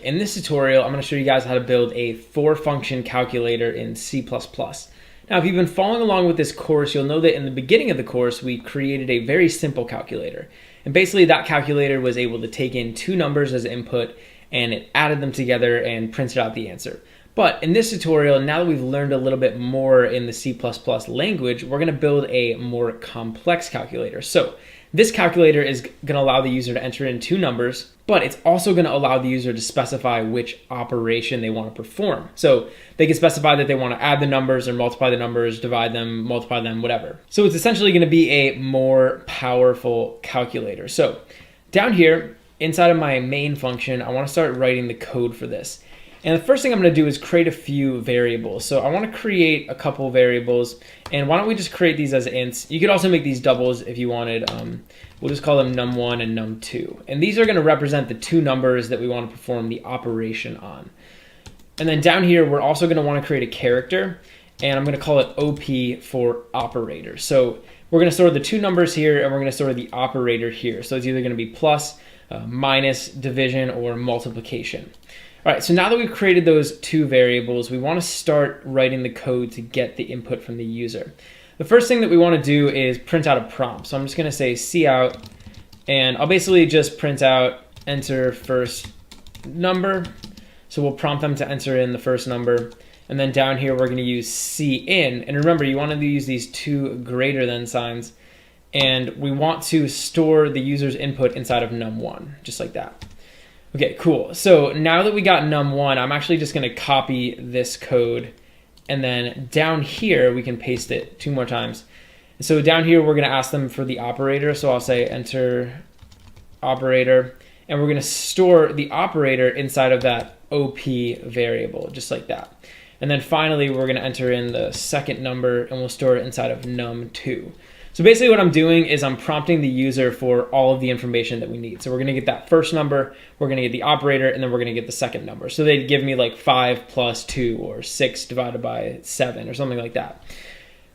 In this tutorial, I'm going to show you guys how to build a 4-function calculator in C++. Now, if you've been following along with this course, you'll know that in the beginning of the course, we created a very simple calculator. And basically that calculator was able to take in 2 numbers as input, and it added them together and printed out the answer. But in this tutorial, now that we've learned a little bit more in the C++ language, we're going to build a more complex calculator. So this calculator is going to allow the user to enter in 2 numbers, but it's also going to allow the user to specify which operation they want to perform. So they can specify that they want to add the numbers or multiply the numbers, divide them, multiply them, whatever. So it's essentially going to be a more powerful calculator. So down here, inside of my main function, I want to start writing the code for this. And the first thing I'm going to do is create a few variables. So I want to create a couple variables, and why don't we just create these as ints? You could also make these doubles if you wanted. We'll just call them num1 and num2. And these are going to represent the 2 numbers that we want to perform the operation on. And then down here, we're also going to want to create a character, and I'm going to call it OP for operator. So we're going to store the 2 numbers here, and we're going to store the operator here. So it's either going to be plus, minus, division, or multiplication. All right, so now that we've created those 2 variables, we want to start writing the code to get the input from the user. The first thing that we want to do is print out a prompt. So I'm just going to say cout, and I'll basically just print out enter first number. So we'll prompt them to enter in the first number. And then down here, we're going to use cin. And remember, you want to use these 2 greater than signs. And we want to store the user's input inside of num1, just like that. Okay, cool. So now that we got num1, I'm actually just going to copy this code, and then down here we can paste it 2 more times. So down here we're going to ask them for the operator. So I'll say enter operator, and we're going to store the operator inside of that OP variable, just like that. And then finally we're going to enter in the second number, and we'll store it inside of num2. So basically what I'm doing is I'm prompting the user for all of the information that we need. So we're going to get that first number, we're going to get the operator, and then we're going to get the second number. So they'd give me like 5 plus 2 or 6 divided by 7 or something like that.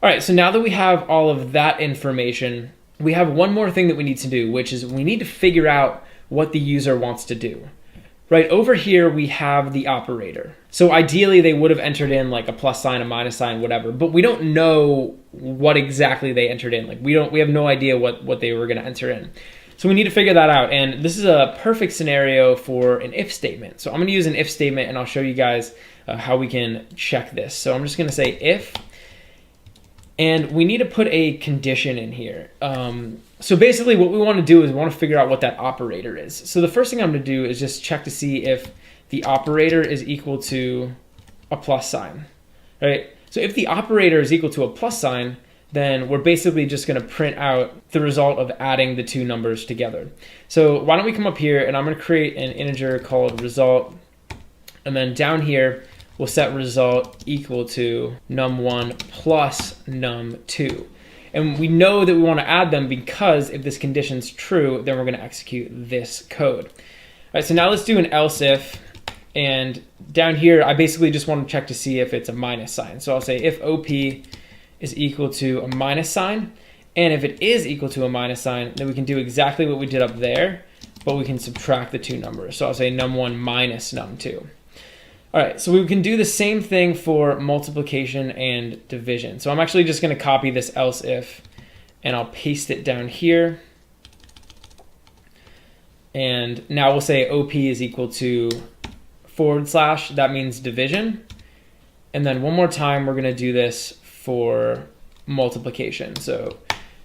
All right, so now that we have all of that information, we have one more thing that we need to do, which is we need to figure out what the user wants to do. right over here we have the operator. So ideally they would have entered in like a plus sign, a minus sign, whatever, but we don't know what exactly they entered in. Like we have no idea what they were going to enter in. So we need to figure that out. And this is a perfect scenario for an if statement. So I'm going to use an if statement and I'll show you guys how we can check this. So I'm just going to say if, and we need to put a condition in here. So basically what we want to do is we want to figure out what that operator is. So the first thing I'm going to do is just check to see if the operator is equal to a plus sign, right? So if the operator is equal to a plus sign, then we're basically just going to print out the result of adding the two numbers together. So why don't we come up here and I'm going to create an integer called result, and then down here we'll set result equal to num1 plus num2. And we know that we want to add them because if this condition's true, then we're going to execute this code. All right, so now let's do an else if, and down here I basically just want to check to see if it's a minus sign. So I'll say if OP is equal to a minus sign, and if it is equal to a minus sign, then we can do exactly what we did up there, but we can subtract the two numbers. So I'll say num1 minus num2. All right, so we can do the same thing for multiplication and division. So I'm actually just going to copy this else if, and I'll paste it down here. And now we'll say OP is equal to / that means division. And then one more time, we're going to do this for multiplication. So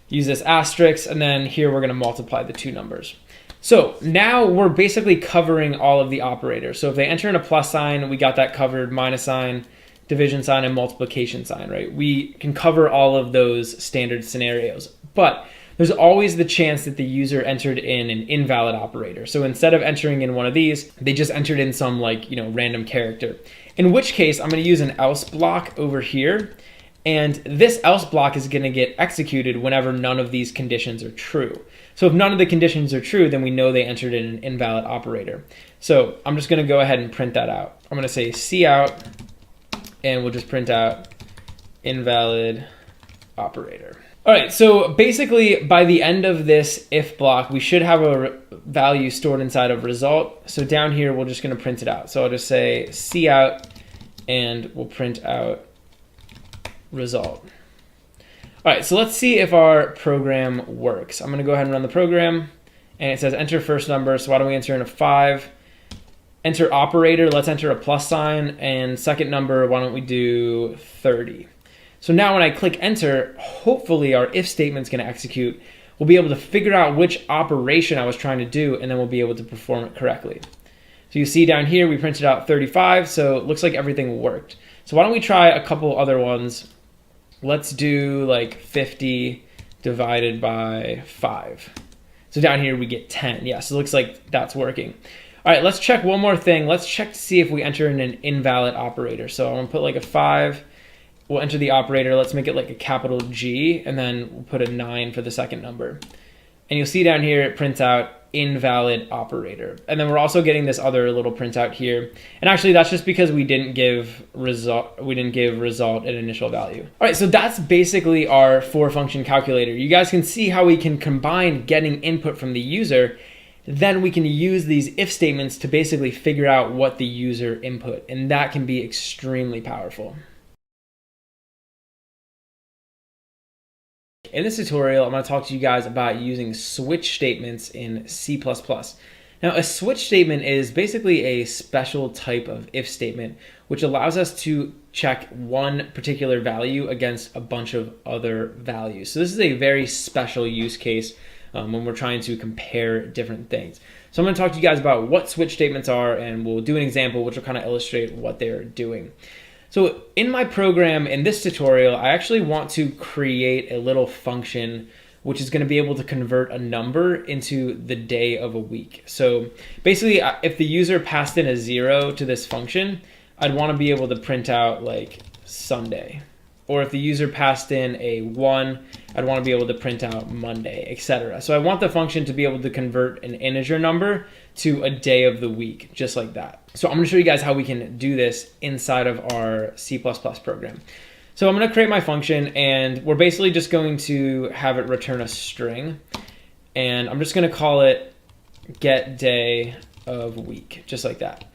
use this asterisk, and then here we're going to multiply the two numbers. So now we're basically covering all of the operators. So if they enter in a plus sign, we got that covered, minus sign, division sign, and multiplication sign, right? We can cover all of those standard scenarios, but there's always the chance that the user entered in an invalid operator. So instead of entering in one of these, they just entered in some random character, in which case I'm going to use an else block over here. And this else block is going to get executed whenever none of these conditions are true. So if none of the conditions are true, then we know they entered in an invalid operator. So I'm just going to go ahead and print that out. I'm going to say cout, and we'll just print out invalid operator. All right, so basically by the end of this if block, we should have a value stored inside of result. So down here, we're just going to print it out. So I'll just say cout, and we'll print out result. All right, so let's see if our program works. I'm going to go ahead and run the program, and it says enter first number. So why don't we enter in a 5? Enter operator, let's enter a plus sign, and second number, why don't we do 30? So now when I click enter, hopefully our if statement's going to execute. We'll be able to figure out which operation I was trying to do, and then we'll be able to perform it correctly. So you see down here, we printed out 35, so it looks like everything worked. So why don't we try a couple other ones? Let's do like 50 divided by 5. So down here we get 10. Yeah, so it looks like that's working. All right, let's check one more thing. Let's check to see if we enter in an invalid operator. So I'm gonna put like a 5. We'll enter the operator. Let's make it like a capital G, and then we'll put a 9 for the second number. And you'll see down here it prints out invalid operator. And then we're also getting this other little printout here. And actually that's just because we didn't give result an initial value. All right, so that's basically our for function calculator. You guys can see how we can combine getting input from the user. Then we can use these if statements to basically figure out what the user input, and that can be extremely powerful. In this tutorial, I'm going to talk to you guys about using switch statements in C++. Now, a switch statement is basically a special type of if statement, which allows us to check one particular value against a bunch of other values. So this is a very special use case when we're trying to compare different things. So I'm going to talk to you guys about what switch statements are, and we'll do an example which will kind of illustrate what they're doing. So in my program, in this tutorial, I actually want to create a little function which is going to be able to convert a number into the day of a week. So basically, if the user passed in a 0 to this function, I'd want to be able to print out like Sunday. Or if the user passed in a 1, I'd want to be able to print out Monday, etc. So I want the function to be able to convert an integer number to a day of the week, just like that. So I'm going to show you guys how we can do this inside of our C++ program. So I'm going to create my function, and we're basically just going to have it return a string. And I'm just going to call it getDay of week, just like that.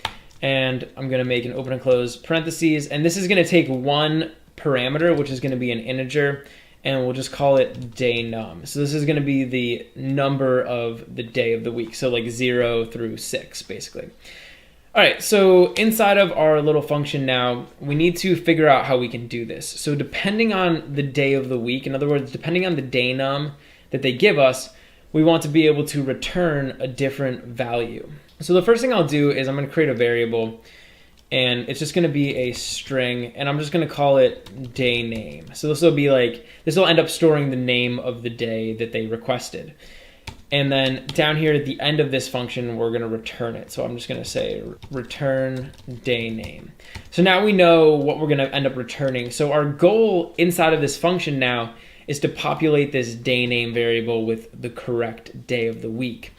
And I'm going to make an open and close parentheses, and this is going to take one parameter, which is going to be an integer, and we'll just call it day num. So this is going to be the number of the day of the week, so like 0 through 6 basically. All right, so inside of our little function now, we need to figure out how we can do this. So depending on the day of the week, in other words, depending on the day num that they give us, we want to be able to return a different value. So the first thing I'll do is I'm going to create a variable, and it's just going to be a string, and I'm just going to call it day name. So this will be like, this will end up storing the name of the day that they requested. And then down here at the end of this function, we're going to return it. So I'm just going to say return day name. So now we know what we're going to end up returning. So our goal inside of this function now is to populate this day name variable with the correct day of the week.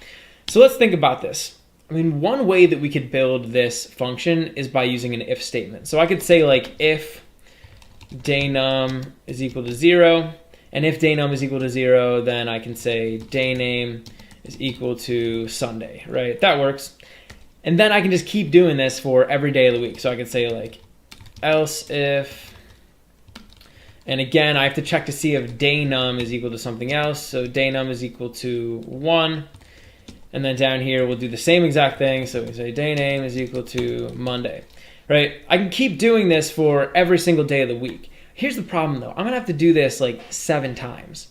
So let's think about this. I mean, one way that we could build this function is by using an if statement. So I could say like if day num is equal to 0, and if day num is equal to 0, then I can say day name is equal to Sunday, right? That works. And then I can just keep doing this for every day of the week. So I could say like else if, and again, I have to check to see if day num is equal to something else. So day num is equal to 1. And then down here, we'll do the same exact thing. So we say day name is equal to Monday, right? I can keep doing this for every single day of the week. Here's the problem though. I'm gonna have to do this like 7 times,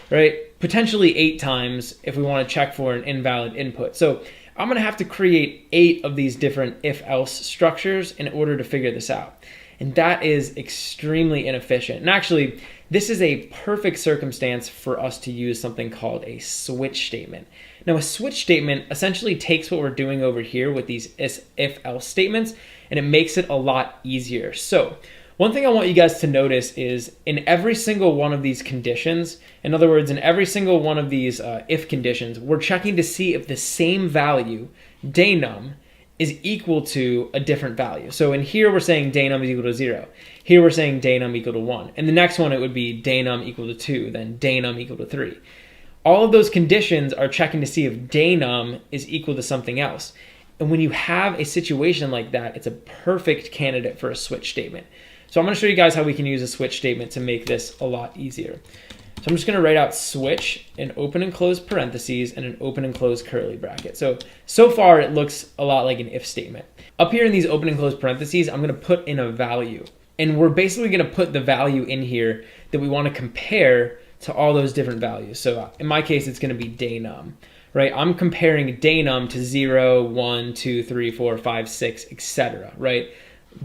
right? Potentially 8 times if we want to check for an invalid input. So I'm gonna have to create 8 of these different if-else structures in order to figure this out. And that is extremely inefficient. And actually, this is a perfect circumstance for us to use something called a switch statement. Now, a switch statement essentially takes what we're doing over here with these if-else statements, and it makes it a lot easier. So one thing I want you guys to notice is in every single one of these conditions, in other words, in every single one of these if conditions, we're checking to see if the same value, day num, is equal to a different value. So in here, we're saying day num is equal to 0. Here, we're saying day num equal to 1. And the next one, it would be day num equal to 2, then day num equal to 3. All of those conditions are checking to see if day num is equal to something else. And when you have a situation like that, it's a perfect candidate for a switch statement. So I'm going to show you guys how we can use a switch statement to make this a lot easier. So I'm just going to write out switch in open and close parentheses and an open and close curly bracket. So far it looks a lot like an if statement. Up here in these open and close parentheses, I'm going to put in a value. And we're basically going to put the value in here that we want to compare to all those different values. So in my case, it's going to be day num, right? I'm comparing day num to 0, 1, 2, 3, 4, 5, 6, etc., right?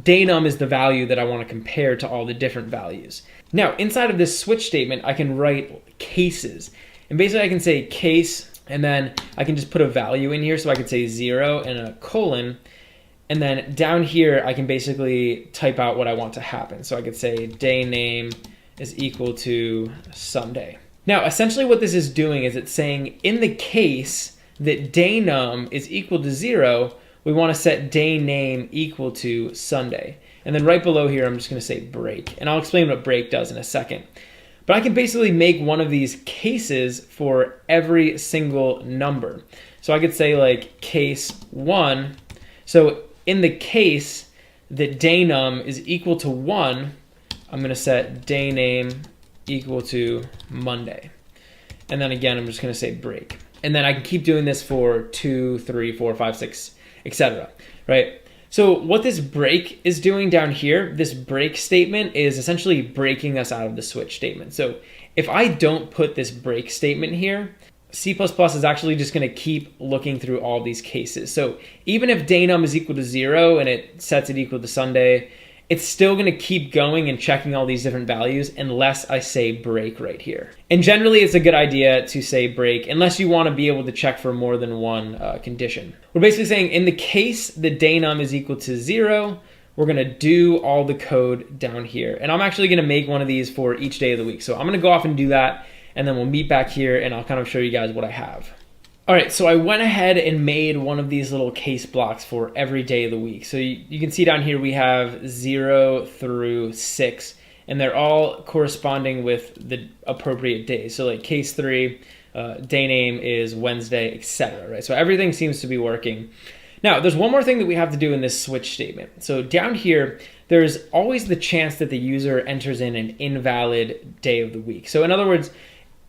Day num is the value that I want to compare to all the different values. Now, inside of this switch statement, I can write cases. And basically I can say case, and then I can just put a value in here. So I could say 0 and a colon. And then down here, I can basically type out what I want to happen. So I could say day name is equal to Sunday. Now, essentially what this is doing is it's saying in the case that day num is equal to 0, we want to set day name equal to Sunday. And then right below here, I'm just going to say break. And I'll explain what break does in a second. But I can basically make one of these cases for every single number. So I could say like case 1. So in the case that day num is equal to 1, I'm going to set day name equal to Monday. And then again, I'm just going to say break. And then I can keep doing this for 2, 3, 4, 5, 6, etc., right? So what this break is doing down here, this break statement is essentially breaking us out of the switch statement. So if I don't put this break statement here, C++ is actually just going to keep looking through all these cases. So even if day num is equal to 0 and it sets it equal to Sunday, it's still going to keep going and checking all these different values unless I say break right here. And generally, it's a good idea to say break unless you want to be able to check for more than one condition. We're basically saying in the case that day num is equal to 0, we're going to do all the code down here. And I'm actually going to make one of these for each day of the week. So I'm going to go off and do that, and then we'll meet back here, and I'll kind of show you guys what I have. All right, so I went ahead and made one of these little case blocks for every day of the week. So you can see down here we have 0 through 6, and they're all corresponding with the appropriate days. So like case 3, day name is Wednesday, etc., right? So everything seems to be working. Now, there's one more thing that we have to do in this switch statement. So down here, there's always the chance that the user enters in an invalid day of the week. So in other words,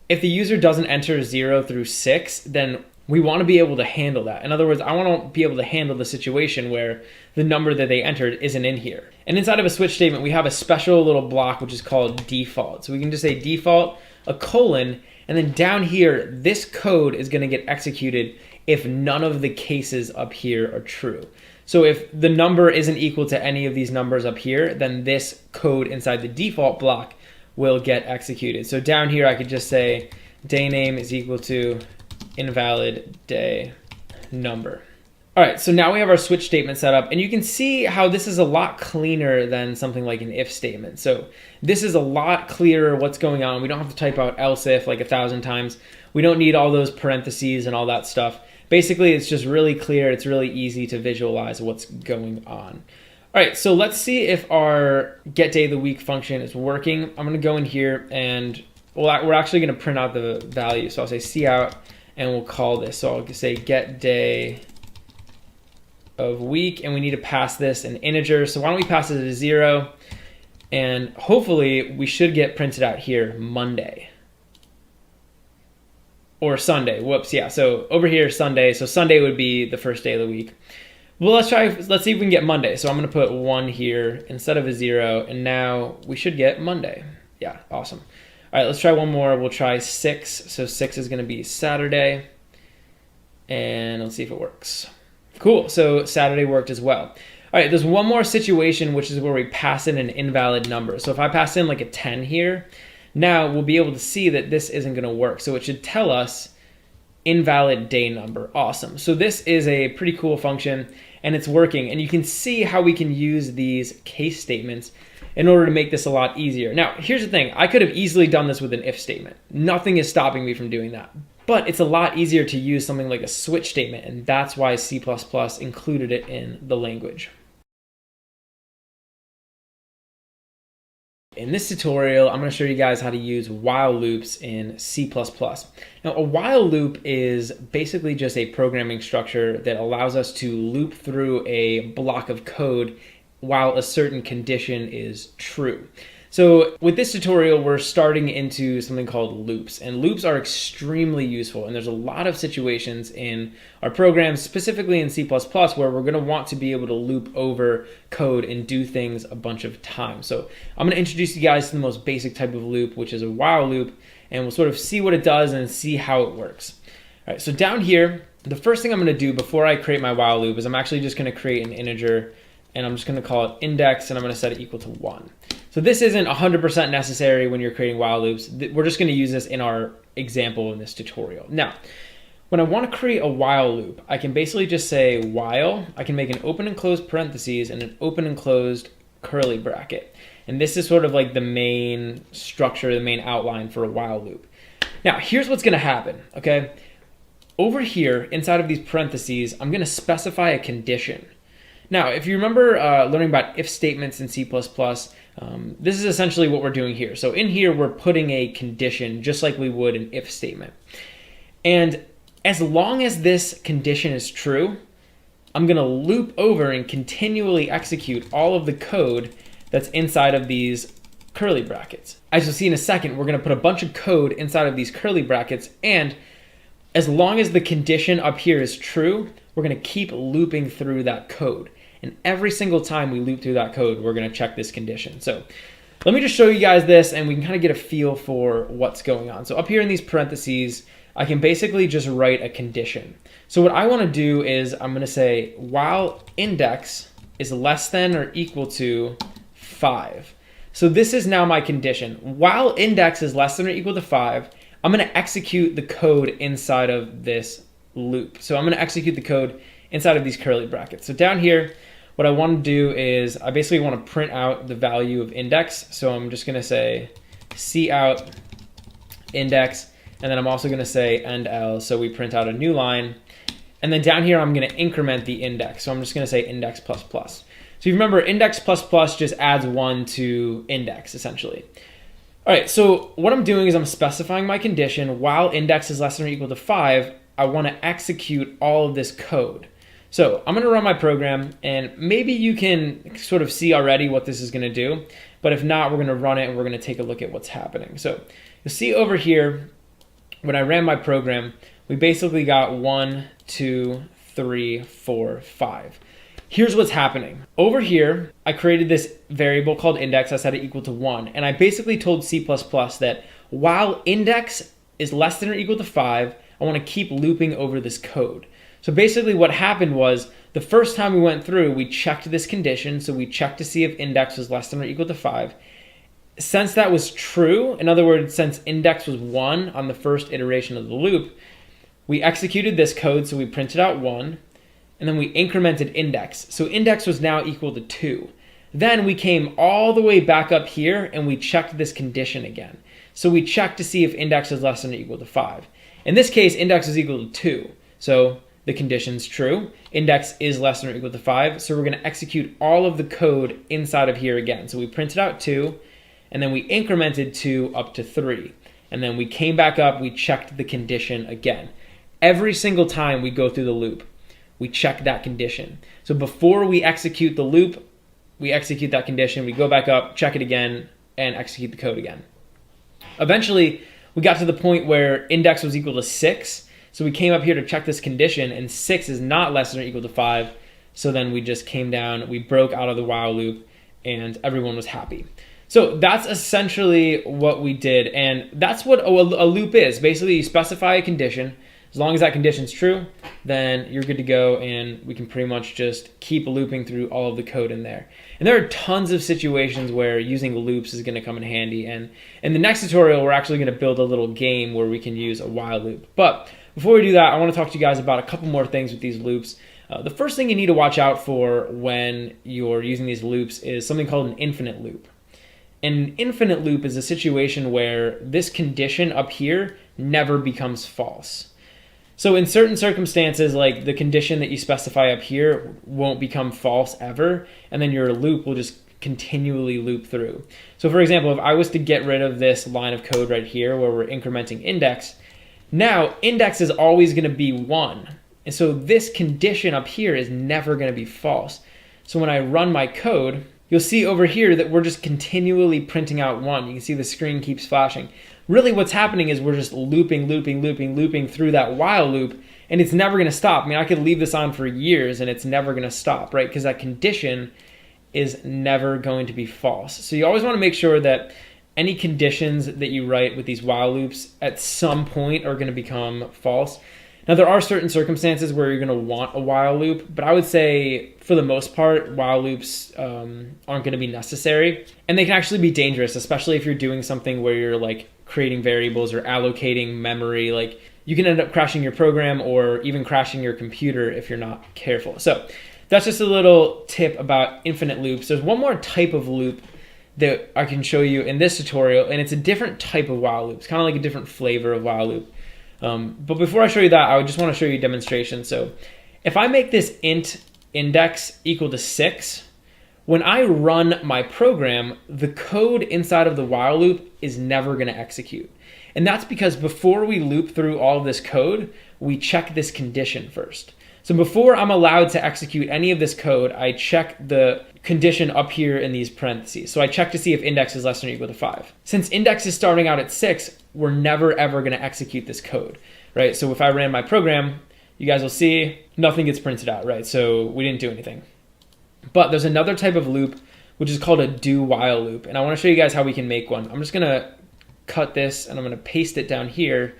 if the user doesn't enter 0 through 6, then we want to be able to handle that. In other words, I want to be able to handle the situation where the number that they entered isn't in here. And inside of a switch statement, we have a special little block which is called default. So we can just say default, a colon, and then down here, this code is going to get executed if none of the cases up here are true. So if the number isn't equal to any of these numbers up here, then this code inside the default block will get executed. So down here, I could just say day name is equal to invalid day number. All right, so now we have our switch statement set up, and you can see how this is a lot cleaner than something like an if statement. So this is a lot clearer what's going on. We don't have to type out else if like 1,000 times. We don't need all those parentheses and all that stuff. Basically, it's just really clear. It's really easy to visualize what's going on. All right, so let's see if our get day of the week function is working. I'm gonna go in here and we're actually gonna print out the value. So I'll say cout and we'll call this. So I'll say get day of week, and we need to pass this an integer. So why don't we pass it to 0? And hopefully we should get printed out here Monday. Or Sunday, whoops, yeah. So over here, Sunday. So Sunday would be the first day of the week. Well, let's see if we can get Monday. So I'm gonna put 1 here instead of a 0, and now we should get Monday. Yeah, awesome. All right, let's try one more. We'll try 6. So 6 is gonna be Saturday. And let's see if it works. Cool, so Saturday worked as well. All right, there's one more situation, which is where we pass in an invalid number. So if I pass in like a 10 here, now we'll be able to see that this isn't gonna work. So it should tell us invalid day number. Awesome. So this is a pretty cool function, and it's working. And you can see how we can use these case statements in order to make this a lot easier. Now, here's the thing. I could have easily done this with an if statement. Nothing is stopping me from doing that. But it's a lot easier to use something like a switch statement, and that's why C++ included it in the language. In this tutorial, I'm going to show you guys how to use while loops in C++. Now, a while loop is basically just a programming structure that allows us to loop through a block of code while a certain condition is true. So with this tutorial, we're starting into something called loops, and loops are extremely useful. And there's a lot of situations in our programs, specifically in C++, where we're going to want to be able to loop over code and do things a bunch of times. So I'm going to introduce you guys to the most basic type of loop, which is a while loop, and we'll sort of see what it does and see how it works. All right, so down here, the first thing I'm going to do before I create my while loop is I'm actually just going to create an integer, and I'm just going to call it index, and I'm going to set it equal to 1. So this isn't 100% necessary when you're creating while loops. We're just going to use this in our example in this tutorial. Now, when I want to create a while loop, I can basically just say while. I can make an open and closed parentheses and an open and closed curly bracket. And this is sort of like the main structure, the main outline for a while loop. Now, here's what's going to happen, okay? Over here, inside of these parentheses, I'm going to specify a condition. Now, if you remember learning about if statements in C++, this is essentially what we're doing here. So in here, we're putting a condition just like we would an if statement. And as long as this condition is true, I'm going to loop over and continually execute all of the code that's inside of these curly brackets. As you'll see in a second, we're going to put a bunch of code inside of these curly brackets, and as long as the condition up here is true, we're going to keep looping through that code. And every single time we loop through that code, we're going to check this condition. So let me just show you guys this, and we can kind of get a feel for what's going on. So up here in these parentheses, I can basically just write a condition. So what I want to do is I'm going to say while index is less than or equal to 5. So this is now my condition. While index is less than or equal to 5, I'm going to execute the code inside of this loop. So I'm going to execute the code inside of these curly brackets. So down here, what I want to do is I basically want to print out the value of index. So I'm just going to say cout index, and then I'm also going to say end L, so we print out a new line. And then down here, I'm going to increment the index. So I'm just going to say index plus plus. So you remember index plus plus just adds 1 to index, essentially. All right, so what I'm doing is I'm specifying my condition. While index is less than or equal to 5, I want to execute all of this code. So I'm going to run my program, and maybe you can sort of see already what this is going to do. But if not, we're going to run it and we're going to take a look at what's happening. So you'll see over here, when I ran my program, we basically got 1, 2, 3, 4, 5. Here's what's happening. Over here, I created this variable called index. I set it equal to 1. And I basically told C++ that while index is less than or equal to 5, I want to keep looping over this code. So basically what happened was, the first time we went through, we checked this condition. So we checked to see if index was less than or equal to 5. Since that was true, in other words, since index was 1 on the first iteration of the loop, we executed this code. So we printed out 1, and then we incremented index. So index was now equal to 2. Then we came all the way back up here and we checked this condition again. So we checked to see if index is less than or equal to 5. In this case, index is equal to 2. So the condition's true. Index is less than or equal to 5. So we're going to execute all of the code inside of here again. So we printed out 2, and then we incremented 2 up to 3. And then we came back up, we checked the condition again. Every single time we go through the loop, we check that condition. So before we execute the loop, we execute that condition, we go back up, check it again, and execute the code again. Eventually, we got to the point where index was equal to 6. So we came up here to check this condition, and 6 is not less than or equal to 5. So then we just came down, we broke out of the while loop, and everyone was happy. So that's essentially what we did, and that's what a loop is. Basically, you specify a condition. As long as that condition's true, then you're good to go, and we can pretty much just keep looping through all of the code in there. And there are tons of situations where using loops is going to come in handy, and in the next tutorial, we're actually going to build a little game where we can use a while loop. But before we do that, I want to talk to you guys about a couple more things with these loops. The first thing you need to watch out for when you're using these loops is something called an infinite loop. An infinite loop is a situation where this condition up here never becomes false. So in certain circumstances, like the condition that you specify up here won't become false ever, and then your loop will just continually loop through. So for example, if I was to get rid of this line of code right here where we're incrementing index, now index is always going to be 1. And so this condition up here is never going to be false. So when I run my code, you'll see over here that we're just continually printing out 1. You can see the screen keeps flashing. Really what's happening is we're just looping through that while loop, and it's never going to stop. I mean, I could leave this on for years and it's never going to stop, right? Because that condition is never going to be false. So you always want to make sure that any conditions that you write with these while loops at some point are going to become false. Now, there are certain circumstances where you're going to want a while loop, but I would say for the most part, while loops aren't going to be necessary. And they can actually be dangerous, especially if you're doing something where you're like creating variables or allocating memory. Like you can end up crashing your program or even crashing your computer if you're not careful. So that's just a little tip about infinite loops. There's one more type of loop that I can show you in this tutorial, and it's a different type of while loop. It's kind of like a different flavor of while loop. But before I show you that, I would just want to show you a demonstration. So if I make this int index equal to 6, when I run my program, the code inside of the while loop is never going to execute. And that's because before we loop through all of this code, we check this condition first. So before I'm allowed to execute any of this code, I check the condition up here in these parentheses. So I check to see if index is less than or equal to 5. Since index is starting out at 6, we're never ever going to execute this code, right? So if I ran my program, you guys will see nothing gets printed out, right? So we didn't do anything. But there's another type of loop, which is called a do while loop. And I want to show you guys how we can make one. I'm just going to cut this and I'm going to paste it down here.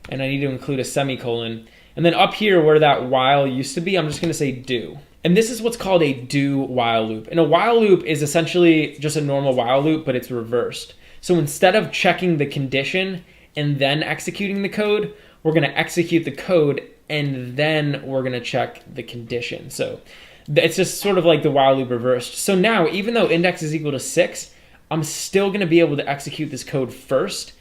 And I need to include a semicolon. And then up here where that while used to be, I'm just going to say do. And this is what's called a do while loop. And a while loop is essentially just a normal while loop, but it's reversed. So instead of checking the condition and then executing the code, we're going to execute the code and then we're going to check the condition. So it's just sort of like the while loop reversed. So now, even though index is equal to 6, I'm still going to be able to execute this code first.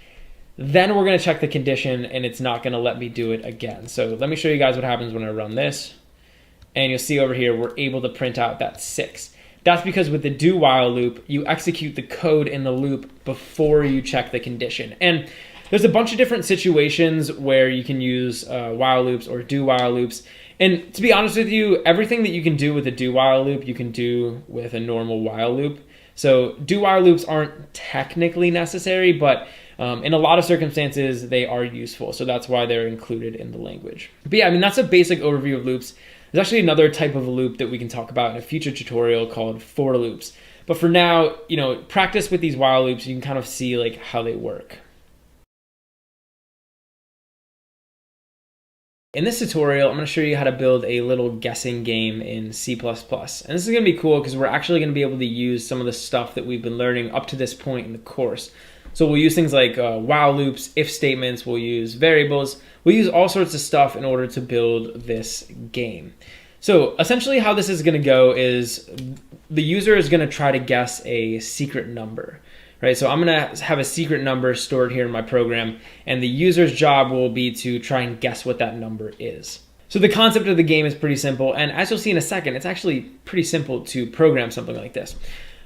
Then we're going to check the condition and it's not going to let me do it again. So let me show you guys what happens when I run this. And you'll see over here, we're able to print out that 6. That's because with the do while loop, you execute the code in the loop before you check the condition. And there's a bunch of different situations where you can use while loops or do while loops. And to be honest with you, everything that you can do with a do while loop, you can do with a normal while loop. So do while loops aren't technically necessary, but in a lot of circumstances, they are useful. So that's why they're included in the language. But yeah, I mean, that's a basic overview of loops. There's actually another type of a loop that we can talk about in a future tutorial called for loops. But for now, practice with these while loops. You can kind of see like how they work. In this tutorial, I'm going to show you how to build a little guessing game in C++. And this is going to be cool because we're actually going to be able to use some of the stuff that we've been learning up to this point in the course. So we'll use things like while loops, if statements, we'll use variables, we'll use all sorts of stuff in order to build this game. So essentially how this is going to go is the user is going to try to guess a secret number. Right, so I'm going to have a secret number stored here in my program, and the user's job will be to try and guess what that number is. So the concept of the game is pretty simple, and as you'll see in a second, it's actually pretty simple to program something like this.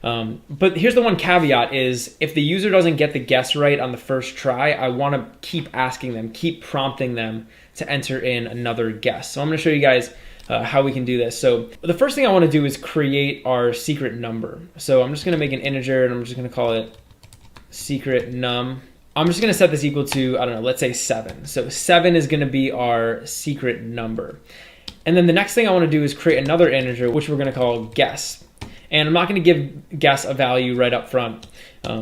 But here's the one caveat is if the user doesn't get the guess right on the first try, I want to keep asking them, keep prompting them to enter in another guess. So I'm going to show you guys how we can do this. So the first thing I want to do is create our secret number. So I'm just going to make an integer, and I'm just going to call it secret num. I'm just going to set this equal to, I don't know, let's say 7. So 7 is going to be our secret number. And then the next thing I want to do is create another integer, which we're going to call guess. And I'm not going to give guess a value right up front.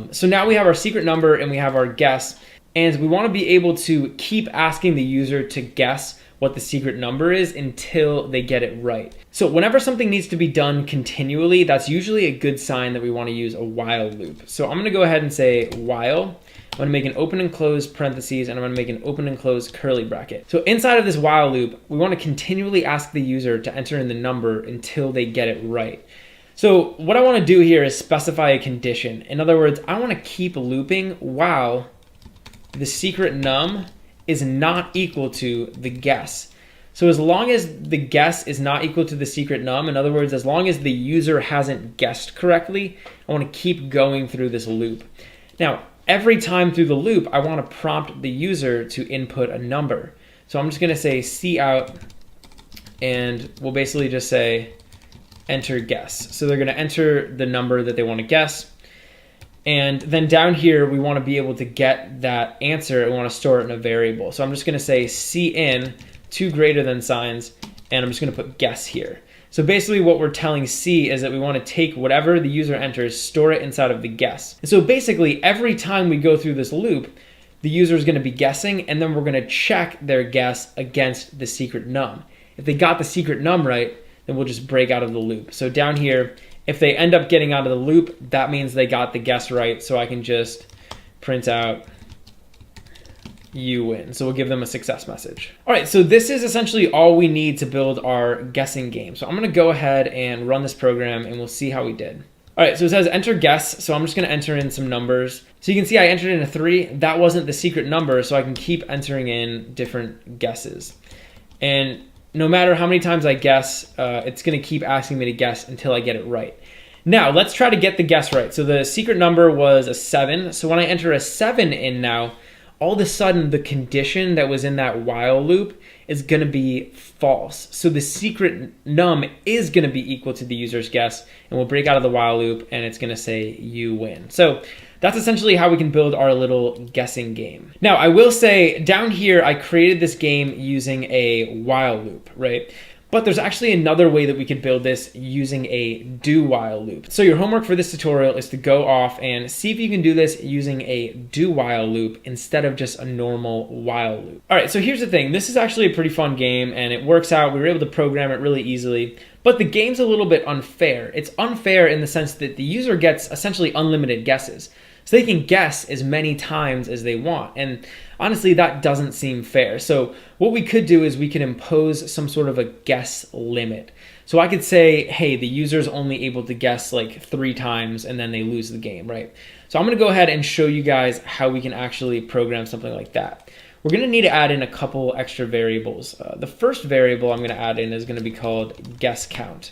So now we have our secret number and we have our guess. And we want to be able to keep asking the user to guess what the secret number is until they get it right. So whenever something needs to be done continually, that's usually a good sign that we want to use a while loop. So I'm going to go ahead and say while. I'm going to make an open and close parentheses, and I'm going to make an open and close curly bracket. So inside of this while loop, we want to continually ask the user to enter in the number until they get it right. So what I want to do here is specify a condition. In other words, I want to keep looping while the secret num is not equal to the guess. So as long as the guess is not equal to the secret num, in other words, as long as the user hasn't guessed correctly, I want to keep going through this loop. Now, every time through the loop, I want to prompt the user to input a number. So I'm just going to say cout, and we'll basically just say enter guess. So they're going to enter the number that they want to guess. And then down here, we want to be able to get that answer and want to store it in a variable. So I'm just going to say cin, two greater than signs, and I'm just going to put guess here. So basically what we're telling C is that we want to take whatever the user enters, store it inside of the guess. And so basically every time we go through this loop, the user is going to be guessing, and then we're going to check their guess against the secret num. If they got the secret num right, then we'll just break out of the loop. So down here, if they end up getting out of the loop, that means they got the guess right. So I can just print out you win. So we'll give them a success message. All right, so this is essentially all we need to build our guessing game. So I'm going to go ahead and run this program, and we'll see how we did. All right, so it says enter guess. So I'm just going to enter in some numbers. So you can see I entered in a 3. That wasn't the secret number, so I can keep entering in different guesses. And no matter how many times I guess, it's going to keep asking me to guess until I get it right. Now, let's try to get the guess right. So the secret number was a 7. So when I enter a 7 in now, all of a sudden the condition that was in that while loop is going to be false. So the secret num is going to be equal to the user's guess, and we'll break out of the while loop, and it's going to say you win. So that's essentially how we can build our little guessing game. Now, I will say down here, I created this game using a while loop, right? But there's actually another way that we could build this using a do while loop. So your homework for this tutorial is to go off and see if you can do this using a do while loop instead of just a normal while loop. All right, so here's the thing. This is actually a pretty fun game, and it works out. We were able to program it really easily, but the game's a little bit unfair. It's unfair in the sense that the user gets essentially unlimited guesses. So they can guess as many times as they want. And honestly, that doesn't seem fair. So what we could do is we could impose some sort of a guess limit. So I could say, hey, the user's only able to guess like 3 times and then they lose the game, right? So I'm gonna go ahead and show you guys how we can actually program something like that. We're gonna need to add in a couple extra variables. The first variable I'm gonna add in is gonna be called guess count.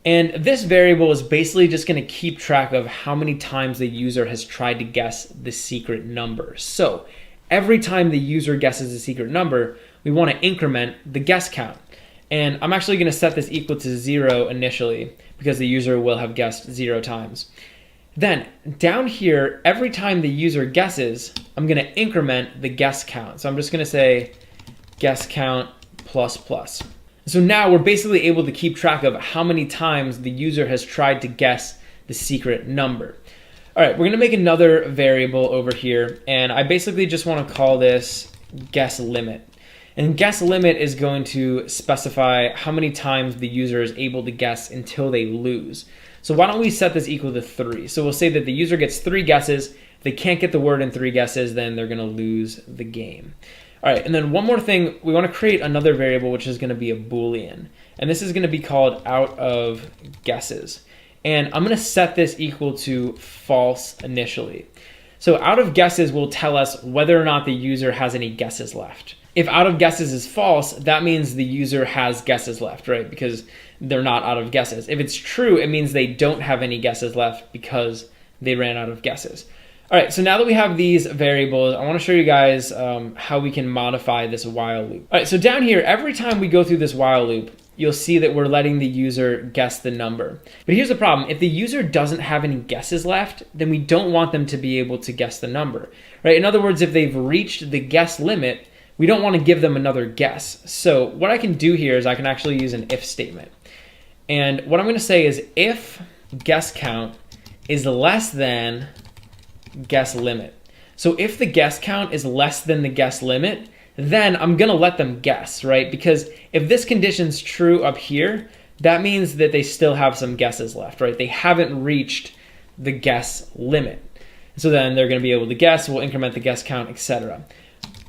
And this variable is basically just going to keep track of how many times the user has tried to guess the secret number. So every time the user guesses a secret number, we want to increment the guess count. And I'm actually going to set this equal to 0 initially because the user will have guessed 0 times. Then down here, every time the user guesses, I'm going to increment the guess count. So I'm just going to say guess count plus plus. So now we're basically able to keep track of how many times the user has tried to guess the secret number. All right, we're going to make another variable over here, and I basically just want to call this guess limit. And guess limit is going to specify how many times the user is able to guess until they lose. So why don't we set this equal to 3? So we'll say that the user gets 3 guesses. If they can't get the word in 3 guesses, then they're going to lose the game. All right, and then one more thing, we want to create another variable which is going to be a Boolean. And this is going to be called out of guesses. And I'm going to set this equal to false initially. So out of guesses will tell us whether or not the user has any guesses left. If out of guesses is false, that means the user has guesses left, right? Because they're not out of guesses. If it's true, it means they don't have any guesses left because they ran out of guesses. All right, so now that we have these variables, I want to show you guys how we can modify this while loop. All right, so down here, every time we go through this while loop, you'll see that we're letting the user guess the number. But here's the problem. If the user doesn't have any guesses left, then we don't want them to be able to guess the number, right? In other words, if they've reached the guess limit, we don't want to give them another guess. So what I can do here is I can actually use an if statement. And what I'm going to say is if guess count is less than guess limit. So if the guess count is less than the guess limit, then I'm going to let them guess, right? Because if this condition's true up here, that means that they still have some guesses left, right? They haven't reached the guess limit. So then they're going to be able to guess, we'll increment the guess count, etc.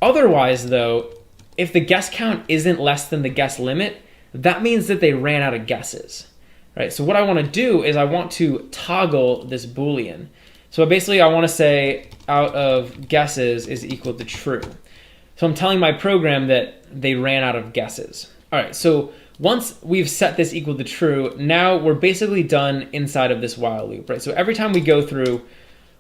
Otherwise, though, if the guess count isn't less than the guess limit, that means that they ran out of guesses, right? So what I want to do is I want to toggle this Boolean. So basically I want to say out of guesses is equal to true. So I'm telling my program that they ran out of guesses. All right, so once we've set this equal to true, now we're basically done inside of this while loop, right? So every time we go through,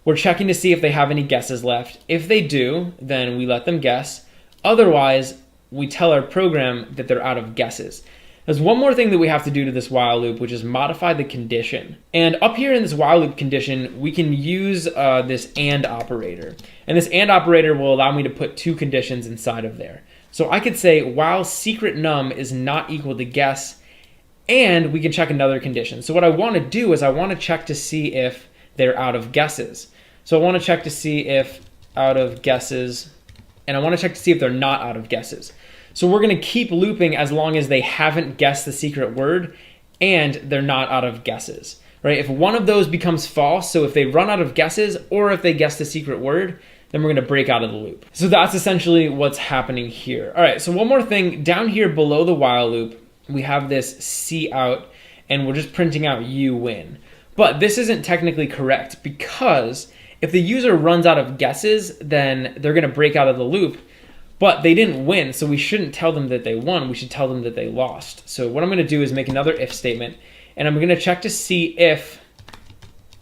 we're checking to see if they have any guesses left. If they do, then we let them guess. Otherwise, we tell our program that they're out of guesses. There's one more thing that we have to do to this while loop, which is modify the condition. And up here in this while loop condition, we can use this AND operator. And this AND operator will allow me to put 2 conditions inside of there. So I could say while secret num is not equal to guess, and we can check another condition. So what I want to do is I want to check to see if they're out of guesses. So I want to check to see if out of guesses, and I want to check to see if they're not out of guesses. So we're going to keep looping as long as they haven't guessed the secret word and they're not out of guesses, right? If one of those becomes false, so if they run out of guesses or if they guess the secret word, then we're going to break out of the loop. So that's essentially what's happening here. All right, so one more thing. Down here below the while loop, we have this cout, and we're just printing out you win. But this isn't technically correct because if the user runs out of guesses, then they're going to break out of the loop. But they didn't win, so we shouldn't tell them that they won. We should tell them that they lost. So what I'm going to do is make another if statement, and I'm going to check to see if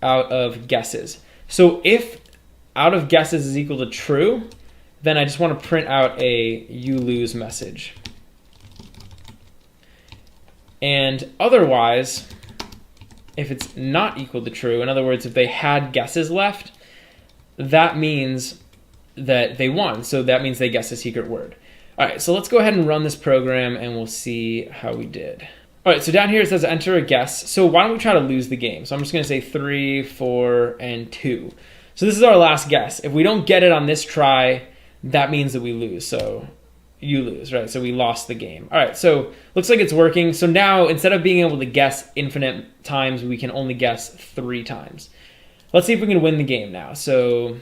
out of guesses. So if out of guesses is equal to true, then I just want to print out a you lose message. And otherwise, if it's not equal to true, in other words, if they had guesses left, that means that they won. So that means they guessed a secret word. All right, so let's go ahead and run this program and we'll see how we did. All right, so down here it says enter a guess. So why don't we try to lose the game? So I'm just gonna say 3, 4, and 2. So this is our last guess. If we don't get it on this try, that means that we lose. So you lose, right? So we lost the game. All right, so looks like it's working. So now instead of being able to guess infinite times, we can only guess 3 times. Let's see if we can win the game now. So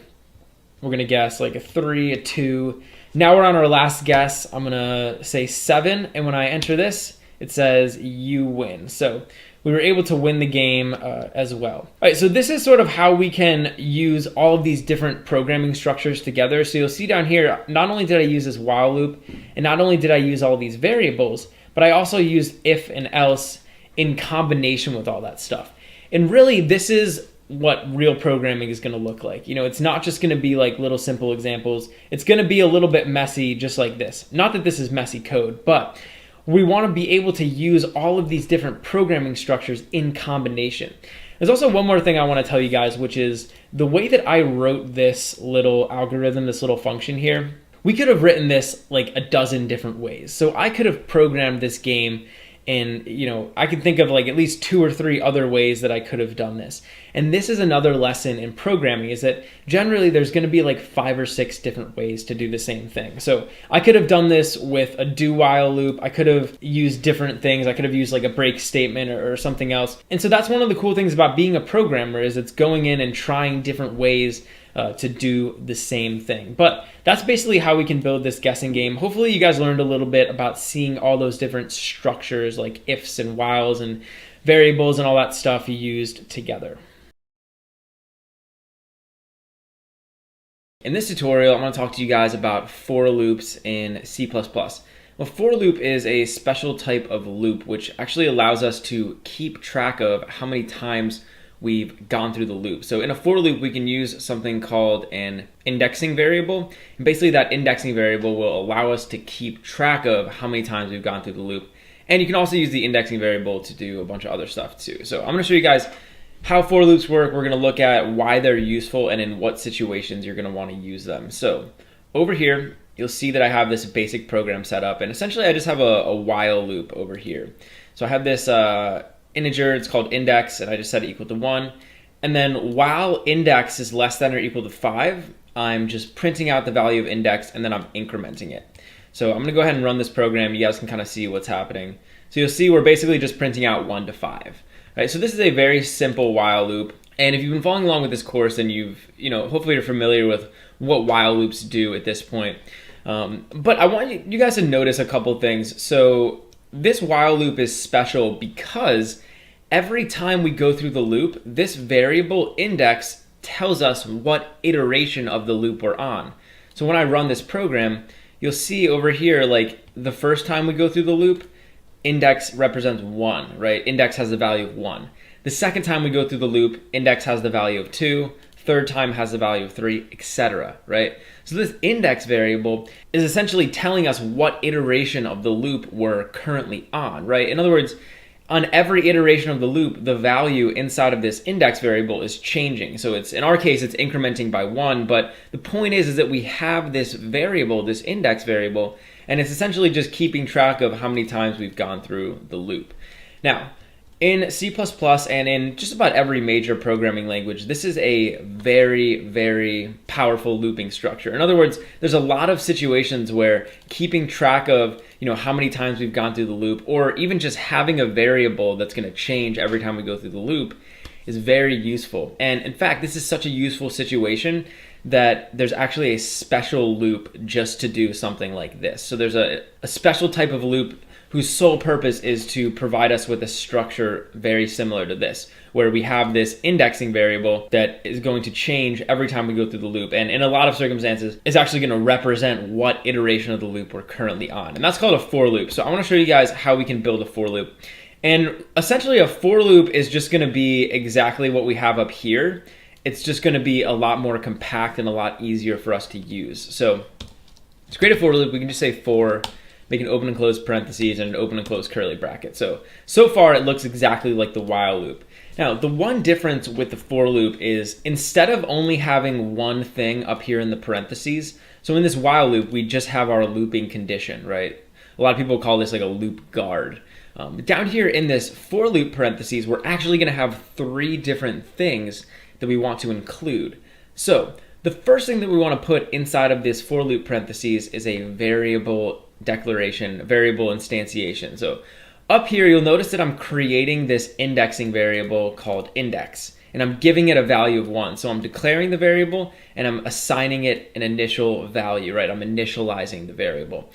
we're gonna guess like a 3, a 2. Now we're on our last guess. I'm gonna say 7, and when I enter this, it says you win. So we were able to win the game as well. All right, so this is sort of how we can use all of these different programming structures together. So you'll see down here, not only did I use this while loop, and not only did I use all these variables, but I also used if and else in combination with all that stuff. And really, this is what real programming is going to look like. You know, it's not just going to be like little simple examples. It's going to be a little bit messy, just like this. Not that this is messy code, but we want to be able to use all of these different programming structures in combination. There's also one more thing I want to tell you guys, which is the way that I wrote this little algorithm, this little function here. We could have written this like a dozen different ways. So I could have programmed this game and, I can think of like at least 2 or 3 other ways that I could have done this. And this is another lesson in programming, is that generally there's going to be like 5 or 6 different ways to do the same thing. So I could have done this with a do while loop. I could have used different things. I could have used like a break statement or something else. And so that's one of the cool things about being a programmer, is it's going in and trying different ways to do the same thing. But that's basically how we can build this guessing game. Hopefully you guys learned a little bit about seeing all those different structures like ifs and whiles and variables and all that stuff used together. In this tutorial, I'm going to talk to you guys about for loops in C++. Well, for loop is a special type of loop which actually allows us to keep track of how many times we've gone through the loop. So in a for loop, we can use something called an indexing variable. And basically that indexing variable will allow us to keep track of how many times we've gone through the loop. And you can also use the indexing variable to do a bunch of other stuff too. So I'm going to show you guys how for loops work. We're going to look at why they're useful and in what situations you're going to want to use them. So over here, you'll see that I have this basic program set up. And essentially I just have a while loop over here. So I have this integer, it's called index, and I just set it equal to 1. And then while index is less than or equal to 5, I'm just printing out the value of index and then I'm incrementing it. So I'm going to go ahead and run this program. You guys can kind of see what's happening. So you'll see we're basically just printing out 1 to 5. Right? So this is a very simple while loop. And if you've been following along with this course, then hopefully you're familiar with what while loops do at this point. But I want you guys to notice a couple things. So this while loop is special because every time we go through the loop, this variable index tells us what iteration of the loop we're on. So when I run this program, you'll see over here, like the first time we go through the loop, index represents 1, right? Index has the value of 1. The second time we go through the loop, index has the value of 2. Third time has the value of 3, etc., right? So this index variable is essentially telling us what iteration of the loop we're currently on, right? In other words, on every iteration of the loop, the value inside of this index variable is changing. So it's, in our case, it's incrementing by 1, but the point is that we have this variable, this index variable, and it's essentially just keeping track of how many times we've gone through the loop. Now, in C++ and in just about every major programming language, this is a very, very powerful looping structure. In other words, there's a lot of situations where keeping track of how many times we've gone through the loop, or even just having a variable that's going to change every time we go through the loop, is very useful. And in fact, this is such a useful situation that there's actually a special loop just to do something like this. So there's a special type of loop whose sole purpose is to provide us with a structure very similar to this, where we have this indexing variable that is going to change every time we go through the loop. And in a lot of circumstances, it's actually going to represent what iteration of the loop we're currently on. And that's called a for loop. So I want to show you guys how we can build a for loop. And essentially a for loop is just going to be exactly what we have up here. It's just going to be a lot more compact and a lot easier for us to use. So to create a for loop, we can just say for, make an open and close parentheses and an open and close curly bracket. So far it looks exactly like the while loop. Now, the one difference with the for loop is instead of only having one thing up here in the parentheses, so in this while loop, we just have our looping condition, right? A lot of people call this like a loop guard. Down here in this for loop parentheses, we're actually going to have 3 different things that we want to include. So the first thing that we want to put inside of this for loop parentheses is a variable declaration, variable instantiation. So up here, you'll notice that I'm creating this indexing variable called index, and I'm giving it a value of 1. So I'm declaring the variable and I'm assigning it an initial value, right? I'm initializing the variable.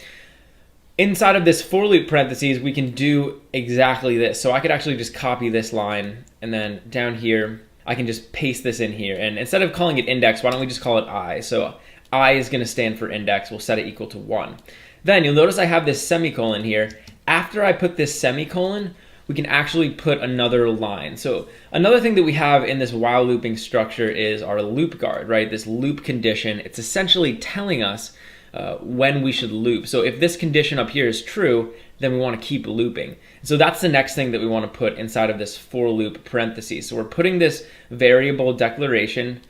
Inside of this for loop parentheses, we can do exactly this. So I could actually just copy this line, and then down here, I can just paste this in here. And instead of calling it index, why don't we just call it I? So I is going to stand for index. We'll set it equal to 1. Then you'll notice I have this semicolon here. After I put this semicolon, we can actually put another line. So another thing that we have in this while looping structure is our loop guard, right? This loop condition. It's essentially telling us when we should loop. So if this condition up here is true, then we want to keep looping. So that's the next thing that we want to put inside of this for loop parentheses. So we're putting this variable declaration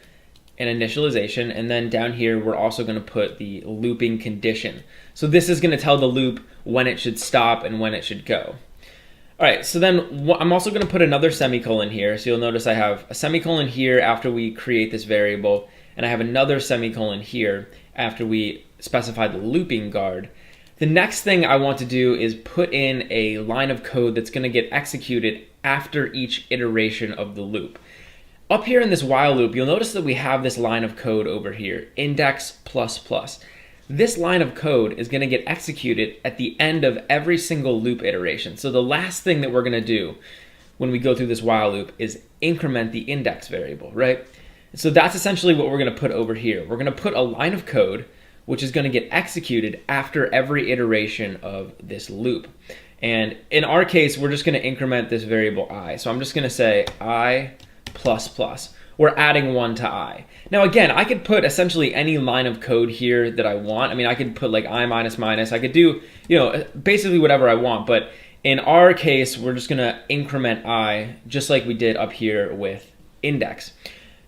and initialization, and then down here we're also going to put the looping condition. So this is going to tell the loop when it should stop and when it should go. All right, so then I'm also going to put another semicolon here. So you'll notice I have a semicolon here after we create this variable, and I have another semicolon here after we specify the looping guard. The next thing I want to do is put in a line of code that's going to get executed after each iteration of the loop. Up here in this while loop, you'll notice that we have this line of code over here, index plus plus. This line of code is going to get executed at the end of every single loop iteration. So the last thing that we're going to do when we go through this while loop is increment the index variable, right? So that's essentially what we're going to put over here. We're going to put a line of code which is going to get executed after every iteration of this loop. And in our case, we're just going to increment this variable I. So I'm just going to say I plus plus. We're adding 1 to I. Now again, I could put essentially any line of code here that I want. I mean, I could put like I minus minus. I could do, basically whatever I want. But in our case, we're just going to increment I just like we did up here with index.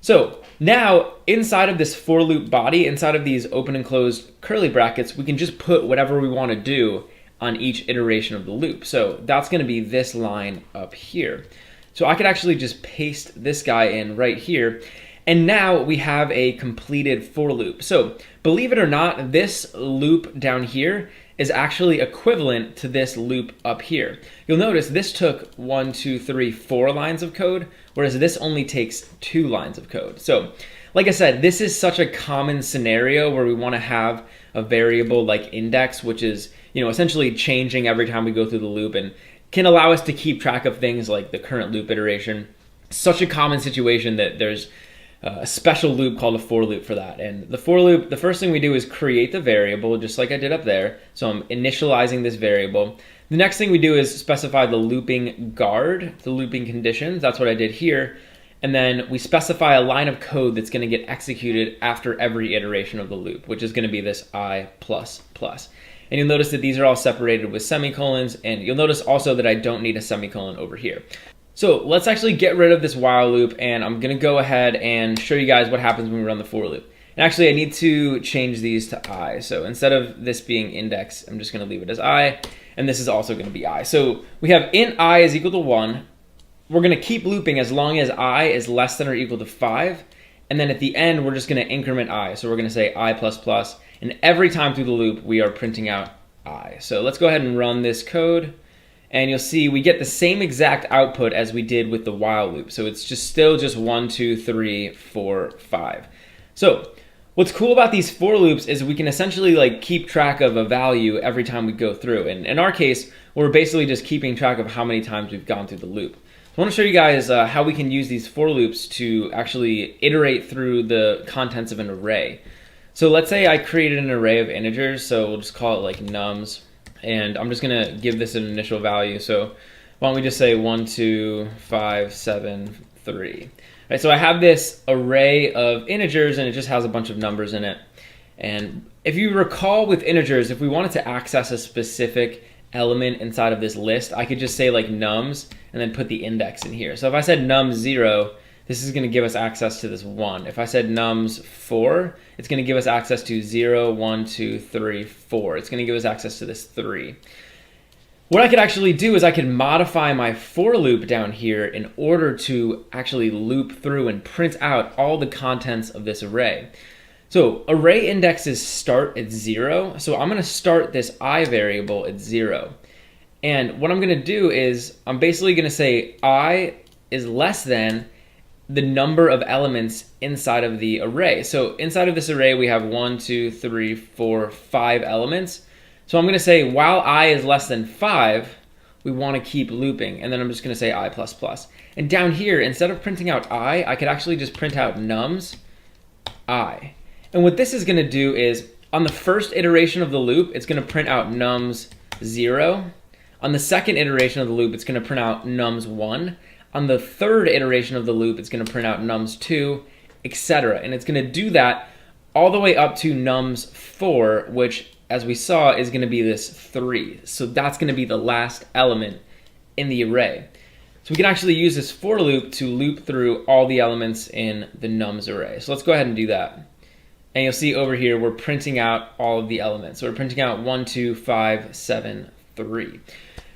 So now inside of this for loop body, inside of these open and closed curly brackets, we can just put whatever we want to do on each iteration of the loop. So that's going to be this line up here. So I could actually just paste this guy in right here. And now we have a completed for loop. So believe it or not, this loop down here is actually equivalent to this loop up here. You'll notice this took 1, 2, 3, 4 lines of code, whereas this only takes 2 lines of code. So like I said, this is such a common scenario where we want to have a variable like index, which is essentially changing every time we go through the loop and can allow us to keep track of things like the current loop iteration. Such a common situation that there's a special loop called a for loop for that. And the for loop, the first thing we do is create the variable just like I did up there. So I'm initializing this variable. The next thing we do is specify the looping guard, the looping conditions. That's what I did here. And then we specify a line of code that's going to get executed after every iteration of the loop, which is going to be this I plus plus. And you'll notice that these are all separated with semicolons, and you'll notice also that I don't need a semicolon over here. So let's actually get rid of this while loop, and I'm gonna go ahead and show you guys what happens when we run the for loop. And actually I need to change these to I. So instead of this being index, I'm just gonna leave it as I, and this is also gonna be I. So we have int I is equal to 1. We're gonna keep looping as long as I is less than or equal to 5. And then at the end, we're just gonna increment I. So we're gonna say I plus plus. And every time through the loop, we are printing out I. So let's go ahead and run this code. And you'll see we get the same exact output as we did with the while loop. So it's still just 1, 2, 3, 4, 5. So what's cool about these for loops is we can essentially like keep track of a value every time we go through. And in our case, we're basically just keeping track of how many times we've gone through the loop. So I want to show you guys how we can use these for loops to actually iterate through the contents of an array. So let's say I created an array of integers, so we'll just call it like nums, and I'm just gonna give this an initial value. So why don't we just say 1, 2, 5, 7, 3. Right, so I have this array of integers and it just has a bunch of numbers in it. And if you recall with integers, if we wanted to access a specific element inside of this list, I could just say like nums and then put the index in here. So if I said nums 0, this is going to give us access to this 1. If I said nums 4, it's going to give us access to 0, 1, 2, 3, 4. It's going to give us access to this 3. What I could actually do is I could modify my for loop down here in order to actually loop through and print out all the contents of this array. So array indexes start at 0. So I'm going to start this I variable at 0. And what I'm going to do is I'm basically going to say I is less than the number of elements inside of the array. So inside of this array, we have 1, 2, 3, 4, 5 elements. So I'm going to say while I is less than 5, we want to keep looping. And then I'm just going to say I plus plus. And down here, instead of printing out I could actually just print out nums I. And what this is going to do is on the first iteration of the loop, it's going to print out nums 0. On the second iteration of the loop, it's going to print out nums 1. On the third iteration of the loop, it's going to print out nums 2, etc. And it's going to do that all the way up to nums 4, which as we saw is going to be this 3. So that's going to be the last element in the array. So we can actually use this for loop to loop through all the elements in the nums array. So let's go ahead and do that. And you'll see over here, we're printing out all of the elements. So we're printing out 1, 2, 5, 7, 3.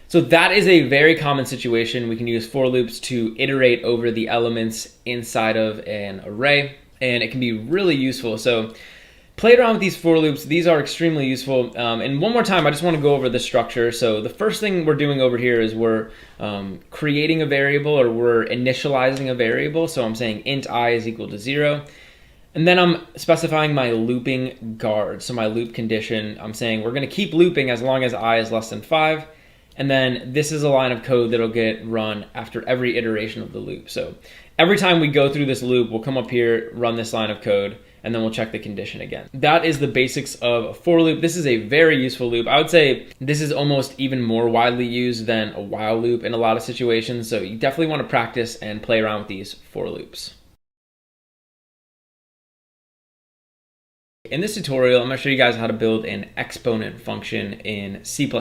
So that is a very common situation. We can use for loops to iterate over the elements inside of an array, and it can be really useful. So play around with these for loops. These are extremely useful. And one more time, I just want to go over the structure. So the first thing we're doing over here is we're creating a variable, or we're initializing a variable. So I'm saying int I is equal to 0. And then I'm specifying my looping guard. So my loop condition, I'm saying we're going to keep looping as long as I is less than 5. And then this is a line of code that'll get run after every iteration of the loop. So every time we go through this loop, we'll come up here, run this line of code, and then we'll check the condition again. That is the basics of a for loop. This is a very useful loop. I would say this is almost even more widely used than a while loop in a lot of situations. So you definitely want to practice and play around with these for loops. In this tutorial, I'm going to show you guys how to build an exponent function in C++.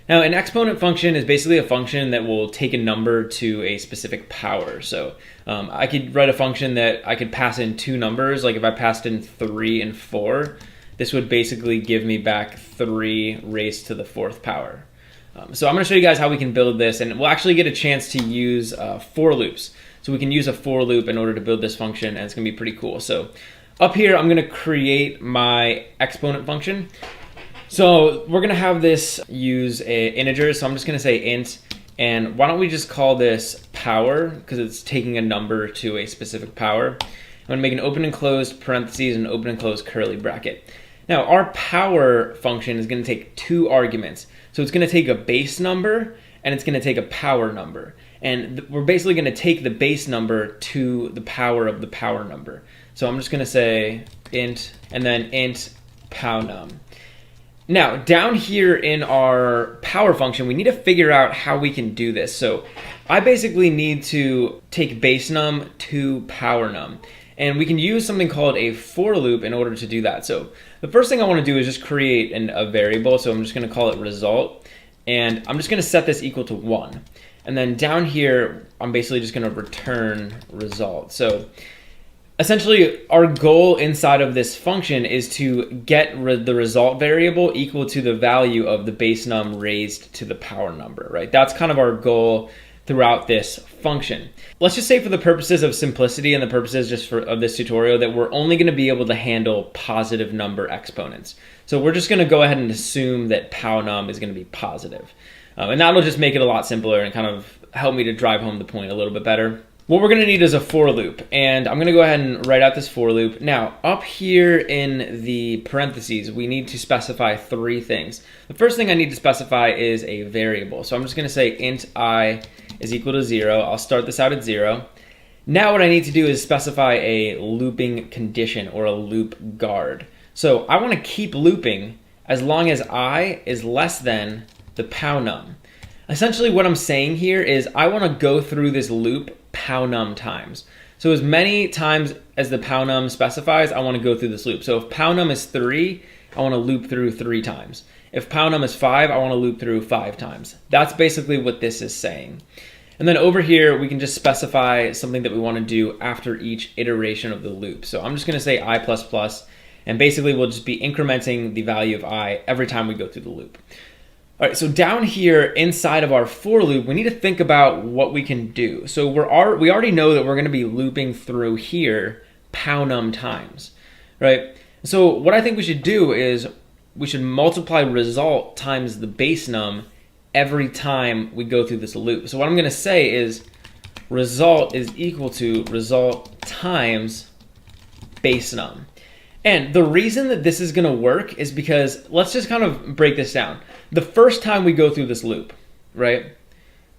Now, an exponent function is basically a function that will take a number to a specific power. So I could write a function that I could pass in 2 numbers. Like if I passed in 3 and 4, this would basically give me back 3 raised to the 4th power. So I'm going to show you guys how we can build this, and we'll actually get a chance to use for loops. So we can use a for loop in order to build this function, and it's going to be pretty cool. So up here, I'm going to create my exponent function. So we're going to have this use an integer. So I'm just going to say int. And why don't we just call this power, because it's taking a number to a specific power. I'm going to make an open and closed parentheses and open and closed curly bracket. Now our power function is going to take 2 arguments. So it's going to take a base number and it's going to take a power number. And we're basically going to take the base number to the power of the power number. So I'm just going to say int and then int pownum. Now down here in our power function, we need to figure out how we can do this. So I basically need to take base num to power num. And we can use something called a for loop in order to do that. So the first thing I want to do is just create a variable. So I'm just going to call it result. And I'm just going to set this equal to 1. And then down here, I'm basically just going to return result. So essentially, our goal inside of this function is to get the result variable equal to the value of the base num raised to the power number, right? That's kind of our goal throughout this function. Let's just say for the purposes of simplicity and the purposes just of this tutorial that we're only going to be able to handle positive number exponents. So we're just going to go ahead and assume that pownum is going to be positive. And that'll just make it a lot simpler and kind of help me to drive home the point a little bit better. What we're going to need is a for loop, and I'm going to go ahead and write out this for loop. Now, up here in the parentheses, we need to specify 3 things. The first thing I need to specify is a variable. So I'm just going to say int I is equal to 0. I'll start this out at 0. Now what I need to do is specify a looping condition, or a loop guard. So I want to keep looping as long as I is less than the pownum. Essentially what I'm saying here is I want to go through this loop pownum times. So as many times as the pownum specifies, I want to go through this loop. So if pownum is 3, I want to loop through 3 times. If pownum is 5, I want to loop through 5 times. That's basically what this is saying. And then over here, we can just specify something that we want to do after each iteration of the loop. So I'm just going to say I++, and basically we'll just be incrementing the value of I every time we go through the loop. All right, so down here inside of our for loop, we need to think about what we can do. So we already know that we're going to be looping through here pownum times, right? So what I think we should do is we should multiply result times the base num every time we go through this loop. So what I'm going to say is result is equal to result times base num. And the reason that this is going to work is because, let's just kind of break this down. The first time we go through this loop, right,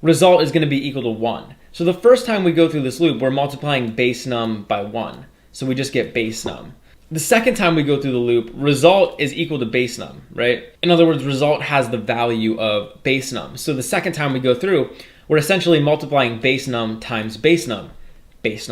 result is going to be equal to 1. So the first time we go through this loop, we're multiplying base num by 1. So we just get base num. The second time we go through the loop, result is equal to base num, right? In other words, result has the value of base num. So the second time we go through, we're essentially multiplying base num times base num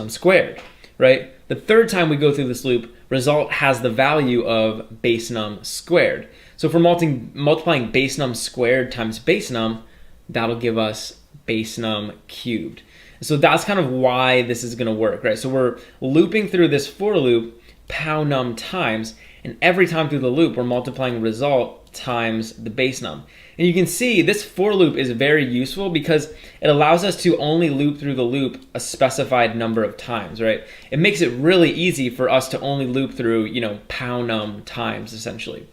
squared, right? The third time we go through this loop, result has the value of base num squared. So if we're multiplying base num squared times base num, that'll give us base num cubed. So that's kind of why this is going to work, right? So we're looping through this for loop pow num times, and every time through the loop, we're multiplying result times the base num. And you can see this for loop is very useful because it allows us to only loop through the loop a specified number of times, right? It makes it really easy for us to only loop through, pow num times, essentially.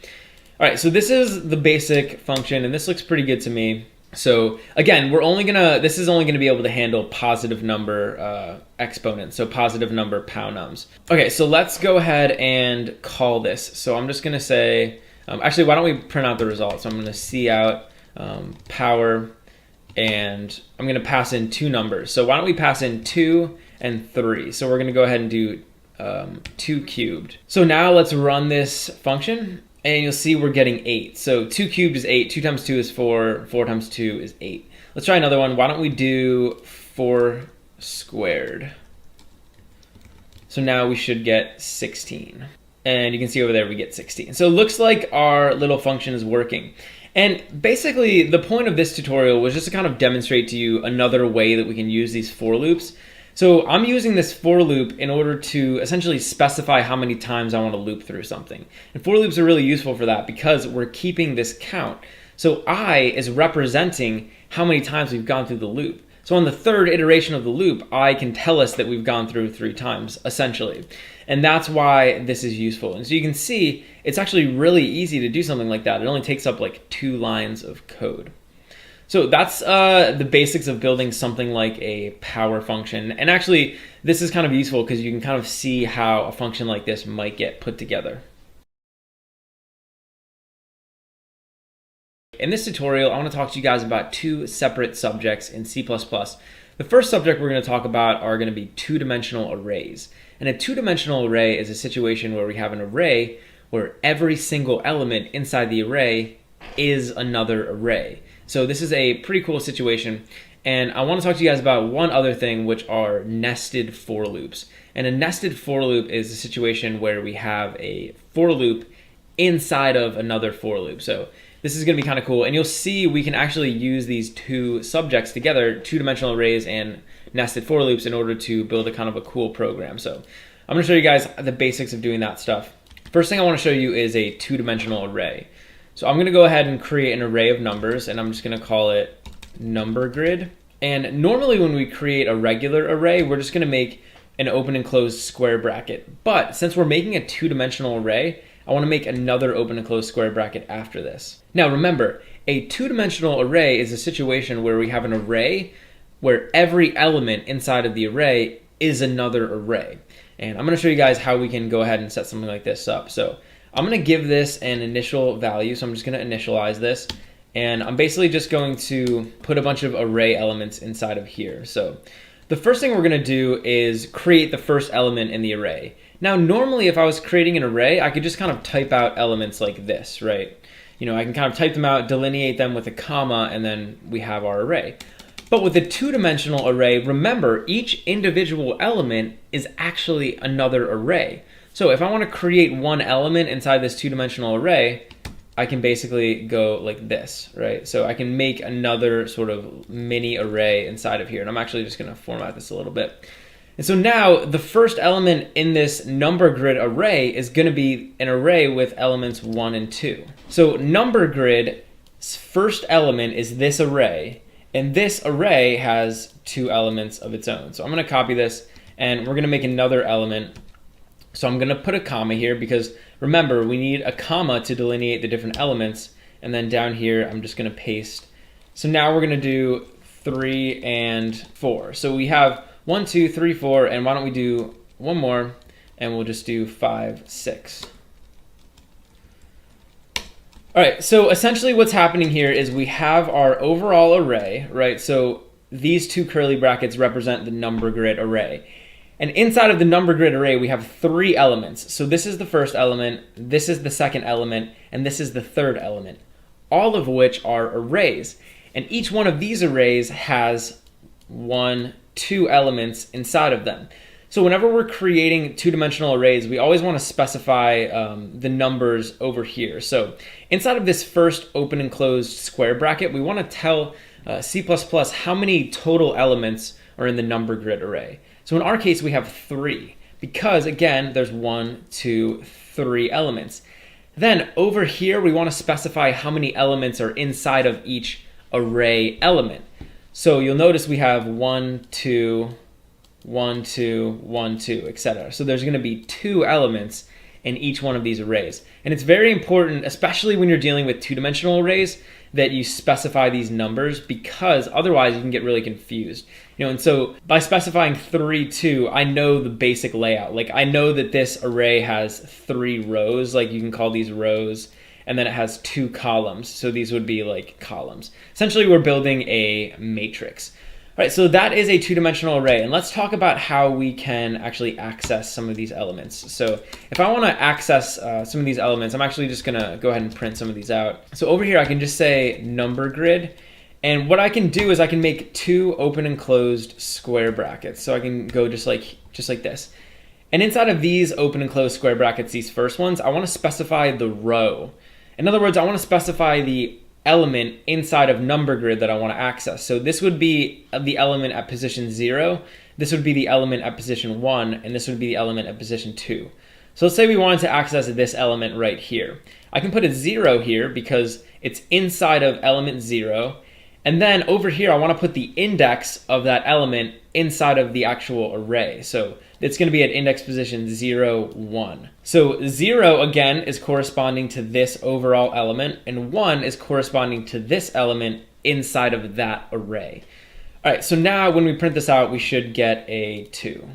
All right, so this is the basic function, and this looks pretty good to me. So again, this is only gonna be able to handle positive number exponents, so positive number pow nums. Okay, so let's go ahead and call this. So I'm just gonna say, actually, why don't we print out the results? So I'm gonna see out power, and I'm gonna pass in two numbers. So why don't we pass in 2 and 3? So we're gonna go ahead and do 2 cubed. So now let's run this function. And you'll see we're getting 8. So 2 cubed is 8, 2 times 2 is 4, 4 times 2 is 8. Let's try another one. Why don't we do 4 squared? So now we should get 16. And you can see over there we get 16. So it looks like our little function is working. And basically the point of this tutorial was just to kind of demonstrate to you another way that we can use these for loops. So I'm using this for loop in order to essentially specify how many times I want to loop through something. And for loops are really useful for that because we're keeping this count. So I is representing how many times we've gone through the loop. So on the third iteration of the loop, I can tell us that we've gone through 3 times, essentially. And that's why this is useful. And so you can see it's actually really easy to do something like that. It only takes up like 2 lines of code. So that's the basics of building something like a power function. And actually, this is kind of useful because you can kind of see how a function like this might get put together. In this tutorial, I want to talk to you guys about 2 separate subjects in C++. The first subject we're going to talk about are going to be 2-dimensional arrays. And a 2-dimensional array is a situation where we have an array where every single element inside the array is another array. So this is a pretty cool situation, and I want to talk to you guys about one other thing, which are nested for loops. And a nested for loop is a situation where we have a for loop inside of another for loop. So this is going to be kind of cool, and you'll see we can actually use these 2 subjects together, 2-dimensional arrays and nested for loops, in order to build a kind of a cool program. So I'm going to show you guys the basics of doing that stuff. First thing I want to show you is a 2-dimensional array. So I'm going to go ahead and create an array of numbers, and I'm just going to call it number grid. And normally when we create a regular array, we're just going to make an open and closed square bracket. But since we're making a 2-dimensional array, I want to make another open and closed square bracket after this. Now remember, a 2-dimensional array is a situation where we have an array where every element inside of the array is another array. And I'm going to show you guys how we can go ahead and set something like this up. So I'm going to give this an initial value, so I'm just going to initialize this, and I'm basically just going to put a bunch of array elements inside of here. So the first thing we're going to do is create the first element in the array. Now normally if I was creating an array, I could just kind of type out elements like this, right? I can kind of type them out, delineate them with a comma, and then we have our array. But with a 2-dimensional array, remember, each individual element is actually another array. So if I want to create one element inside this 2-dimensional array, I can basically go like this, right? So I can make another sort of mini array inside of here. And I'm actually just going to format this a little bit. And so now the first element in this number grid array is going to be an array with elements 1 and 2. So number grid's first element is this array, and this array has 2 elements of its own. So I'm going to copy this, and we're going to make another element. So I'm going to put a comma here because remember, we need a comma to delineate the different elements. And then down here, I'm just going to paste. So now we're going to do 3 and 4. So we have 1, 2, 3, 4, and why don't we do one more, and we'll just do 5, 6. All right, so essentially what's happening here is we have our overall array, right? So these 2 curly brackets represent the number grid array. And inside of the number grid array, we have 3 elements. So this is the first element, this is the second element, and this is the third element, all of which are arrays. And each one of these arrays has 1, 2 elements inside of them. So whenever we're creating two-dimensional arrays, we always want to specify the numbers over here. So inside of this first open and closed square bracket, we want to tell C++ how many total elements are in the number grid array. So in our case, we have 3 because, again, there's 1, 2, 3 elements. Then over here, we want to specify how many elements are inside of each array element. So you'll notice we have 1, 2, 1, 2, 1, 2, etc. So there's going to be 2 elements in each one of these arrays. And it's very important, especially when you're dealing with two-dimensional arrays, that you specify these numbers, because otherwise you can get really confused. And so by specifying 3, 2, I know the basic layout. Like, I know that this array has 3 rows, like you can call these rows, and then it has 2 columns. So these would be like columns. Essentially, we're building a matrix. All right, so that is a two-dimensional array, and let's talk about how we can actually access some of these elements. So if I want to access some of these elements, I'm actually just going to go ahead and print some of these out. So over here, I can just say number grid, and what I can do is I can make 2 open and closed square brackets. So I can go just like this. And inside of these open and closed square brackets, these first ones, I want to specify the row. In other words, I want to specify the element inside of number grid that I want to access. So this would be the element at position 0, this would be the element at position 1, and this would be the element at position 2. So let's say we wanted to access this element right here. I can put a 0 here because it's inside of element 0, and then over here I want to put the index of that element inside of the actual array. So it's going to be at index position 0, 1. So 0, again, is corresponding to this overall element, and 1 is corresponding to this element inside of that array. All right, so now when we print this out, we should get a 2.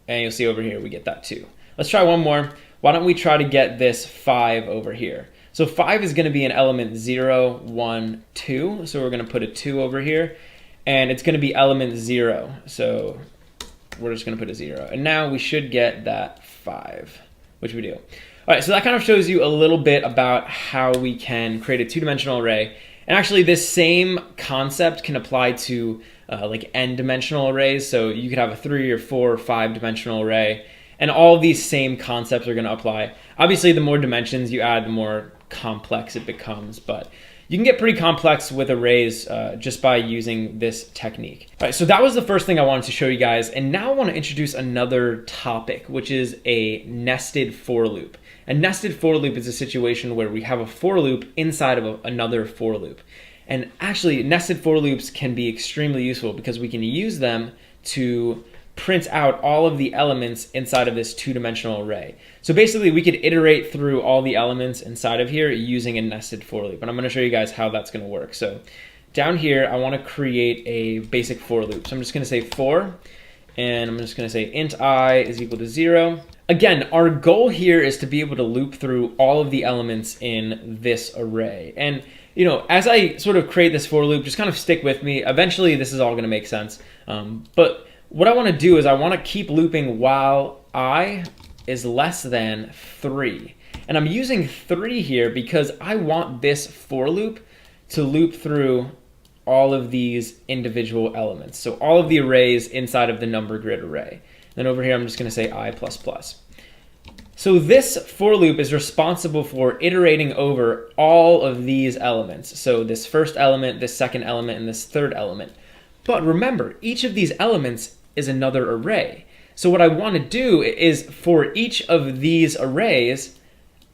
And you'll see over here we get that 2. Let's try one more. Why don't we try to get this 5 over here? So 5 is going to be an element 0, 1, 2. So we're going to put a 2 over here. And it's going to be element 0. So we're just going to put a 0. And now we should get that 5, which we do. All right, so that kind of shows you a little bit about how we can create a two-dimensional array. And actually, this same concept can apply to like n-dimensional arrays. So you could have a 3 or 4 or 5-dimensional array. And all of these same concepts are going to apply. Obviously, the more dimensions you add, the more complex it becomes. But you can get pretty complex with arrays just by using this technique. All right, so that was the first thing I wanted to show you guys. And now I want to introduce another topic, which is a nested for loop. A nested for loop is a situation where we have a for loop inside of another for loop. And actually, nested for loops can be extremely useful because we can use them to print out all of the elements inside of this two-dimensional array. So basically, we could iterate through all the elements inside of here using a nested for loop. And I'm going to show you guys how that's going to work. So down here, I want to create a basic for loop. So I'm just going to say for, and I'm just going to say int I is equal to 0. Again, our goal here is to be able to loop through all of the elements in this array. And as I sort of create this for loop, just kind of stick with me. Eventually, this is all going to make sense. But what I want to do is I want to keep looping while I is less than 3. And I'm using 3 here because I want this for loop to loop through all of these individual elements. So all of the arrays inside of the number grid array. Then over here, I'm just going to say I++. So this for loop is responsible for iterating over all of these elements. So this first element, this second element, and this third element. But remember, each of these elements is another array. So what I want to do is for each of these arrays,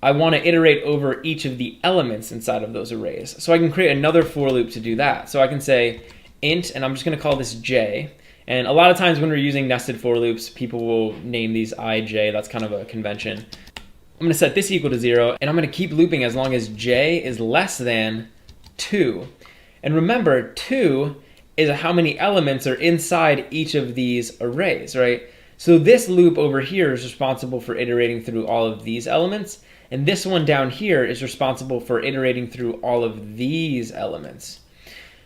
I want to iterate over each of the elements inside of those arrays. So I can create another for loop to do that. So I can say int, and I'm just going to call this j. And a lot of times when we're using nested for loops, people will name these ij. That's kind of a convention. I'm going to set this equal to 0, and I'm going to keep looping as long as j is less than 2. And remember, 2 is how many elements are inside each of these arrays, right? So this loop over here is responsible for iterating through all of these elements, and this one down here is responsible for iterating through all of these elements.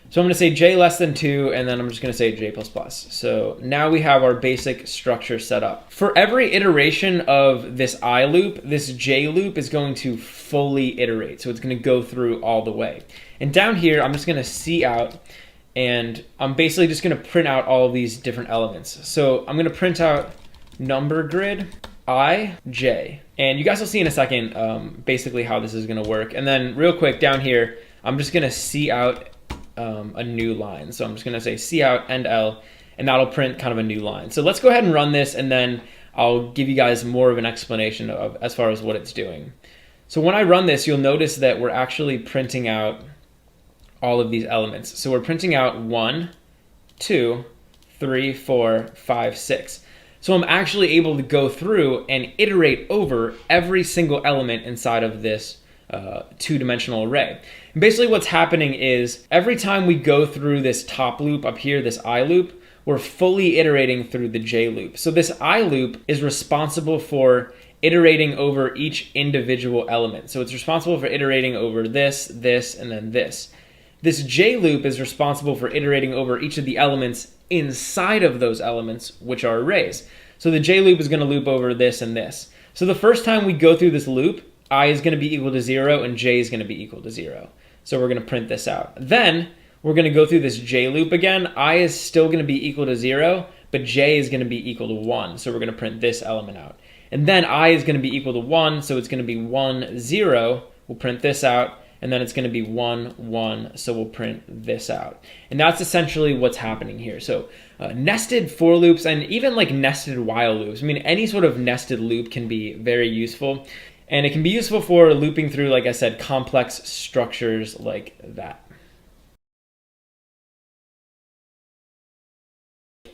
So I'm going to say j less than 2, and then I'm just going to say j++. So now we have our basic structure set up. For every iteration of this I loop, this j loop is going to fully iterate. So it's going to go through all the way. And down here, I'm just going to see out, and I'm basically just going to print out all of these different elements. So I'm going to print out number grid I, J. And you guys will see in a second basically how this is gonna work. And then real quick down here, I'm just gonna see out a new line. So I'm just gonna say see out end L, and that'll print kind of a new line. So let's go ahead and run this, and then I'll give you guys more of an explanation of as far as what it's doing. So when I run this, you'll notice that we're actually printing out all of these elements. So we're printing out 1, 2, 3, 4, 5, 6. So I'm actually able to go through and iterate over every single element inside of this two-dimensional array. And basically what's happening is every time we go through this top loop up here, this I loop, we're fully iterating through the J loop. So this I loop is responsible for iterating over each individual element. So it's responsible for iterating over this, this, and then this. This J loop is responsible for iterating over each of the elements inside of those elements, which are arrays. So the J loop is going to loop over this and this. So the first time we go through this loop, I is going to be equal to 0 and J is going to be equal to 0. So we're going to print this out. Then we're going to go through this J loop again. I is still going to be equal to 0, but J is going to be equal to 1. So we're going to print this element out. And then I is going to be equal to 1, so it's going to be 1, 0. We'll print this out. And then it's going to be 1, 1, so we'll print this out. And that's essentially what's happening here. So nested for loops and even like nested while loops. I mean, any sort of nested loop can be very useful. And it can be useful for looping through, like I said, complex structures like that.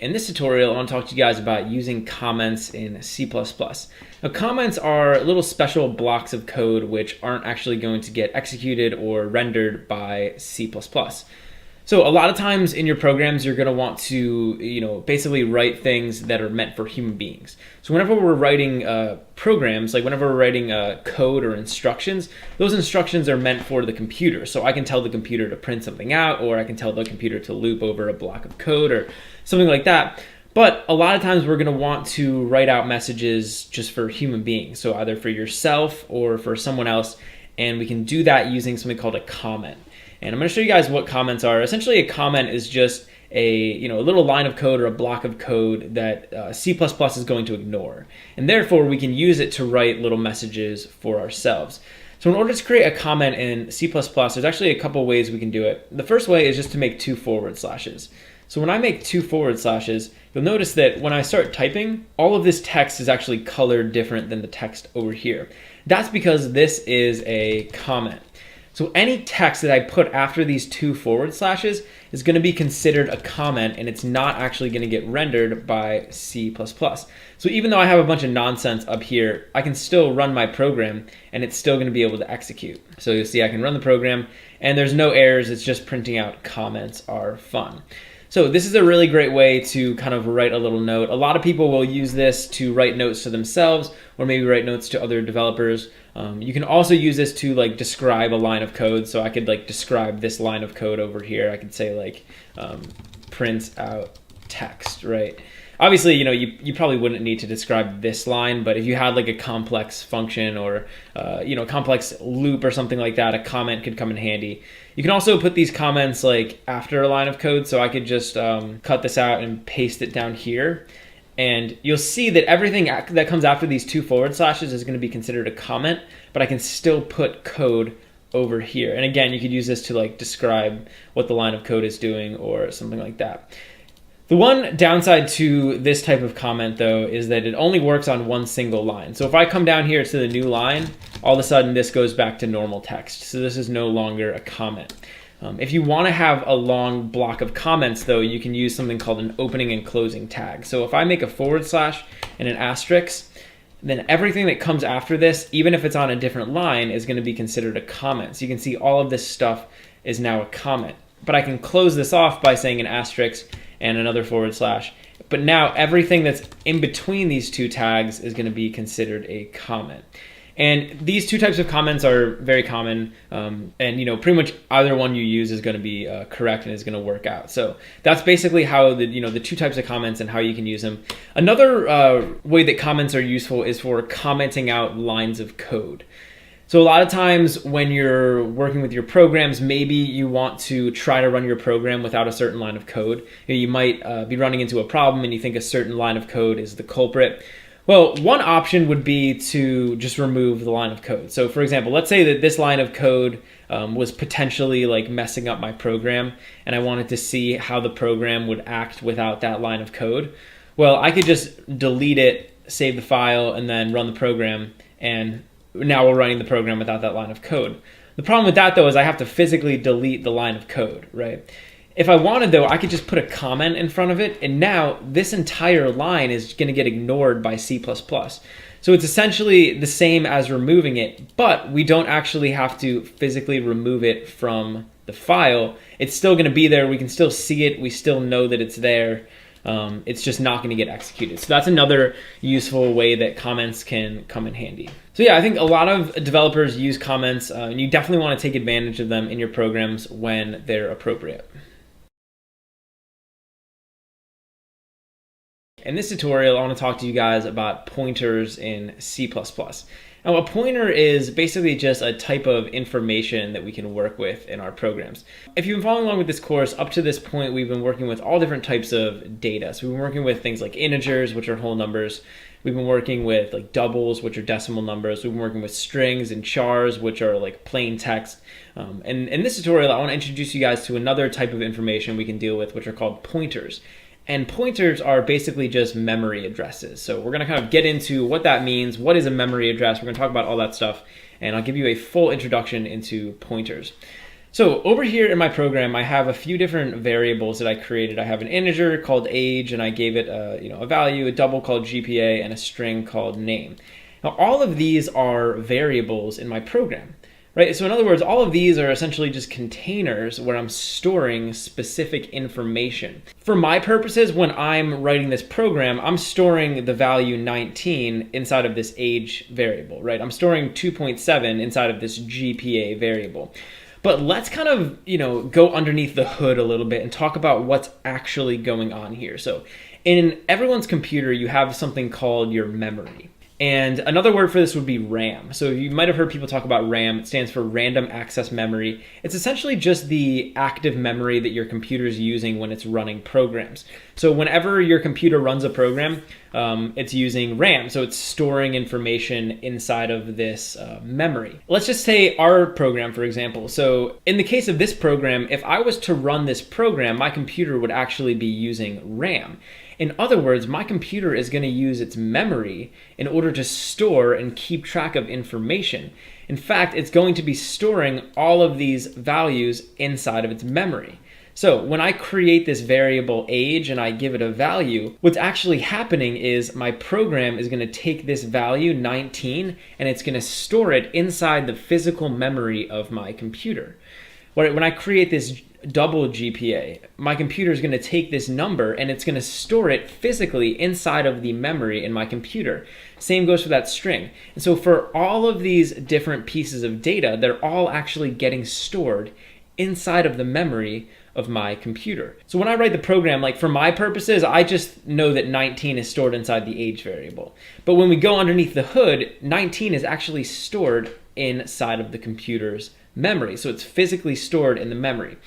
In this tutorial, I want to talk to you guys about using comments in C++. Now, comments are little special blocks of code which aren't actually going to get executed or rendered by C++. So a lot of times in your programs, you're going to want to, basically write things that are meant for human beings. So whenever we're writing programs, like whenever we're writing code or instructions, those instructions are meant for the computer. So I can tell the computer to print something out, or I can tell the computer to loop over a block of code or something like that. But a lot of times we're going to want to write out messages just for human beings. So either for yourself or for someone else. And we can do that using something called a comment. And I'm going to show you guys what comments are. Essentially, a comment is just a little line of code or a block of code that C++ is going to ignore. And therefore, we can use it to write little messages for ourselves. So in order to create a comment in C++, there's actually a couple ways we can do it. The first way is just to make 2 forward slashes. So when I make 2 forward slashes, you'll notice that when I start typing, all of this text is actually colored different than the text over here. That's because this is a comment. So any text that I put after these 2 forward slashes is going to be considered a comment, and it's not actually going to get rendered by C++. So even though I have a bunch of nonsense up here, I can still run my program, and it's still going to be able to execute. So you'll see I can run the program, and there's no errors. It's just printing out comments are fun. So this is a really great way to kind of write a little note. A lot of people will use this to write notes to themselves or maybe write notes to other developers. You can also use this to like describe a line of code. So I could like describe this line of code over here. I could say like print out text, right? Obviously, you probably wouldn't need to describe this line, but if you had like a complex function or complex loop or something like that, a comment could come in handy. You can also put these comments like after a line of code, so I could just cut this out and paste it down here. And you'll see that everything that comes after these 2 forward slashes is going to be considered a comment, but I can still put code over here. And again, you could use this to like describe what the line of code is doing or something like that. The one downside to this type of comment, though, is that it only works on one single line. So if I come down here to the new line, all of a sudden this goes back to normal text. So this is no longer a comment. If you want to have a long block of comments, though, you can use something called an opening and closing tag. So if I make a forward slash and an asterisk, then everything that comes after this, even if it's on a different line, is going to be considered a comment. So you can see all of this stuff is now a comment. But I can close this off by saying an asterisk and another forward slash. But now everything that's in between these 2 tags is going to be considered a comment. And these 2 types of comments are very common, and pretty much either one you use is going to be correct and is going to work out. So that's basically how the 2 types of comments and how you can use them. Another way that comments are useful is for commenting out lines of code. So a lot of times when you're working with your programs, maybe you want to try to run your program without a certain line of code. You might be running into a problem and you think a certain line of code is the culprit. Well, one option would be to just remove the line of code. So for example, let's say that this line of code was potentially like messing up my program, and I wanted to see how the program would act without that line of code. Well, I could just delete it, save the file, and then run the program, and now we're running the program without that line of code. The problem with that, though, is I have to physically delete the line of code, right? If I wanted, though, I could just put a comment in front of it, and now this entire line is going to get ignored by C++. So it's essentially the same as removing it, but we don't actually have to physically remove it from the file. It's still going to be there. We can still see it. We still know that it's there. It's just not going to get executed. So that's another useful way that comments can come in handy. So yeah, I think a lot of developers use comments, and you definitely want to take advantage of them in your programs when they're appropriate. In this tutorial, I want to talk to you guys about pointers in C++. Now, a pointer is basically just a type of information that we can work with in our programs. If you've been following along with this course, up to this point, we've been working with all different types of data. So we've been working with things like integers, which are whole numbers. We've been working with like doubles, which are decimal numbers. We've been working with strings and chars, which are like plain text. And in this tutorial, I want to introduce you guys to another type of information we can deal with, which are called pointers. And pointers are basically just memory addresses. So we're going to kind of get into what that means, what is a memory address. We're going to talk about all that stuff, and I'll give you a full introduction into pointers. So over here in my program, I have a few different variables that I created. I have an integer called age, and I gave it a value, a double called GPA, and a string called name. Now all of these are variables in my program. Right, so in other words, all of these are essentially just containers where I'm storing specific information. For my purposes, when I'm writing this program, I'm storing the value 19 inside of this age variable, right? I'm storing 2.7 inside of this GPA variable. But let's kind of, go underneath the hood a little bit and talk about what's actually going on here. So in everyone's computer, you have something called your memory. And another word for this would be RAM. So you might have heard people talk about RAM. It stands for Random Access Memory. It's essentially just the active memory that your computer is using when it's running programs. So whenever your computer runs a program, it's using RAM. So it's storing information inside of this memory. Let's just say our program, for example. So in the case of this program, if I was to run this program, my computer would actually be using RAM. In other words, my computer is going to use its memory in order to store and keep track of information. In fact, it's going to be storing all of these values inside of its memory. So when I create this variable age and I give it a value, what's actually happening is my program is going to take this value 19 and it's going to store it inside the physical memory of my computer. When I create this double GPA, my computer is going to take this number and it's going to store it physically inside of the memory in my computer. Same goes for that string. And so for all of these different pieces of data, they're all actually getting stored inside of the memory of my computer. So when I write the program, like for my purposes, I just know that 19 is stored inside the age variable. But when we go underneath the hood, 19 is actually stored inside of the computer's memory. So it's physically stored in the memory.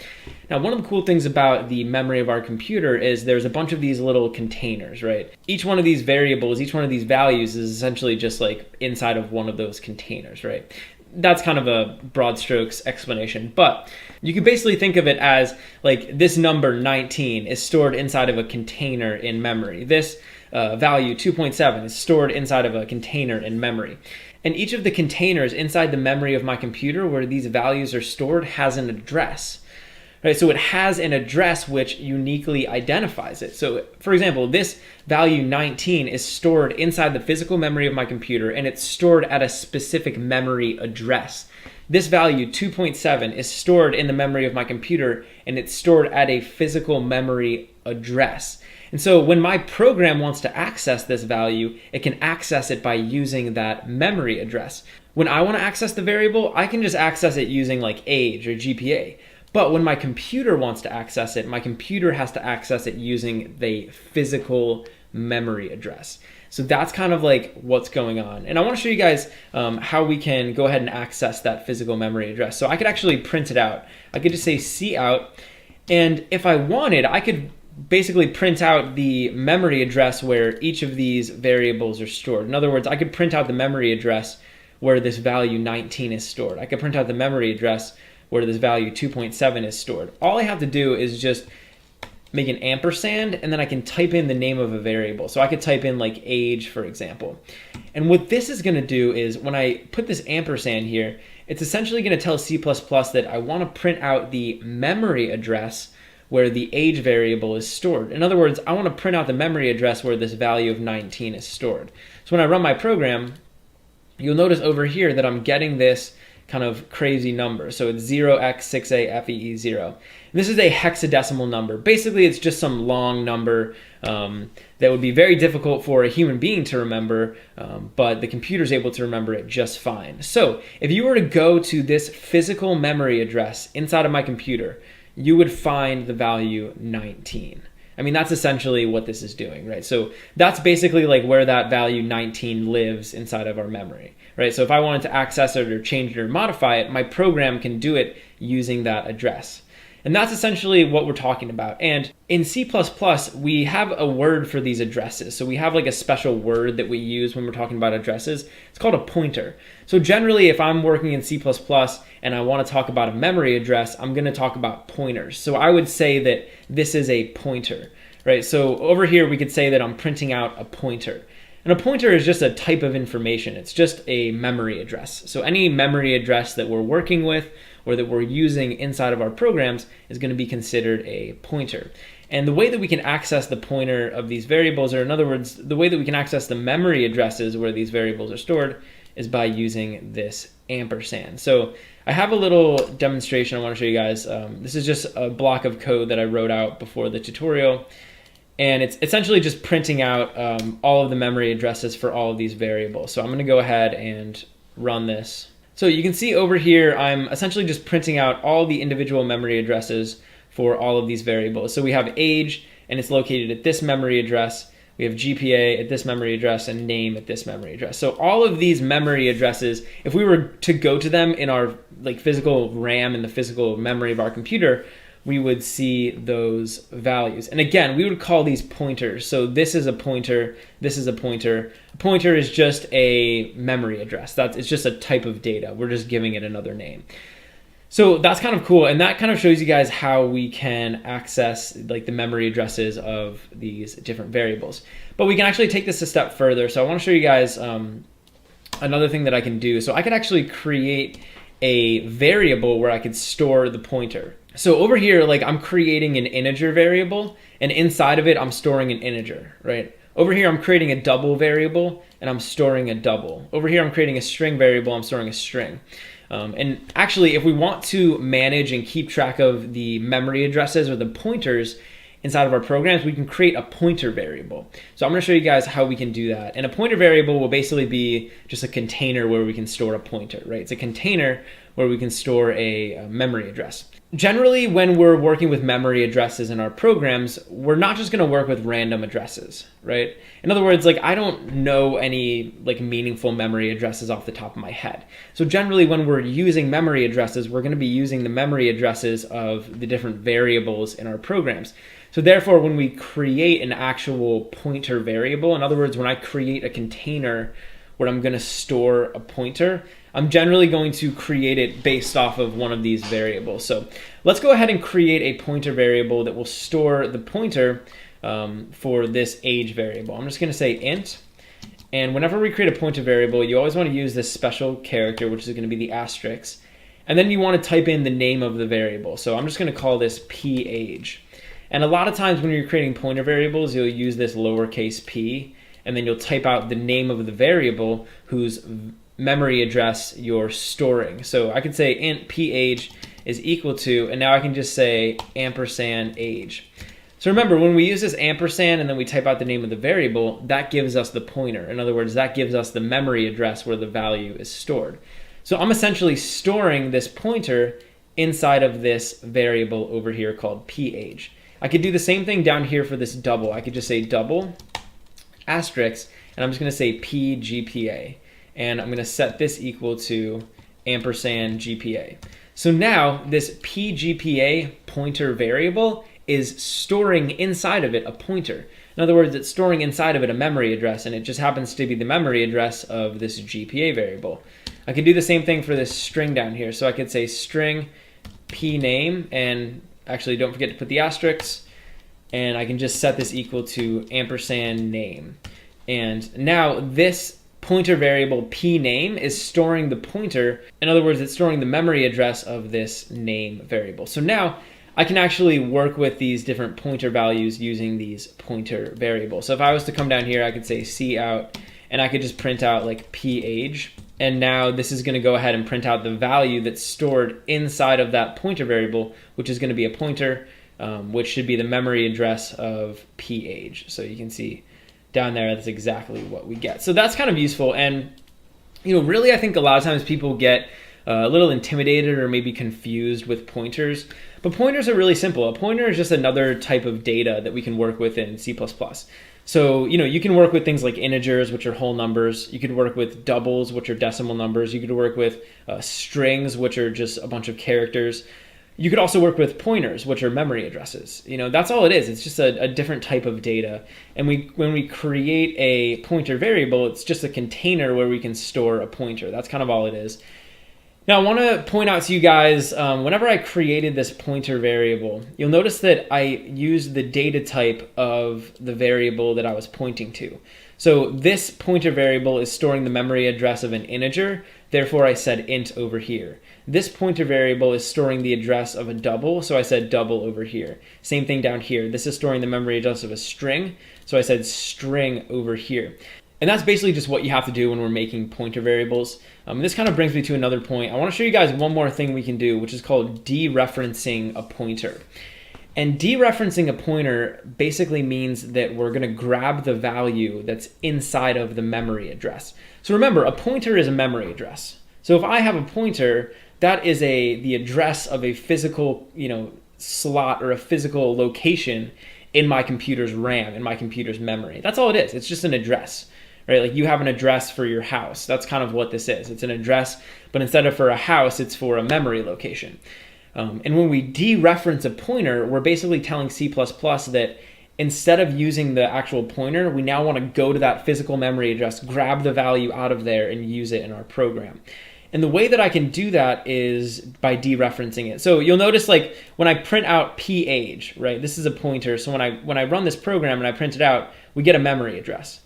Now, one of the cool things about the memory of our computer is there's a bunch of these little containers, right? Each one of these variables, each one of these values is essentially just like inside of one of those containers, right? That's kind of a broad strokes explanation, but you can basically think of it as like this number 19 is stored inside of a container in memory. This value 2.7 is stored inside of a container in memory. And each of the containers inside the memory of my computer where these values are stored has an address. Right? So it has an address which uniquely identifies it. So for example, this value 19 is stored inside the physical memory of my computer and it's stored at a specific memory address. This value 2.7 is stored in the memory of my computer and it's stored at a physical memory address. And so when my program wants to access this value, it can access it by using that memory address. When I want to access the variable, I can just access it using like age or GPA. But when my computer wants to access it, my computer has to access it using the physical memory address. So that's kind of like what's going on. And I want to show you guys how we can go ahead and access that physical memory address. So I could actually print it out. I could just say cout, and if I wanted, I could basically print out the memory address where each of these variables are stored. In other words, I could print out the memory address where this value 19 is stored. I could print out the memory address where this value 2.7 is stored. All I have to do is just make an ampersand, and then I can type in the name of a variable. So I could type in like age, for example. And what this is going to do is when I put this ampersand here, it's essentially going to tell C++ that I want to print out the memory address where the age variable is stored. In other words, I want to print out the memory address where this value of 19 is stored. So when I run my program, you'll notice over here that I'm getting this kind of crazy number. So it's 0x6AFEE0. This is a hexadecimal number. Basically, it's just some long number that would be very difficult for a human being to remember, but the computer's able to remember it just fine. So if you were to go to this physical memory address inside of my computer, you would find the value 19. I mean, that's essentially what this is doing, right? So that's basically like where that value 19 lives inside of our memory, right? So if I wanted to access it or change it or modify it, my program can do it using that address. And that's essentially what we're talking about. And in C++, we have a word for these addresses. So we have like a special word that we use when we're talking about addresses. It's called a pointer. So generally, if I'm working in C++ and I want to talk about a memory address, I'm going to talk about pointers. So I would say that this is a pointer, right? So over here, we could say that I'm printing out a pointer. And a pointer is just a type of information. It's just a memory address. So any memory address that we're working with or that we're using inside of our programs is going to be considered a pointer. And the way that we can access the pointer of these variables, or in other words, the way that we can access the memory addresses where these variables are stored, is by using this ampersand. So I have a little demonstration I want to show you guys. This is just a block of code that I wrote out before the tutorial. And it's essentially just printing out all of the memory addresses for all of these variables. So I'm going to go ahead and run this. So you can see over here, I'm essentially just printing out all the individual memory addresses for all of these variables. So we have age, and it's located at this memory address. We have GPA at this memory address and name at this memory address. So all of these memory addresses, if we were to go to them in our like physical RAM and the physical memory of our computer, we would see those values. And again, we would call these pointers. So this is a pointer, this is a pointer. A pointer is just a memory address. It's just a type of data. We're just giving it another name. So that's kind of cool, and that kind of shows you guys how we can access like the memory addresses of these different variables. But we can actually take this a step further. So I want to show you guys another thing that I can do. So I could actually create a variable where I could store the pointer. So over here, like I'm creating an integer variable, and inside of it, I'm storing an integer, right? Over here, I'm creating a double variable, and I'm storing a double. Over here, I'm creating a string variable, I'm storing a string. And actually, if we want to manage and keep track of the memory addresses or the pointers inside of our programs, we can create a pointer variable. So I'm going to show you guys how we can do that. And a pointer variable will basically be just a container where we can store a pointer, right? It's a container where we can store a memory address. Generally, when we're working with memory addresses in our programs, we're not just going to work with random addresses, right? In other words, like I don't know any like meaningful memory addresses off the top of my head. So generally, when we're using memory addresses, we're going to be using the memory addresses of the different variables in our programs. So therefore, when we create an actual pointer variable, in other words, when I create a container where I'm going to store a pointer, I'm generally going to create it based off of one of these variables. So let's go ahead and create a pointer variable that will store the pointer for this age variable. I'm just going to say int. And whenever we create a pointer variable, you always want to use this special character, which is going to be the asterisk. And then you want to type in the name of the variable. So I'm just going to call this page. And a lot of times when you're creating pointer variables, you'll use this lowercase p, and then you'll type out the name of the variable whose memory address you're storing. So I could say int page is equal to, and now I can just say ampersand age. So remember, when we use this ampersand and then we type out the name of the variable, that gives us the pointer. In other words, that gives us the memory address where the value is stored. So I'm essentially storing this pointer inside of this variable over here called page. I could do the same thing down here for this double. I could just say double, asterisk, and I'm just going to say PGPA. And I'm going to set this equal to ampersand GPA. So now this PGPA pointer variable is storing inside of it a pointer. In other words, it's storing inside of it a memory address, and it just happens to be the memory address of this GPA variable. I could do the same thing for this string down here. So I could say string pName, and actually don't forget to put the asterisks, and I can just set this equal to ampersand name. And now this pointer variable pName is storing the pointer. In other words, it's storing the memory address of this name variable. So now I can actually work with these different pointer values using these pointer variables. So if I was to come down here, I could say cout, and I could just print out like page. And now this is going to go ahead and print out the value that's stored inside of that pointer variable, which is going to be a pointer, which should be the memory address of page. So you can see down there, that's exactly what we get. So that's kind of useful. And, really, I think a lot of times people get a little intimidated or maybe confused with pointers. But pointers are really simple. A pointer is just another type of data that we can work with in C++. So, you can work with things like integers, which are whole numbers. You could work with doubles, which are decimal numbers. You could work with strings, which are just a bunch of characters. You could also work with pointers, which are memory addresses. That's all it is. It's just a different type of data. And when we create a pointer variable, it's just a container where we can store a pointer. That's kind of all it is. Now, I want to point out to you guys, whenever I created this pointer variable, you'll notice that I used the data type of the variable that I was pointing to. So this pointer variable is storing the memory address of an integer. Therefore, I said int over here. This pointer variable is storing the address of a double, so I said double over here. Same thing down here. This is storing the memory address of a string, so I said string over here. And that's basically just what you have to do when we're making pointer variables. This kind of brings me to another point. I want to show you guys one more thing we can do, which is called dereferencing a pointer. And dereferencing a pointer basically means that we're going to grab the value that's inside of the memory address. So remember, a pointer is a memory address. So if I have a pointer, that is the address of a physical, slot or a physical location in my computer's RAM, in my computer's memory. That's all it is. It's just an address, right? Like you have an address for your house. That's kind of what this is. It's an address, but instead of for a house, it's for a memory location. And when we dereference a pointer, we're basically telling C++ that instead of using the actual pointer, we now want to go to that physical memory address, grab the value out of there, and use it in our program. And the way that I can do that is by dereferencing it. So you'll notice, like when I print out page, right? This is a pointer. So when I run this program and I print it out, we get a memory address.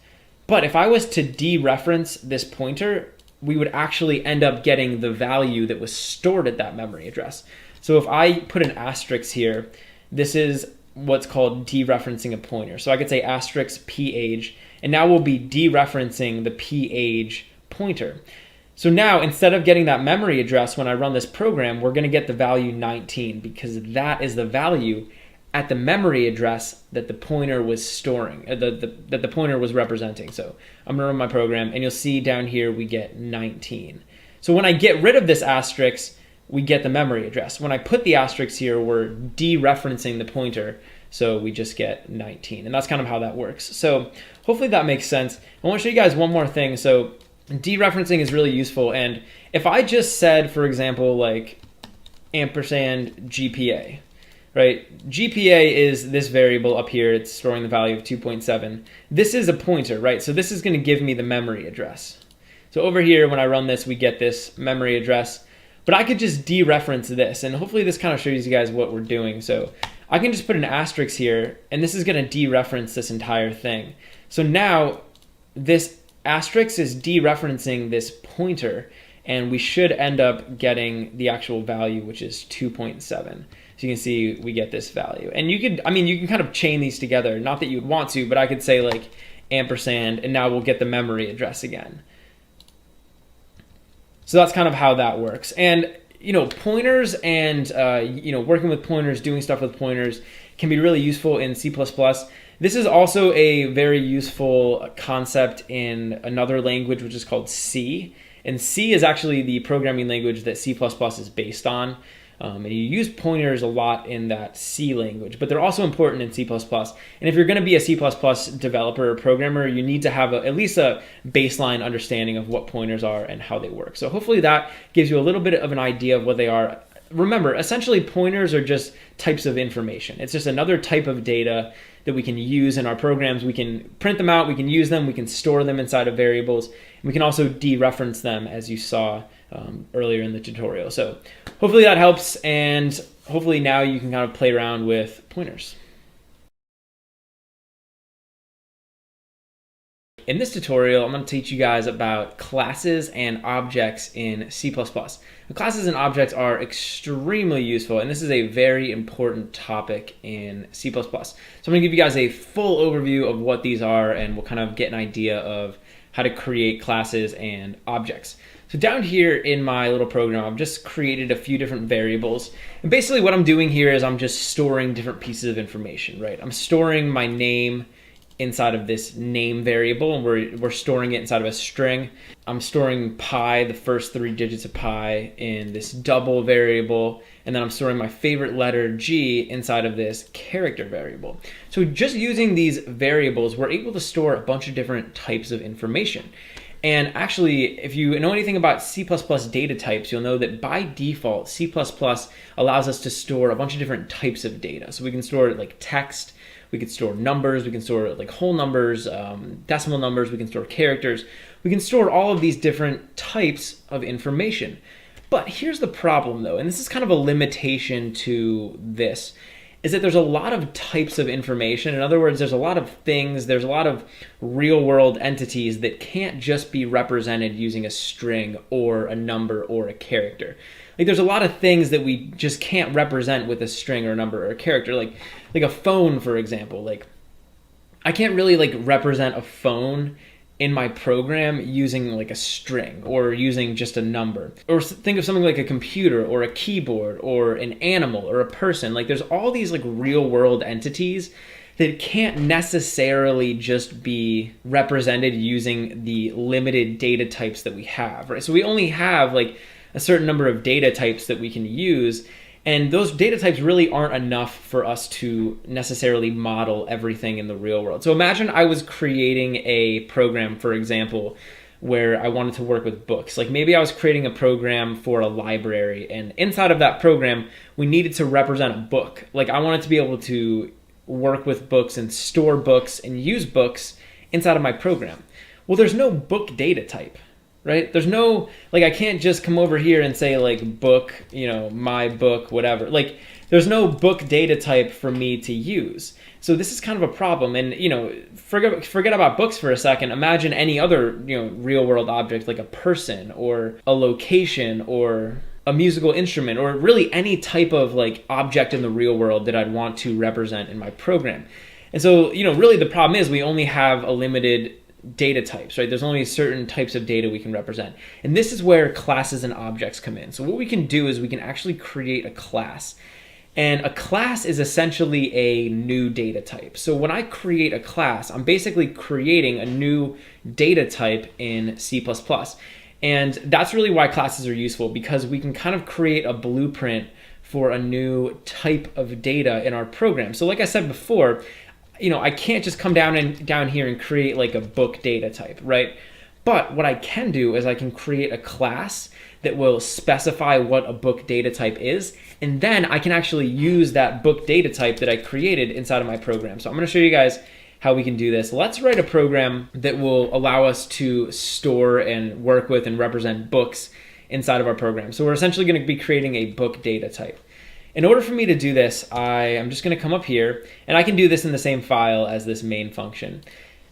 But if I was to dereference this pointer, we would actually end up getting the value that was stored at that memory address. So if I put an asterisk here, this is what's called dereferencing a pointer. So I could say asterisk page, and now we'll be dereferencing the page pointer. So now instead of getting that memory address when I run this program, we're going to get the value 19 because that is the value at the memory address that the pointer was storing, that the pointer was representing. So I'm going to run my program, and you'll see down here we get 19. So when I get rid of this asterisk, we get the memory address. When I put the asterisk here, we're dereferencing the pointer, so we just get 19. And that's kind of how that works. So hopefully that makes sense. I want to show you guys one more thing. So dereferencing is really useful. And if I just said, for example, like ampersand GPA, right? GPA is this variable up here. It's storing the value of 2.7. This is a pointer, right? So this is going to give me the memory address. So over here, when I run this, we get this memory address. But I could just dereference this, and hopefully this kind of shows you guys what we're doing. So I can just put an asterisk here, and this is going to dereference this entire thing. So now this asterisk is dereferencing this pointer, and we should end up getting the actual value, which is 2.7. So you can see we get this value. And you can kind of chain these together. Not that you would want to, but I could say like ampersand, and now we'll get the memory address again. So that's kind of how that works. And, pointers and, working with pointers, doing stuff with pointers can be really useful in C++. This is also a very useful concept in another language, which is called C. And C is actually the programming language that C++ is based on. And you use pointers a lot in that C language, but they're also important in C++. And if you're going to be a C++ developer or programmer, you need to have at least a baseline understanding of what pointers are and how they work. So hopefully that gives you a little bit of an idea of what they are. Remember, essentially pointers are just types of information. It's just another type of data that we can use in our programs. We can print them out, we can use them, we can store them inside of variables, and we can also dereference them, as you saw earlier in the tutorial. So hopefully that helps, and hopefully now you can kind of play around with pointers. In this tutorial, I'm going to teach you guys about classes and objects in C++. Classes and objects are extremely useful, and this is a very important topic in C++. So I'm going to give you guys a full overview of what these are, and we'll kind of get an idea of how to create classes and objects. So down here in my little program, I've just created a few different variables. And basically what I'm doing here is I'm just storing different pieces of information, right? I'm storing my name inside of this name variable, and we're storing it inside of a string. I'm storing pi, the first 3 digits of pi, in this double variable, and then I'm storing my favorite letter G inside of this character variable. So just using these variables, we're able to store a bunch of different types of information. And actually, if you know anything about C++ data types, you'll know that by default, C++ allows us to store a bunch of different types of data. So we can store like text, we can store numbers, we can store like whole numbers, decimal numbers, we can store characters. We can store all of these different types of information. But here's the problem though, and this is kind of a limitation to this, is that there's a lot of types of information. In other words, there's a lot of things, there's a lot of real world entities that can't just be represented using a string or a number or a character. Like there's a lot of things that we just can't represent with a string or a number or a character. Like a phone, for example. Like I can't really like represent a phone in my program using like a string or using just a number. Or think of something like a computer or a keyboard or an animal or a person. Like there's all these like real world entities that can't necessarily just be represented using the limited data types that we have, right? So we only have like a certain number of data types that we can use, and those data types really aren't enough for us to necessarily model everything in the real world. So imagine I was creating a program, for example, where I wanted to work with books. Like maybe I was creating a program for a library, and inside of that program, we needed to represent a book. Like I wanted to be able to work with books and store books and use books inside of my program. Well, there's no book data type. Right? There's no, like, I can't just come over here and say like book, my book, whatever. Like there's no book data type for me to use. So this is kind of a problem. And, forget about books for a second. Imagine any other, real world object, like a person or a location or a musical instrument, or really any type of like object in the real world that I'd want to represent in my program. And so, really the problem is we only have a limited data types, right? There's only certain types of data we can represent. And this is where classes and objects come in. So what we can do is we can actually create a class. And a class is essentially a new data type. So when I create a class, I'm basically creating a new data type in C++. And that's really why classes are useful, because we can kind of create a blueprint for a new type of data in our program. So like I said before, I can't just come down here and create like a book data type, right? But what I can do is I can create a class that will specify what a book data type is, and then I can actually use that book data type that I created inside of my program. So I'm going to show you guys how we can do this. Let's write a program that will allow us to store and work with and represent books inside of our program. So we're essentially going to be creating a book data type. In order for me to do this, I'm just going to come up here, and I can do this in the same file as this main function.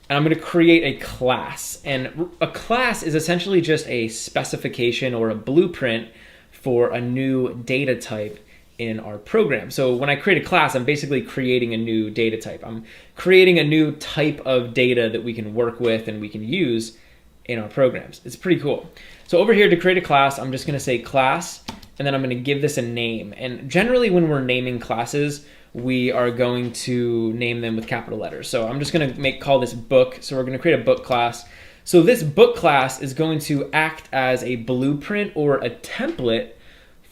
And I'm going to create a class. And a class is essentially just a specification or a blueprint for a new data type in our program. So when I create a class, I'm basically creating a new data type. I'm creating a new type of data that we can work with and we can use in our programs. It's pretty cool. So over here to create a class, I'm just going to say class, and then I'm going to give this a name. And generally when we're naming classes, we are going to name them with capital letters. So I'm just going to call this book. So we're going to create a book class. So this book class is going to act as a blueprint or a template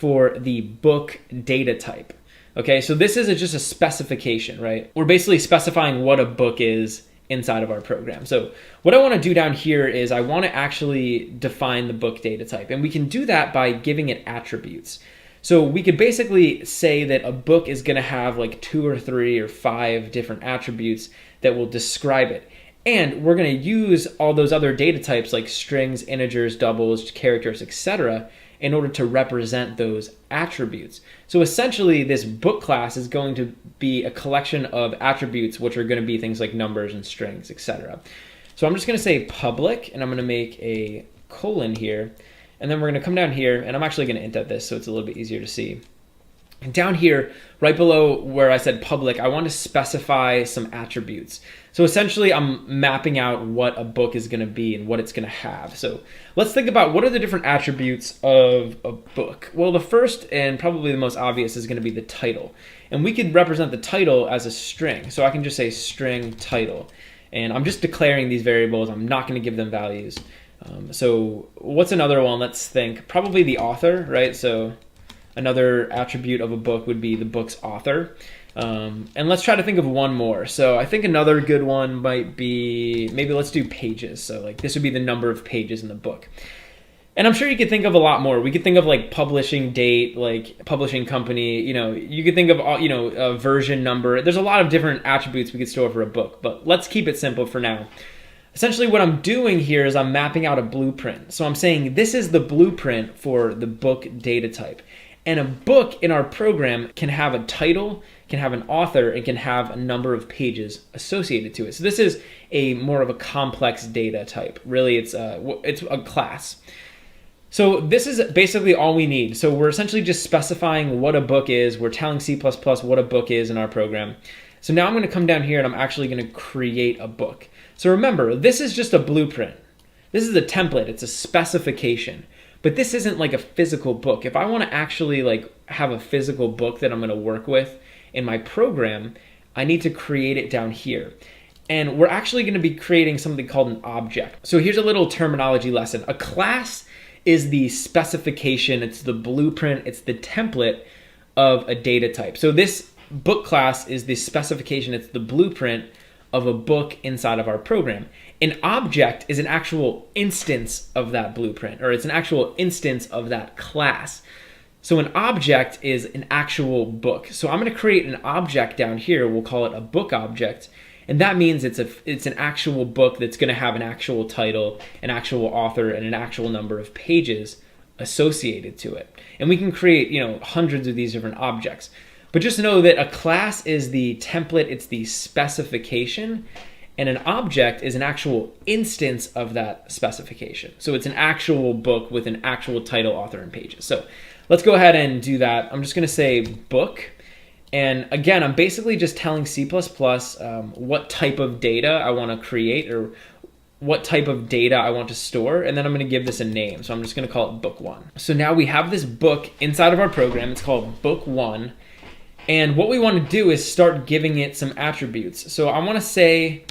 for the book data type. Okay, so this is just a specification, right? We're basically specifying what a book is inside of our program. So what I want to do down here is I want to actually define the book data type, and we can do that by giving it attributes. So we could basically say that a book is going to have like 2 or 3 or 5 different attributes that will describe it. And we're going to use all those other data types like strings, integers, doubles, characters, etc. in order to represent those attributes. So essentially this book class is going to be a collection of attributes which are going to be things like numbers and strings, etc. So I'm just going to say public, and I'm going to make a colon here. And then we're going to come down here, and I'm actually going to indent this so it's a little bit easier to see. And down here, right below where I said public, I want to specify some attributes. So essentially, I'm mapping out what a book is going to be and what it's going to have. So let's think about what are the different attributes of a book. Well, the first and probably the most obvious is going to be the title. And we could represent the title as a string. So I can just say string title. And I'm just declaring these variables. I'm not going to give them values. So what's another one? Let's think. Probably the author, right? So another attribute of a book would be the book's author. And let's try to think of one more. So I think another good one might be, maybe let's do pages. So like this would be the number of pages in the book. And I'm sure you could think of a lot more. We could think of like publishing date, like publishing company, you could think of, a version number. There's a lot of different attributes we could store for a book, but let's keep it simple for now. Essentially what I'm doing here is I'm mapping out a blueprint. So I'm saying this is the blueprint for the book data type. And a book in our program can have a title, can have an author, and can have a number of pages associated to it. So this is a more of a complex data type. Really, it's a class. So this is basically all we need. So we're essentially just specifying what a book is. We're telling C++ what a book is in our program. So now I'm going to come down here and I'm actually going to create a book. So remember, this is just a blueprint. This is a template. It's a specification. But this isn't like a physical book. If I want to actually like have a physical book that I'm going to work with in my program, I need to create it down here. And we're actually going to be creating something called an object. So here's a little terminology lesson. A class is the specification, it's the blueprint, it's the template of a data type. So this book class is the specification, it's the blueprint of a book inside of our program. An object is an actual instance of that blueprint, or it's an actual instance of that class. So an object is an actual book. So I'm going to create an object down here. We'll call it a book object. And that means it's an actual book that's going to have an actual title, an actual author, and an actual number of pages associated to it. And we can create, hundreds of these different objects. But just know that a class is the template, it's the specification, and an object is an actual instance of that specification. So it's an actual book with an actual title, author, and pages. So let's go ahead and do that. I'm just going to say book. And again, I'm basically just telling C++ what type of data I want to create or what type of data I want to store. And then I'm going to give this a name. So I'm just going to call it book 1. So now we have this book inside of our program. It's called book 1. And what we want to do is start giving it some attributes. So I want to say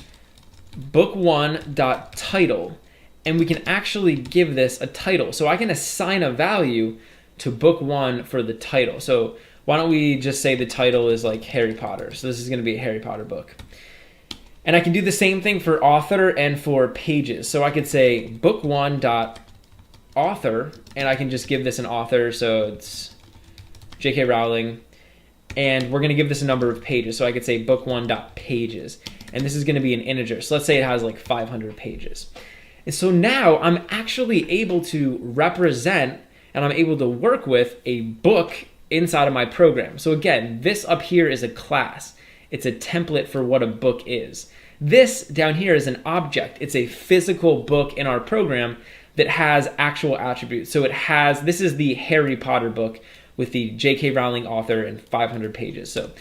book1.title, and we can actually give this a title. So I can assign a value to book 1 for the title. So why don't we just say the title is like Harry Potter. So this is going to be a Harry Potter book. And I can do the same thing for author and for pages. So I could say book1.author, and I can just give this an author. So it's J.K. Rowling. And we're going to give this a number of pages. So I could say book1.pages. And this is going to be an integer. So let's say it has like 500 pages. And so now I'm actually able to represent and I'm able to work with a book inside of my program. So again, this up here is a class. It's a template for what a book is. This down here is an object. It's a physical book in our program that has actual attributes. So this is the Harry Potter book with the J.K. Rowling author and 500 pages. So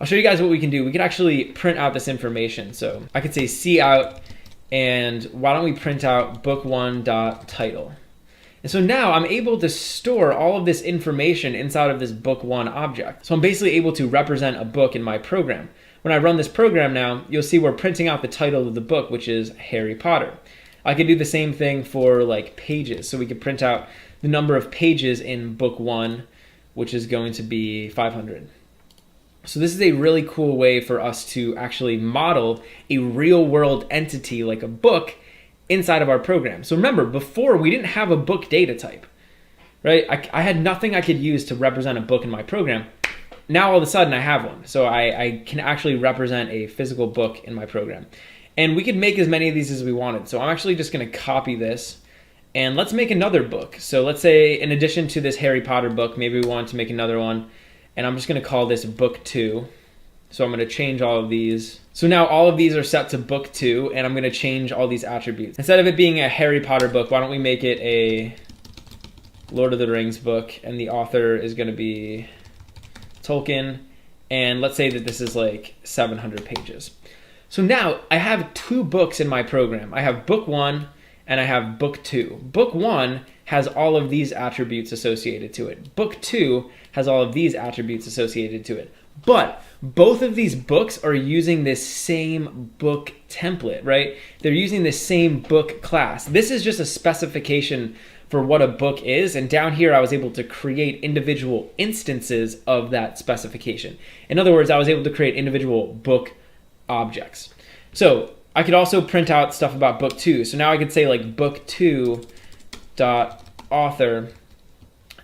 I'll show you guys what we can do. We can actually print out this information. So I could say cout, and why don't we print out book1.title. And so now I'm able to store all of this information inside of this book1 object. So I'm basically able to represent a book in my program. When I run this program now, you'll see we're printing out the title of the book, which is Harry Potter. I could do the same thing for like pages. So we could print out the number of pages in book 1 which is going to be 500. So this is a really cool way for us to actually model a real world entity like a book inside of our program. So remember, before we didn't have a book data type, right? I had nothing I could use to represent a book in my program. Now all of a sudden I have one. So I can actually represent a physical book in my program. And we could make as many of these as we wanted. So I'm actually just gonna copy this and let's make another book. So let's say in addition to this Harry Potter book, maybe we want to make another one. And I'm just gonna call this book 2. So I'm gonna change all of these. So now all of these are set to book 2 and I'm gonna change all these attributes. Instead of it being a Harry Potter book, why don't we make it a Lord of the Rings book, and the author is gonna be Tolkien, and let's say that this is like 700 pages. So now I have 2 books in my program. I have book 1 and I have book 2. Book 1 has all of these attributes associated to it. Book 2 has all of these attributes associated to it. But both of these books are using this same book template, right? They're using the same book class. This is just a specification for what a book is, and down here I was able to create individual instances of that specification. In other words, I was able to create individual book objects. So I could also print out stuff about book 2. So now I could say like book 2 dot author,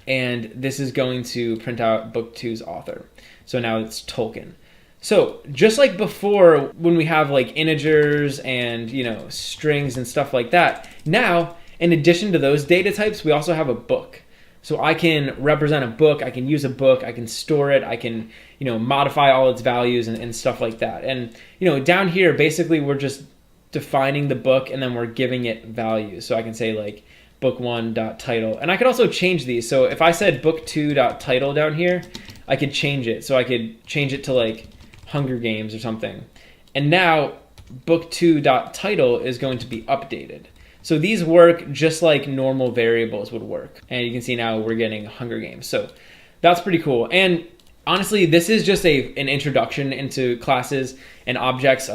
and this is going to print out book 2's author. So now it's Tolkien. So just like before, when we have like integers and strings and stuff like that, now in addition to those data types, we also have a book. So I can represent a book, I can use a book, I can store it, I can modify all its values and stuff like that. And down here, basically we're just defining the book and then we're giving it values. So I can say like book1.title, and I could also change these. So if I said book2.title down here, I could change it. So I could change it to like Hunger Games or something. And now book2.title is going to be updated. So these work just like normal variables would work. And you can see now we're getting Hunger Games. So that's pretty cool. And honestly, this is just an introduction into classes and objects.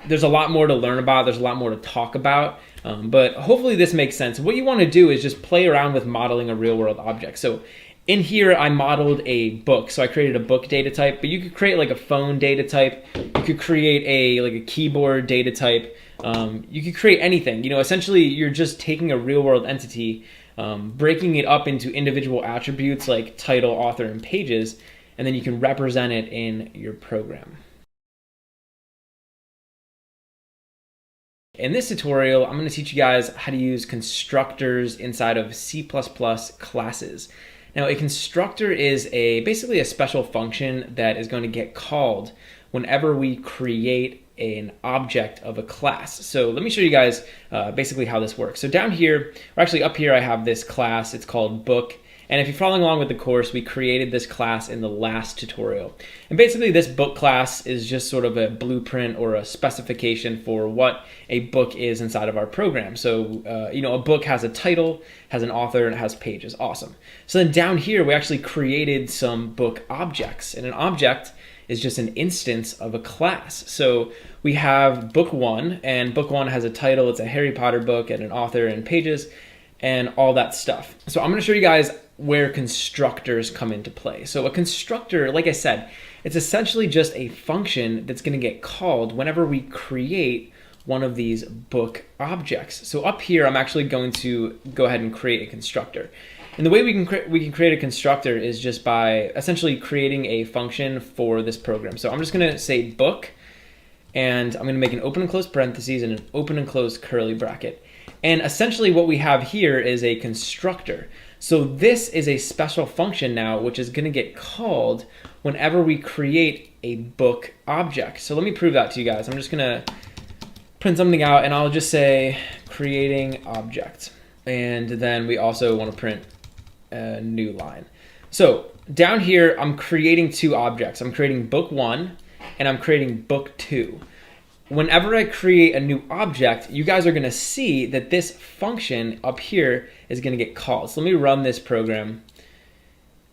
There's a lot more to learn about. There's a lot more to talk about. But hopefully this makes sense. What you want to do is just play around with modeling a real world object. So in here, I modeled a book. So I created a book data type, but you could create like a phone data type. You could create a keyboard data type. You could create anything. Essentially you're just taking a real world entity, breaking it up into individual attributes like title, author, and pages, and then you can represent it in your program. In this tutorial, I'm going to teach you guys how to use constructors inside of C++ classes. Now, a constructor is basically a special function that is going to get called whenever we create an object of a class. So let me show you guys basically how this works. So down here, or actually up here, I have this class. It's called book. And if you're following along with the course, we created this class in the last tutorial. And basically this book class is just sort of a blueprint or a specification for what a book is inside of our program. So, a book has a title, has an author, and it has pages. Awesome. So then down here, we actually created some book objects. And an object is just an instance of a class. So we have book 1, and book 1 has a title. It's a Harry Potter book and an author and pages and all that stuff. So I'm going to show you guys where constructors come into play. So a constructor, like I said, it's essentially just a function that's going to get called whenever we create one of these book objects. So up here, I'm actually going to go ahead and create a constructor. And the way we can create a constructor is just by essentially creating a function for this program. So I'm just going to say book, and I'm going to make an open and close parentheses and an open and close curly bracket. And essentially what we have here is a constructor. So this is a special function now, which is going to get called whenever we create a book object. So let me prove that to you guys. I'm just going to print something out, and I'll just say creating object. And then we also want to print a new line. So down here, I'm creating 2 objects. I'm creating book 1 and I'm creating book 2. Whenever I create a new object, you guys are going to see that this function up here is going to get called. So let me run this program.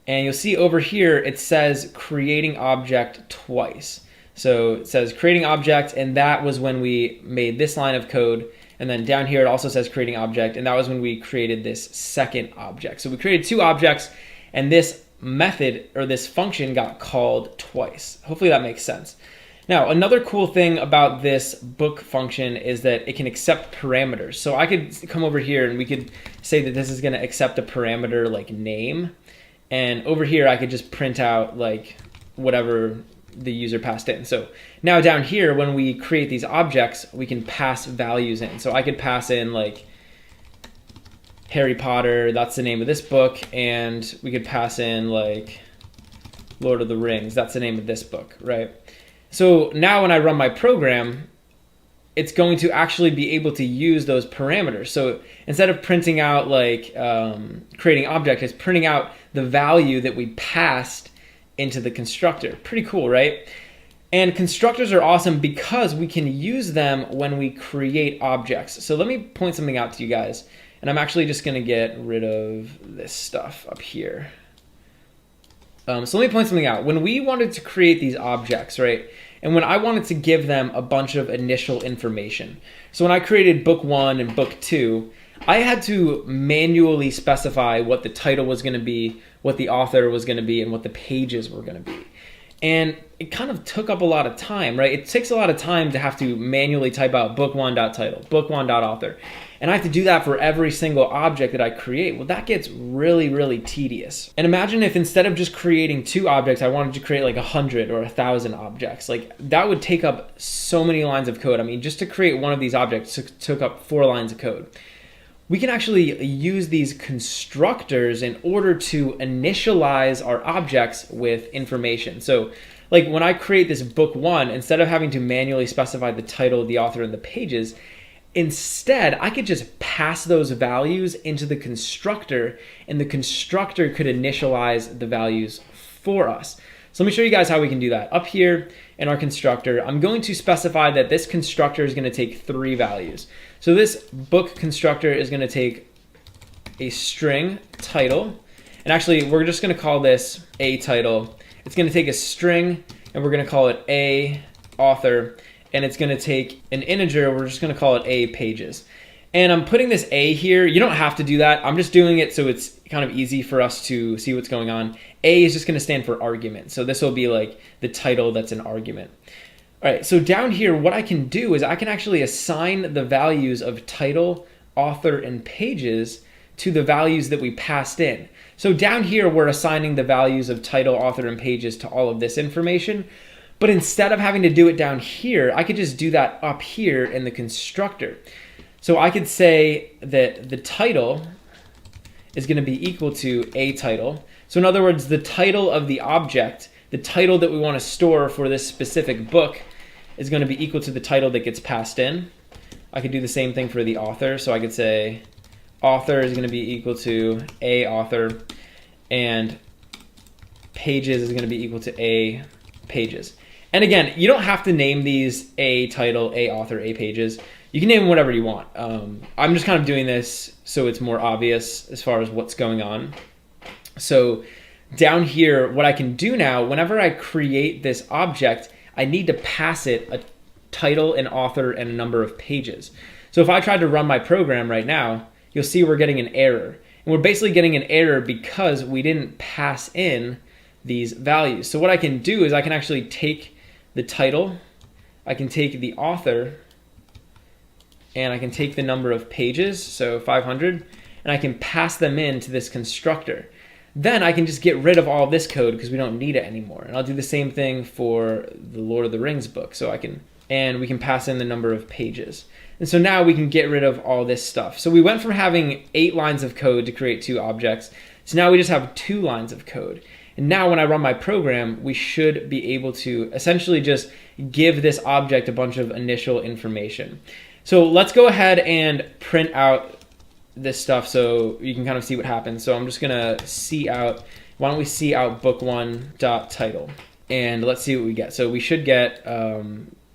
And you'll see over here, it says creating object twice. So it says creating object, and that was when we made this line of code. And then down here, it also says creating object, and that was when we created this second object. So we created 2 objects, and this method or this function got called twice. Hopefully that makes sense. Now, another cool thing about this book function is that it can accept parameters. So I could come over here and we could say that this is going to accept a parameter like name. And over here, I could just print out like whatever the user passed in. So now down here, when we create these objects, we can pass values in. So I could pass in like Harry Potter, that's the name of this book. And we could pass in like Lord of the Rings, that's the name of this book, right? So now when I run my program, it's going to actually be able to use those parameters. So instead of printing out like creating object, it's printing out the value that we passed into the constructor. Pretty cool, right? And constructors are awesome because we can use them when we create objects. So let me point something out to you guys. And I'm actually just going to get rid of this stuff up here. So let me point something out. When we wanted to create these objects, right, and when I wanted to give them a bunch of initial information, so when I created book 1 and book 2, I had to manually specify what the title was going to be, what the author was going to be, and what the pages were going to be. And it kind of took up a lot of time, right? It takes a lot of time to have to manually type out book1.title, book1.author. And I have to do that for every single object that I create. Well, that gets really, really tedious. And imagine if instead of just creating 2 objects, I wanted to create like 100 or 1,000 objects. Like that would take up so many lines of code. I mean, just to create one of these objects took up 4 lines of code. We can actually use these constructors in order to initialize our objects with information. So like when I create this book 1, instead of having to manually specify the title, the author, and the pages, instead, I could just pass those values into the constructor, and the constructor could initialize the values for us. So let me show you guys how we can do that. Up here in our constructor, I'm going to specify that this constructor is going to take 3 values. So this book constructor is going to take a string title, and actually we're just going to call this a title. It's going to take a string, and we're going to call it a author, and it's going to take an integer. We're just going to call it a pages. And I'm putting this a here. You don't have to do that. I'm just doing it so it's kind of easy for us to see what's going on. A is just going to stand for argument. So this will be like the title that's an argument. All right, so down here, what I can do is I can actually assign the values of title, author, and pages to the values that we passed in. So down here, we're assigning the values of title, author, and pages to all of this information. But instead of having to do it down here, I could just do that up here in the constructor. So I could say that the title is going to be equal to a title. So in other words, the title of the object, the title that we want to store for this specific book, is going to be equal to the title that gets passed in. I could do the same thing for the author. So I could say author is going to be equal to a author, and pages is going to be equal to a pages. And again, you don't have to name these a title, a author, a pages. You can name them whatever you want. I'm just kind of doing this so it's more obvious as far as what's going on. So down here, what I can do now, whenever I create this object, I need to pass it a title, an author, and a number of pages. So if I tried to run my program right now, you'll see we're getting an error. And we're basically getting an error because we didn't pass in these values. So what I can do is I can actually take the title, I can take the author, and I can take the number of pages, so 500, and I can pass them into this constructor. Then I can just get rid of all this code because we don't need it anymore. And I'll do the same thing for the Lord of the Rings book. So we can pass in the number of pages. And so now we can get rid of all this stuff. So we went from having 8 lines of code to create 2 objects. So now we just have 2 lines of code. And now when I run my program, we should be able to essentially just give this object a bunch of initial information. So let's go ahead and print out this stuff so you can kind of see what happens. So I'm just gonna see out, why don't we see out book1.title, and let's see what we get. So we should get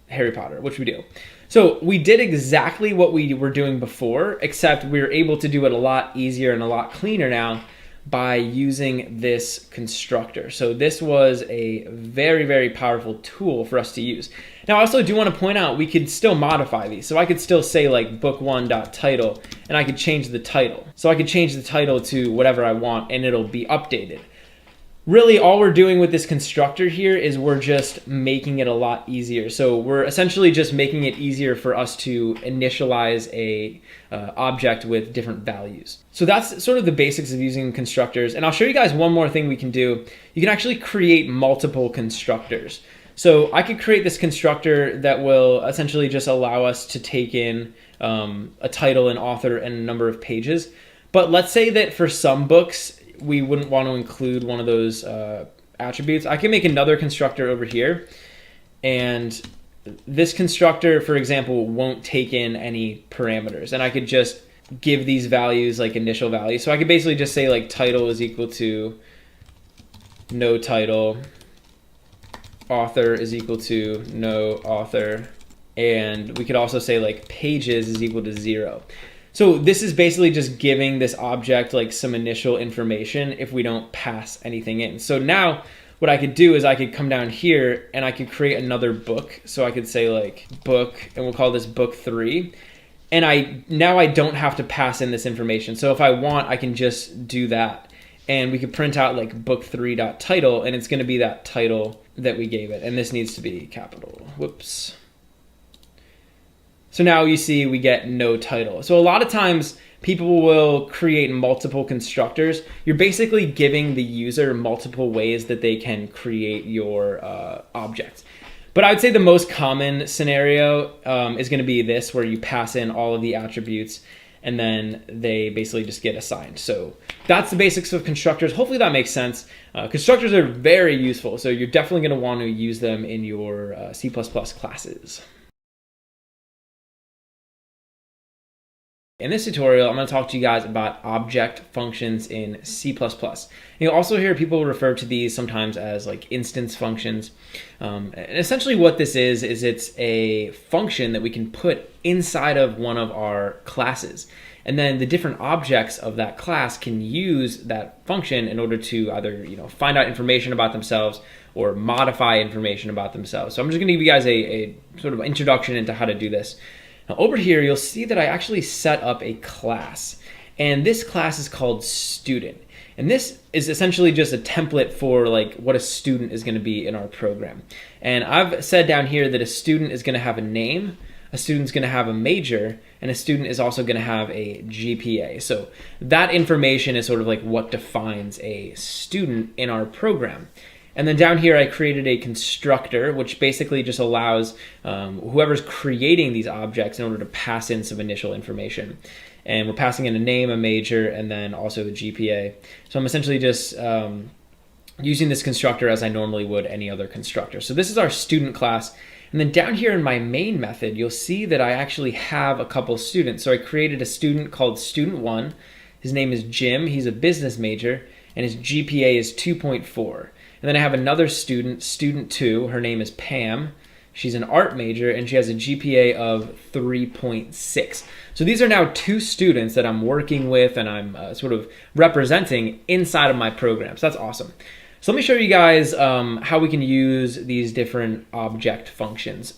Harry Potter, which we do. So we did exactly what we were doing before, except we were able to do it a lot easier and a lot cleaner now by using this constructor. So this was a very, very powerful tool for us to use. Now I also do want to point out we could still modify these. So I could still say like book1.title, and I could change the title. So I could change the title to whatever I want and it'll be updated. really all we're doing with this constructor here is we're just making it a lot easier. So we're essentially just making it easier for us to initialize a object with different values. So that's sort of the basics of using constructors. And I'll show you guys one more thing we can do. You can actually create multiple constructors. So I could create this constructor that will essentially just allow us to take in a title, an author, and a number of pages. But let's say that for some books, we wouldn't want to include one of those attributes. I can make another constructor over here, and this constructor, for example, won't take in any parameters, and I could just give these values like initial values. So I could basically just say like title is equal to no title, author is equal to no author, and we could also say like pages is equal to 0. So this is basically just giving this object like some initial information if we don't pass anything in. So now what I could do is I could come down here and I could create another book. So I could say like book, and we'll call this book 3. And now I don't have to pass in this information. So if I want, I can just do that. And we could print out like book3.title, and it's going to be that title that we gave it. And this needs to be capital. Whoops. So now you see we get no title. So a lot of times people will create multiple constructors. You're basically giving the user multiple ways that they can create your object. But I would say the most common scenario is going to be this, where you pass in all of the attributes and then they basically just get assigned. So that's the basics of constructors. Hopefully that makes sense. Constructors are very useful, so you're definitely going to want to use them in your C++ classes. In this tutorial, I'm going to talk to you guys about object functions in C++. You'll also hear people refer to these sometimes as like instance functions. And essentially what this is it's a function that we can put inside of one of our classes. And then the different objects of that class can use that function in order to either find out information about themselves or modify information about themselves. So I'm just going to give you guys a sort of introduction into how to do this. Now over here, you'll see that I actually set up a class, and this class is called student. And this is essentially just a template for like what a student is going to be in our program. And I've said down here that a student is going to have a name, a student's going to have a major, and a student is also going to have a GPA. So that information is sort of like what defines a student in our program. And then down here, I created a constructor, which basically just allows whoever's creating these objects in order to pass in some initial information. And we're passing in a name, a major, and then also a GPA. So I'm essentially just using this constructor as I normally would any other constructor. So this is our student class. And then down here in my main method, you'll see that I actually have a couple students. So I created a student called student1. His name is Jim. He's a business major, and his GPA is 2.4. And then I have another student, student 2. Her name is Pam. She's an art major, and she has a GPA of 3.6. So these are now 2 students that I'm working with and I'm sort of representing inside of my program. So that's awesome. So let me show you guys how we can use these different object functions.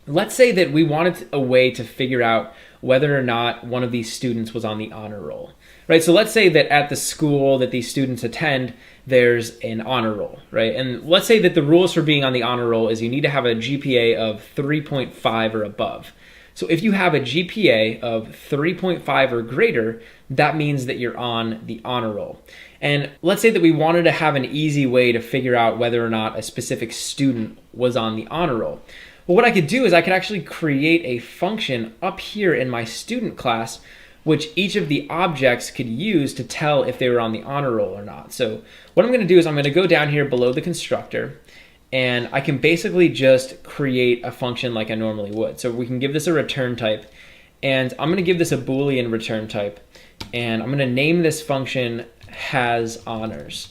Let's say that we wanted a way to figure out whether or not one of these students was on the honor roll. Right, so let's say that at the school that these students attend, there's an honor roll, right? And let's say that the rules for being on the honor roll is you need to have a GPA of 3.5 or above. So if you have a GPA of 3.5 or greater, that means that you're on the honor roll. And let's say that we wanted to have an easy way to figure out whether or not a specific student was on the honor roll. Well, what I could do is I could actually create a function up here in my student class which each of the objects could use to tell if they were on the honor roll or not. So what I'm going to do is I'm going to go down here below the constructor, and I can basically just create a function like I normally would. So we can give this a return type, and I'm going to give this a Boolean return type, and I'm going to name this function has honors.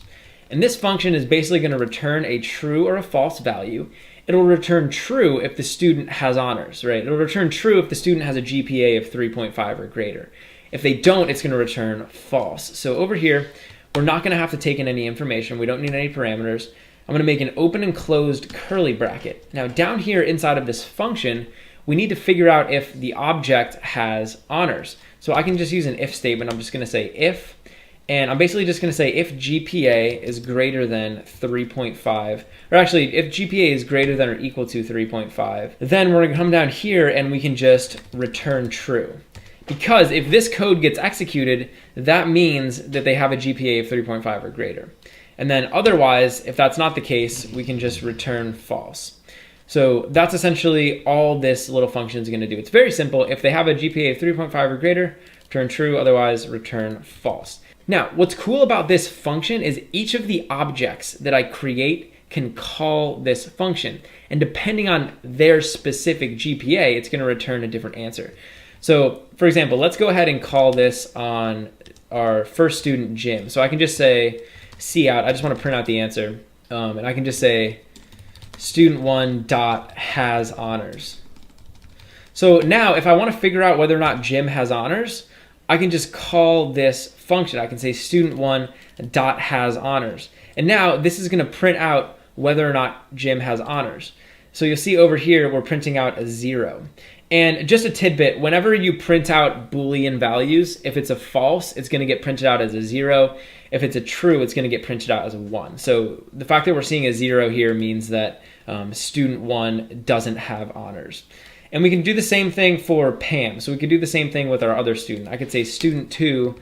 And this function is basically going to return a true or a false value. It'll return true if the student has honors, right? It'll return true if the student has a GPA of 3.5 or greater. If they don't, it's going to return false. So over here, we're not going to have to take in any information. We don't need any parameters. I'm going to make an open and closed curly bracket. Now down here inside of this function, we need to figure out if the object has honors. So I can just use an if statement. I'm just going to say if, And I'm basically just going to say if GPA is greater than 3.5, or actually if GPA is greater than or equal to 3.5, then we're going to come down here and we can just return true. Because if this code gets executed, that means that they have a GPA of 3.5 or greater. And then otherwise, if that's not the case, we can just return false. So that's essentially all this little function is going to do. It's very simple. If they have a GPA of 3.5 or greater, return true, otherwise return false. Now, what's cool about this function is each of the objects that I create can call this function. And depending on their specific GPA, it's going to return a different answer. So for example, let's go ahead and call this on our first student, Jim. So I can just say cout, I just want to print out the answer. And I can just say student1 dot has honors. So now if I want to figure out whether or not Jim has honors, I can just call this function. I can say student1 dot has honors. And now this is going to print out whether or not Jim has honors. So you'll see over here, we're printing out a 0. And just a tidbit, whenever you print out Boolean values, if it's a false, it's going to get printed out as a 0. If it's a true, it's going to get printed out as a 1. So the fact that we're seeing a 0 here means that student1 doesn't have honors. And we can do the same thing for Pam. So we could do the same thing with our other student. I could say student2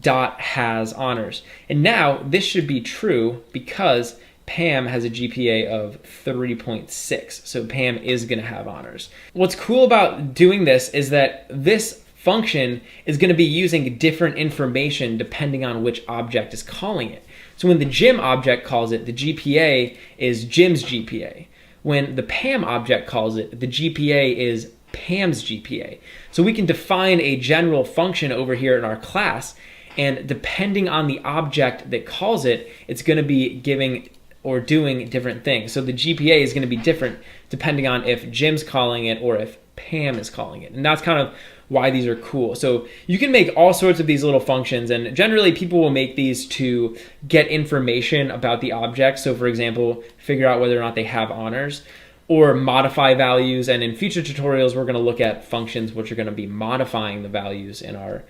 dot has honors. And now this should be true because Pam has a GPA of 3.6. So Pam is going to have honors. What's cool about doing this is that this function is going to be using different information depending on which object is calling it. So when the Jim object calls it, the GPA is Jim's GPA. When the Pam object calls it, the GPA is Pam's GPA. So we can define a general function over here in our class, and depending on the object that calls it, it's going to be giving or doing different things. So the GPA is going to be different depending on if Jim's calling it or if Pam is calling it. And that's kind of why these are cool. So you can make all sorts of these little functions, and generally people will make these to get information about the object. So for example, figure out whether or not they have honors, or modify values. And in future tutorials, we're going to look at functions which are going to be modifying the values in our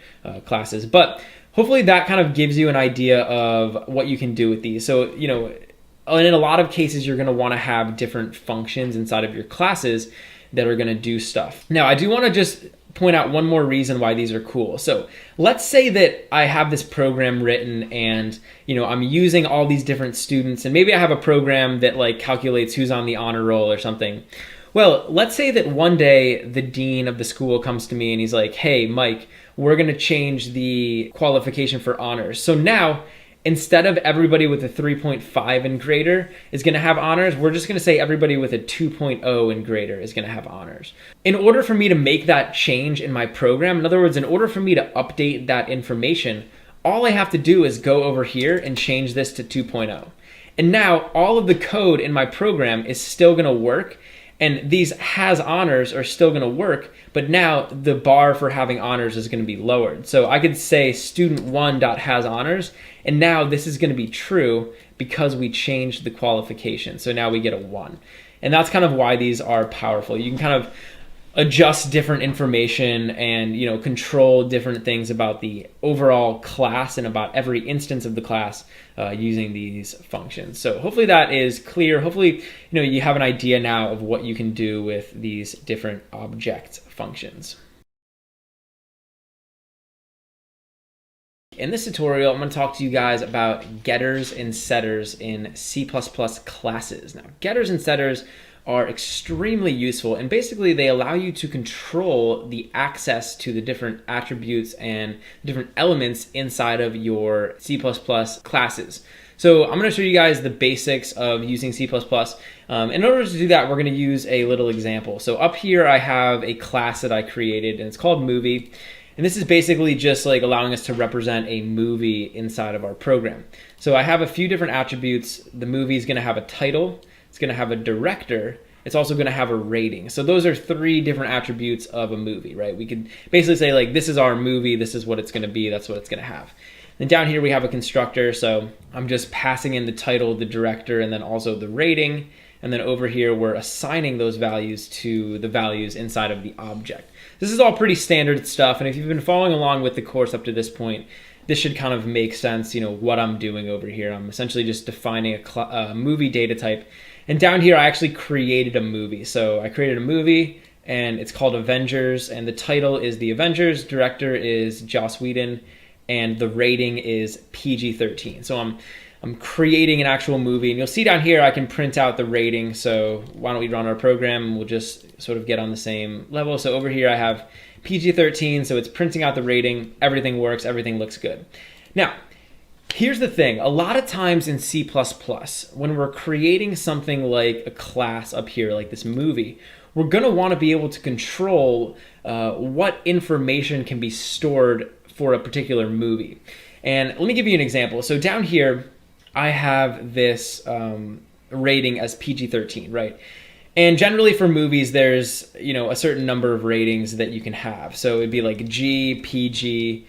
classes. But hopefully that kind of gives you an idea of what you can do with these. So, you know, in a lot of cases, you're going to want to have different functions inside of your classes that are going to do stuff. Now, I do want to just point out one more reason why these are cool. So let's say that I have this program written and, you know, I'm using all these different students, and maybe I have a program that like calculates who's on the honor roll or something. Well, let's say that one day the dean of the school comes to me and he's like, hey, Mike, we're going to change the qualification for honors. So now, instead of everybody with a 3.5 and greater is going to have honors, we're just going to say everybody with a 2.0 and greater is going to have honors. In order for me to make that change in my program, in other words, in order for me to update that information, all I have to do is go over here and change this to 2.0. And now all of the code in my program is still going to work, and these has honors are still going to work, but now the bar for having honors is going to be lowered. So I could say student1.has honors, and now this is going to be true because we changed the qualification. So now we get a 1. And that's kind of why these are powerful. You can kind of adjust different information and, you know, control different things about the overall class and about every instance of the class using these functions. So hopefully that is clear. Hopefully, you know, you have an idea now of what you can do with these different object functions. In this tutorial, I'm going to talk to you guys about getters and setters in C++ classes. Now, getters and setters are extremely useful, and basically they allow you to control the access to the different attributes and different elements inside of your C++ classes. So I'm going to show you guys the basics of using C++. In order to do that, we're going to use a little example. So up here I have a class that I created, and it's called movie. And this is basically just like allowing us to represent a movie inside of our program. So I have a few different attributes. The movie is going to have a title. It's going to have a director. It's also going to have a rating. So those are 3 different attributes of a movie, right? We could basically say like, this is our movie. This is what it's going to be. That's what it's going to have. And down here we have a constructor. So I'm just passing in the title, the director, and then also the rating. And then over here, we're assigning those values to the values inside of the object. This is all pretty standard stuff. And if you've been following along with the course up to this point, this should kind of make sense, what I'm doing over here. I'm essentially just defining a movie data type. And down here, I actually created a movie. So I created a movie, and it's called Avengers, and the title is The Avengers, director is Joss Whedon, and the rating is PG-13. So I'm creating an actual movie, and you'll see down here I can print out the rating. So why don't we run our program, and we'll just sort of get on the same level. So over here I have PG-13, so it's printing out the rating, everything works, everything looks good. Now, here's the thing, a lot of times in C++, when we're creating something like a class up here, like this movie, we're gonna wanna be able to control what information can be stored for a particular movie. And let me give you an example. So down here, I have this rating as PG-13, right? And generally for movies, there's a certain number of ratings that you can have. So it'd be like G, PG,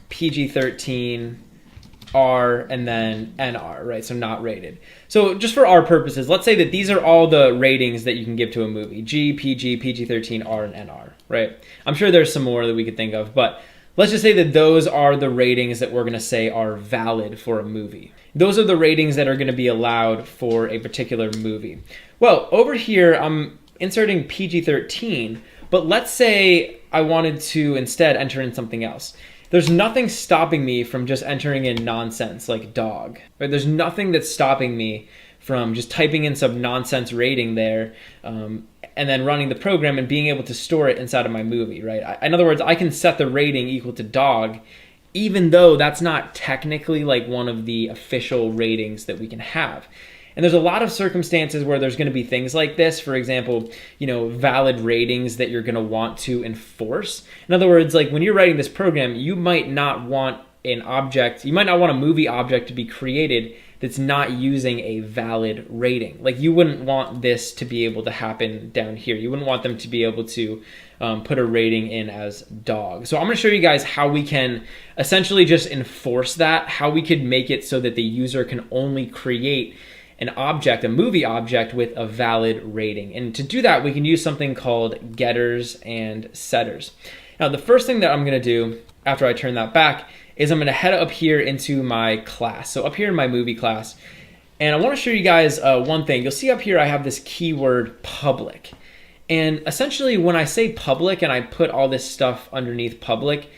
PG-13, R, and then NR, right? So not rated. So just for our purposes, let's say that these are all the ratings that you can give to a movie: G, PG, PG-13, R, and NR, right? I'm sure there's some more that we could think of, but let's just say that those are the ratings that we're going to say are valid for a movie. Those are the ratings that are going to be allowed for a particular movie. Well, over here, I'm inserting PG-13, but let's say I wanted to instead enter in something else. There's nothing stopping me from just entering in nonsense like dog, right? There's nothing that's stopping me from just typing in some nonsense rating there, and then running the program and being able to store it inside of my movie, right? In other words, I can set the rating equal to dog, even though that's not technically like one of the official ratings that we can have. And there's a lot of circumstances where there's going to be things like this. For example, valid ratings that you're going to want to enforce. In other words, like when you're writing this program, you might not want an object, you might not want a movie object to be created that's not using a valid rating. Like you wouldn't want this to be able to happen down here. You wouldn't want them to be able to put a rating in as dog. So I'm going to show you guys how we can essentially just enforce that, how we could make it so that the user can only create an object, a movie object, with a valid rating. And to do that, we can use something called getters and setters. Now, the first thing that I'm going to do after I turn that back is I'm going to head up here into my class. So up here in my movie class, and I want to show you guys one thing. You'll see up here I have this keyword public. And essentially when I say public and I put all this stuff underneath public,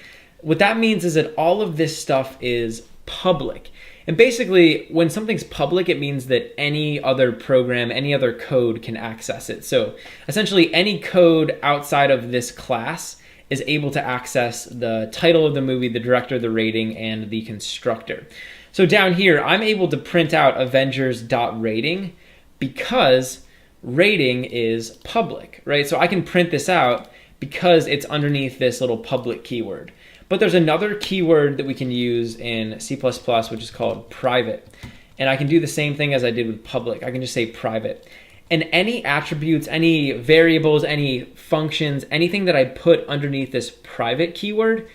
what that means is that all of this stuff is public. And basically, when something's public, it means that any other program, any other code can access it. So essentially, any code outside of this class is able to access the title of the movie, the director, the rating, and the constructor. So down here, I'm able to print out Avengers.rating because rating is public, right? So I can print this out because it's underneath this little public keyword. But there's another keyword that we can use in C++, which is called private. And I can do the same thing as I did with public. I can just say private. And any attributes, any variables, any functions, anything that I put underneath this private keyword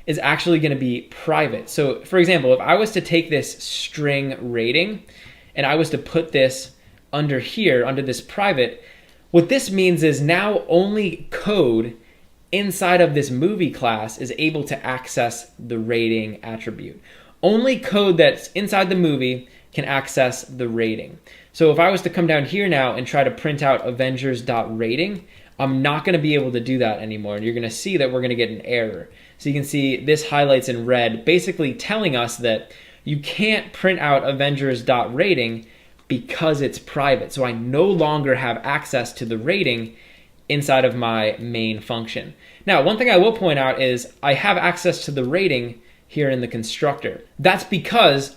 is actually going to be private. So for example, if I was to take this string rating and I was to put this under here, under this private, what this means is now only code inside of this movie class is able to access the rating attribute. Only code that's inside the movie can access the rating. So if I was to come down here now and try to print out Avengers.rating, I'm not going to be able to do that anymore. And you're going to see that we're going to get an error. So you can see this highlights in red, basically telling us that you can't print out Avengers.rating because it's private. So I no longer have access to the rating inside of my main function. Now, one thing I will point out is I have access to the rating here in the constructor. That's because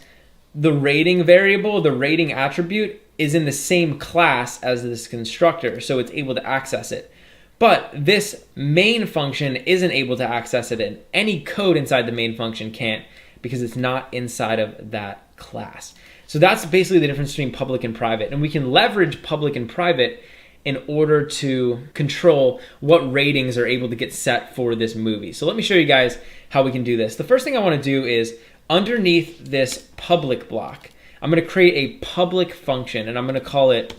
the rating variable, the rating attribute, is in the same class as this constructor, so it's able to access it. But this main function isn't able to access it, and any code inside the main function can't because it's not inside of that class. So that's basically the difference between public and private, and we can leverage public and private in order to control what ratings are able to get set for this movie. So let me show you guys how we can do this. The first thing I want to do is underneath this public block, I'm going to create a public function, and I'm going to call it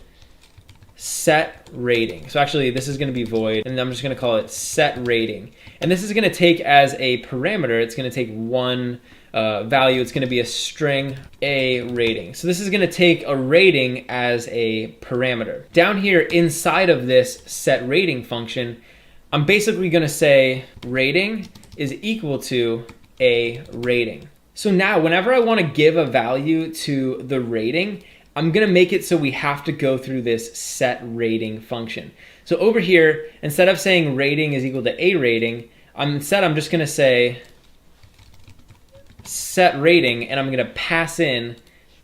set rating. So actually this is going to be void, and I'm just going to call it set rating. And this is going to take as a parameter, it's going to take one value. It's going to be a string a rating. So this is going to take a rating as a parameter. Down here inside of this set rating function, I'm basically going to say rating is equal to a rating. So now whenever I want to give a value to the rating, I'm going to make it so we have to go through this set rating function. So over here, instead of saying rating is equal to a rating, I'm just going to say set rating, and I'm going to pass in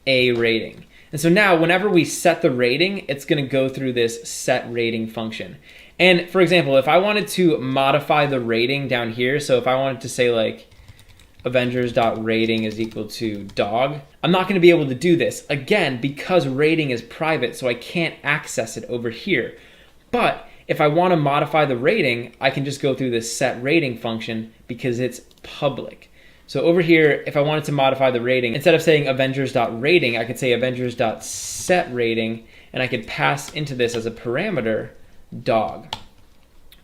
a rating. And so now whenever we set the rating, it's going to go through this set rating function. And for example, if I wanted to modify the rating down here, so if I wanted to say like Avengers.rating is equal to dog, I'm not going to be able to do this, again, because rating is private, so I can't access it over here. But if I want to modify the rating, I can just go through this set rating function because it's public. So over here, if I wanted to modify the rating, instead of saying Avengers.rating, I could say Avengers.setRating, and I could pass into this as a parameter dog.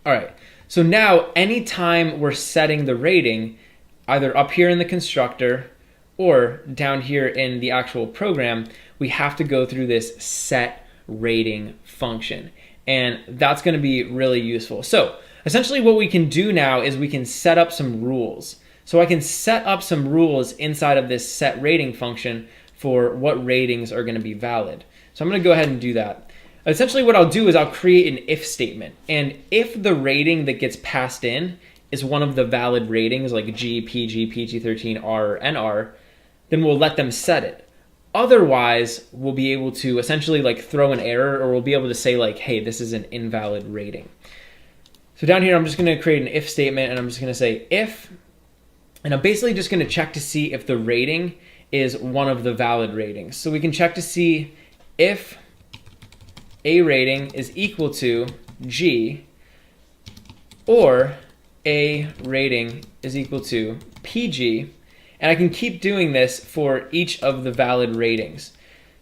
All right, so now anytime we're setting the rating, either up here in the constructor or down here in the actual program, we have to go through this set rating function. And that's going to be really useful. So essentially what we can do now is we can set up some rules. So I can set up some rules inside of this set rating function for what ratings are going to be valid. So I'm going to go ahead and do that. Essentially what I'll do is I'll create an if statement. And if the rating that gets passed in is one of the valid ratings like G, PG, PG-13, R, or NR, then we'll let them set it. Otherwise, we'll be able to essentially like throw an error, or we'll be able to say like, hey, this is an invalid rating. So down here, I'm just going to create an if statement, and I'm just going to say if, and I'm basically just going to check to see if the rating is one of the valid ratings. So we can check to see if a rating is equal to G, or a rating is equal to PG, and I can keep doing this for each of the valid ratings.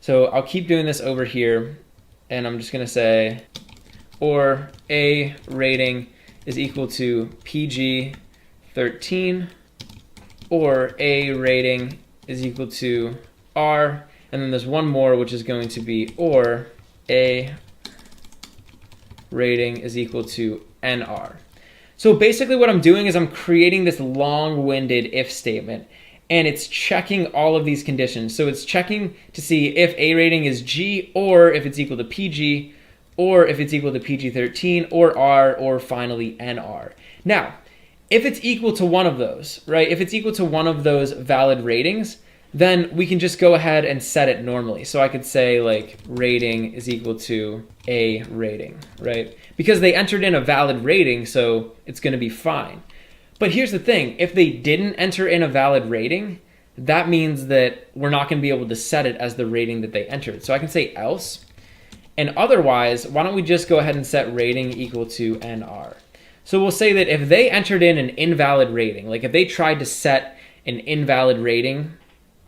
So I'll keep doing this over here, and I'm just going to say, or a rating is equal to PG-13, or a rating is equal to R, and then there's one more, which is going to be or a rating is equal to NR. So basically what I'm doing is I'm creating this long-winded if statement, and it's checking all of these conditions. So it's checking to see if a rating is G, or if it's equal to PG, or if it's equal to PG-13, or R, or finally NR. Now, if it's equal to one of those, right? If it's equal to one of those valid ratings, then we can just go ahead and set it normally. So I could say like rating is equal to a rating, right? Because they entered in a valid rating, so it's going to be fine. But here's the thing, if they didn't enter in a valid rating, that means that we're not going to be able to set it as the rating that they entered. So I can say else, and otherwise, why don't we just go ahead and set rating equal to NR. So we'll say that if they entered in an invalid rating, like if they tried to set an invalid rating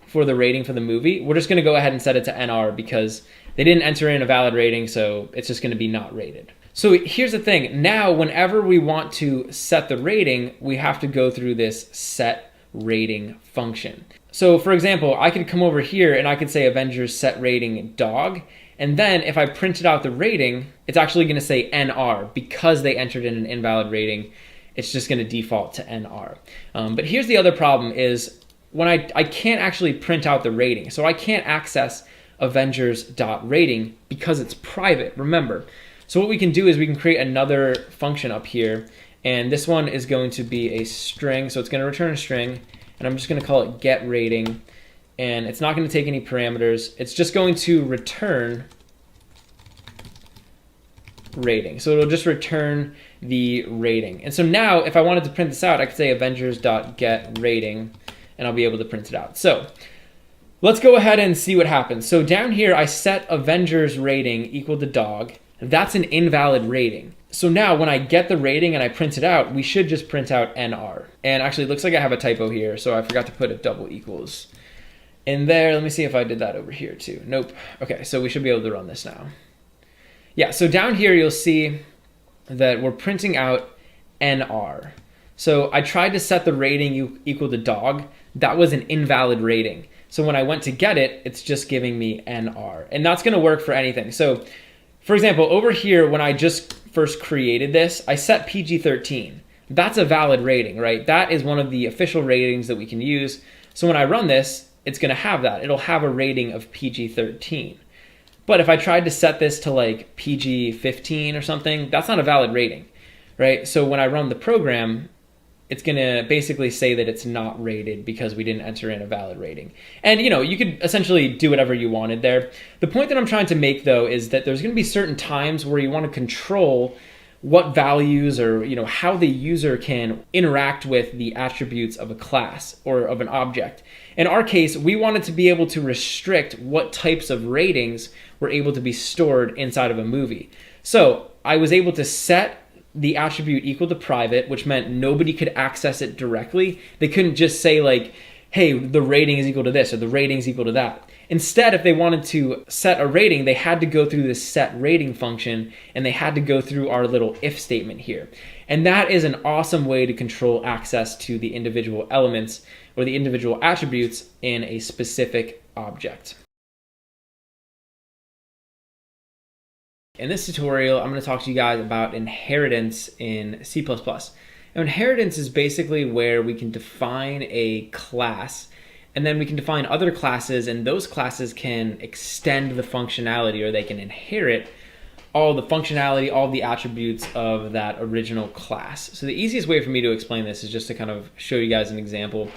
for the rating for the movie, we're just going to go ahead and set it to NR because they didn't enter in a valid rating, so it's just going to be not rated. So here's the thing. Now, whenever we want to set the rating, we have to go through this set rating function. So for example, I could come over here and I could say Avengers set rating dog. And then if I printed out the rating, it's actually going to say NR because they entered in an invalid rating. It's just going to default to NR. But here's the other problem is when I can't actually print out the rating. So I can't access Avengers.rating because it's private, remember. So what we can do is we can create another function up here, and this one is going to be a string. So it's going to return a string, and I'm just going to call it getRating, and it's not going to take any parameters. It's just going to return rating. So it'll just return the rating. And so now if I wanted to print this out, I could say Avengers.getRating, and I'll be able to print it out. So let's go ahead and see what happens. So down here, I set Avengers rating equal to dog. That's an invalid rating. So now when I get the rating and I print it out, we should just print out NR. And actually it looks like I have a typo here, so I forgot to put a double equals in there. Let me see if I did that over here too. Nope. Okay, so we should be able to run this now. Yeah, so down here you'll see that we're printing out NR. So I tried to set the rating equal to dog. That was an invalid rating. So when I went to get it, it's just giving me NR. And that's gonna work for anything. So for example, over here, when I just first created this, I set PG-13. That's a valid rating, right? That is one of the official ratings that we can use. So when I run this, it's gonna have that. It'll have a rating of PG-13. But if I tried to set this to like PG-15 or something, that's not a valid rating, right? So when I run the program, it's gonna basically say that it's not rated because we didn't enter in a valid rating. And you could essentially do whatever you wanted there. The point that I'm trying to make though is that there's gonna be certain times where you wanna control what values or how the user can interact with the attributes of a class or of an object. In our case, we wanted to be able to restrict what types of ratings were able to be stored inside of a movie. So I was able to set the attribute equal to private, which meant nobody could access it directly. They couldn't just say like, hey, the rating is equal to this or the rating is equal to that. Instead, if they wanted to set a rating, they had to go through this set rating function and they had to go through our little if statement here. And that is an awesome way to control access to the individual elements or the individual attributes in a specific object. In this tutorial, I'm going to talk to you guys about inheritance in C++. Now, inheritance is basically where we can define a class, and then we can define other classes, and those classes can extend the functionality, or they can inherit all the functionality, all the attributes of that original class. So the easiest way for me to explain this is just to kind of show you guys an example.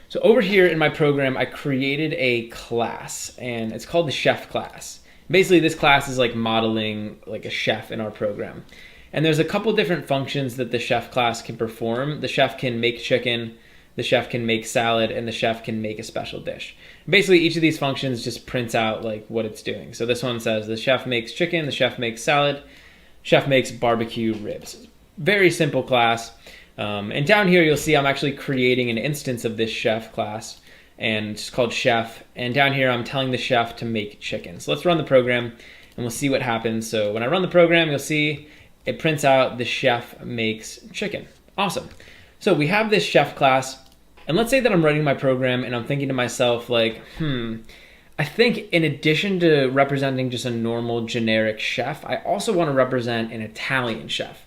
So over here in my program, I created a class, and it's called the chef class. Basically, this class is like modeling like a chef in our program. And there's a couple different functions that the chef class can perform. The chef can make chicken, the chef can make salad, and the chef can make a special dish. Basically, each of these functions just prints out like what it's doing. So this one says the chef makes chicken, the chef makes salad, chef makes barbecue ribs. Very simple class. And down here, you'll see I'm actually creating an instance of this chef class, and it's called chef. And down here, I'm telling the chef to make chicken. So let's run the program, and we'll see what happens. So when I run the program, you'll see it prints out the chef makes chicken. Awesome. So we have this chef class, and let's say that I'm running my program, and I'm thinking to myself like, I think in addition to representing just a normal generic chef, I also want to represent an Italian chef.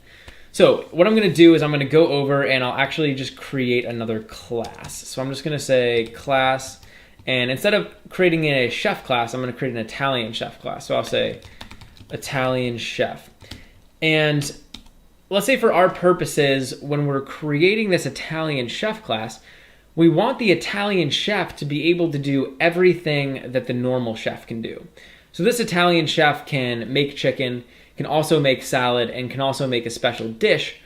So what I'm going to do is I'm going to go over and I'll actually just create another class. So I'm just going to say class, and instead of creating a chef class, I'm going to create an Italian chef class. So I'll say Italian chef. And let's say for our purposes, when we're creating this Italian chef class, we want the Italian chef to be able to do everything that the normal chef can do. So this Italian chef can make chicken, can also make salad, and can also make a special dish.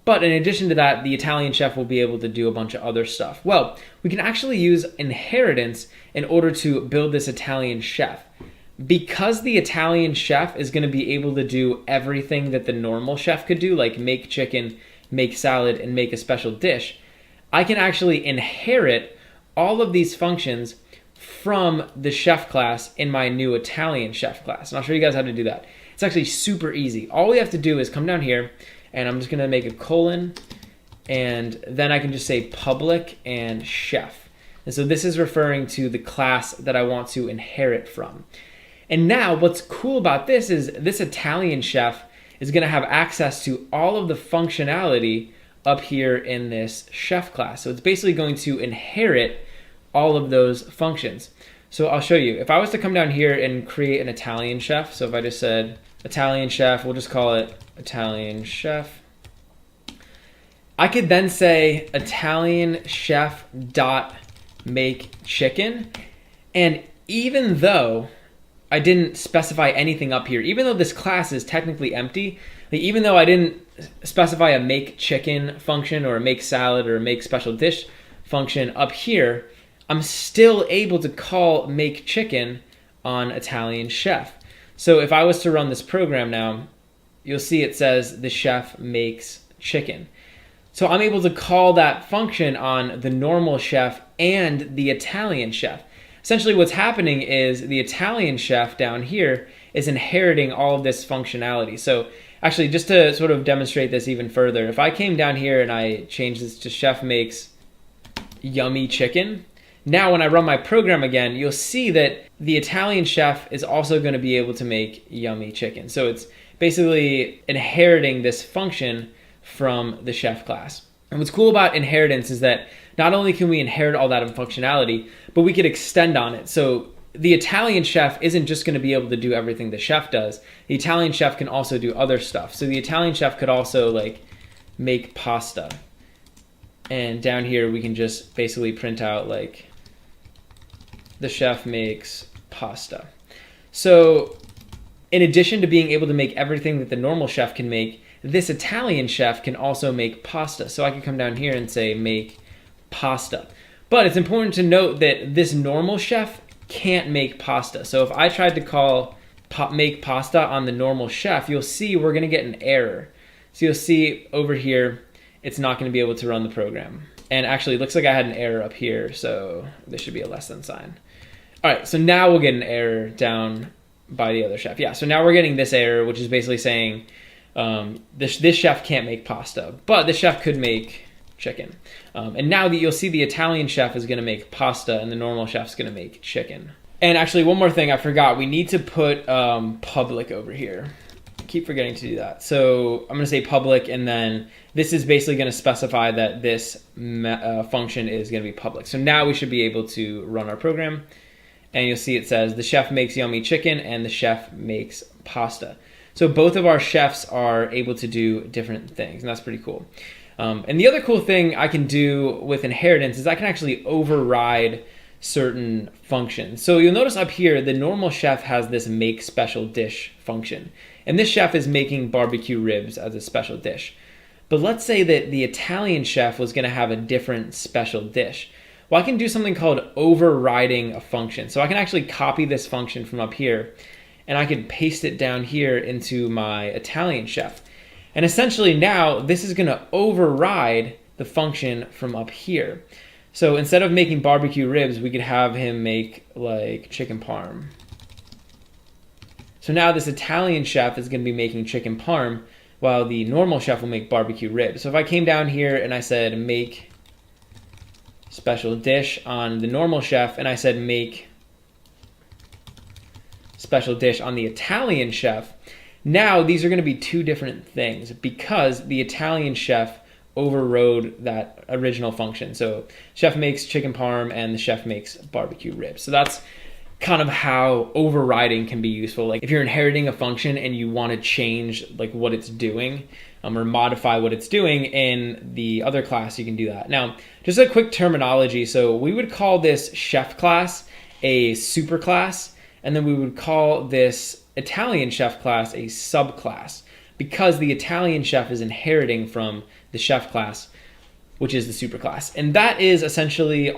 But in addition to that, the Italian chef will be able to do a bunch of other stuff. Well, we can actually use inheritance in order to build this Italian chef. Because the Italian chef is going to be able to do everything that the normal chef could do, like make chicken, make salad, and make a special dish, I can actually inherit all of these functions from the chef class in my new Italian chef class. And I'll show you guys how to do that. It's actually super easy. All we have to do is come down here, and I'm just going to make a colon, and then I can just say public and chef. And so this is referring to the class that I want to inherit from. And now what's cool about this is this Italian chef is going to have access to all of the functionality up here in this chef class. So it's basically going to inherit all of those functions. So I'll show you. If I was to come down here and create an Italian chef, so if I just said Italian chef, we'll just call it Italian chef. I could then say Italian chef dot make chicken. And even though I didn't specify anything up here, even though this class is technically empty, like even though I didn't specify a make chicken function or a make salad or a make special dish function up here, I'm still able to call make chicken on Italian chef. So if I was to run this program now, you'll see it says the chef makes chicken. So I'm able to call that function on the normal chef and the Italian chef. Essentially what's happening is the Italian chef down here is inheriting all of this functionality. So actually, just to sort of demonstrate this even further, if I came down here and I changed this to chef makes yummy chicken, now when I run my program again, you'll see that the Italian chef is also going to be able to make yummy chicken. So it's basically inheriting this function from the chef class. And what's cool about inheritance is that not only can we inherit all that functionality, but we could extend on it. So the Italian chef isn't just going to be able to do everything the chef does. The Italian chef can also do other stuff. So the Italian chef could also like make pasta. And down here we can just basically print out like the chef makes pasta. So in addition to being able to make everything that the normal chef can make, this Italian chef can also make pasta. So I can come down here and say make pasta. But it's important to note that this normal chef can't make pasta. So if I tried to call make pasta on the normal chef, you'll see we're going to get an error. So you'll see over here, it's not going to be able to run the program. And actually, it looks like I had an error up here, so this should be a less than sign. All right, so now we'll get an error down by the other chef. Yeah, so now we're getting this error, which is basically saying this chef can't make pasta, but the chef could make chicken. And now that you'll see the Italian chef is going to make pasta and the normal chef's going to make chicken. And actually, one more thing I forgot. We need to put public over here. I keep forgetting to do that. So I'm going to say public, and then this is basically going to specify that this function is going to be public. So now we should be able to run our program. And you'll see it says the chef makes yummy chicken and the chef makes pasta. So both of our chefs are able to do different things, and that's pretty cool. And the other cool thing I can do with inheritance is I can actually override certain functions. So you'll notice up here, the normal chef has this make special dish function. And this chef is making barbecue ribs as a special dish. But let's say that the Italian chef was going to have a different special dish. Well, I can do something called overriding a function. So I can actually copy this function from up here, and I can paste it down here into my Italian chef. And essentially now this is going to override the function from up here. So instead of making barbecue ribs, we could have him make like chicken parm. So now this Italian chef is going to be making chicken parm, while the normal chef will make barbecue ribs. So if I came down here and I said make special dish on the normal chef, and I said make special dish on the Italian chef, now these are going to be two different things because the Italian chef overrode that original function. So chef makes chicken parm and the chef makes barbecue ribs. So that's kind of how overriding can be useful. Like if you're inheriting a function and you want to change like what it's doing or modify what it's doing in the other class, you can do that. Now, just a quick terminology. So we would call this chef class a superclass, and then we would call this Italian chef class a subclass because the Italian chef is inheriting from the chef class, which is the superclass. And that is essentially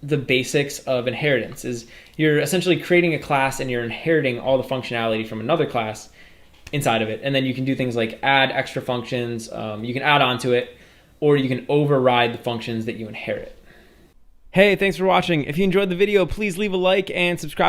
the basics of inheritance. Is you're essentially creating a class and you're inheriting all the functionality from another class inside of it. And then you can do things like add extra functions, you can add on to it, or you can override the functions that you inherit. Hey, thanks for watching. If you enjoyed the video, please leave a like and subscribe.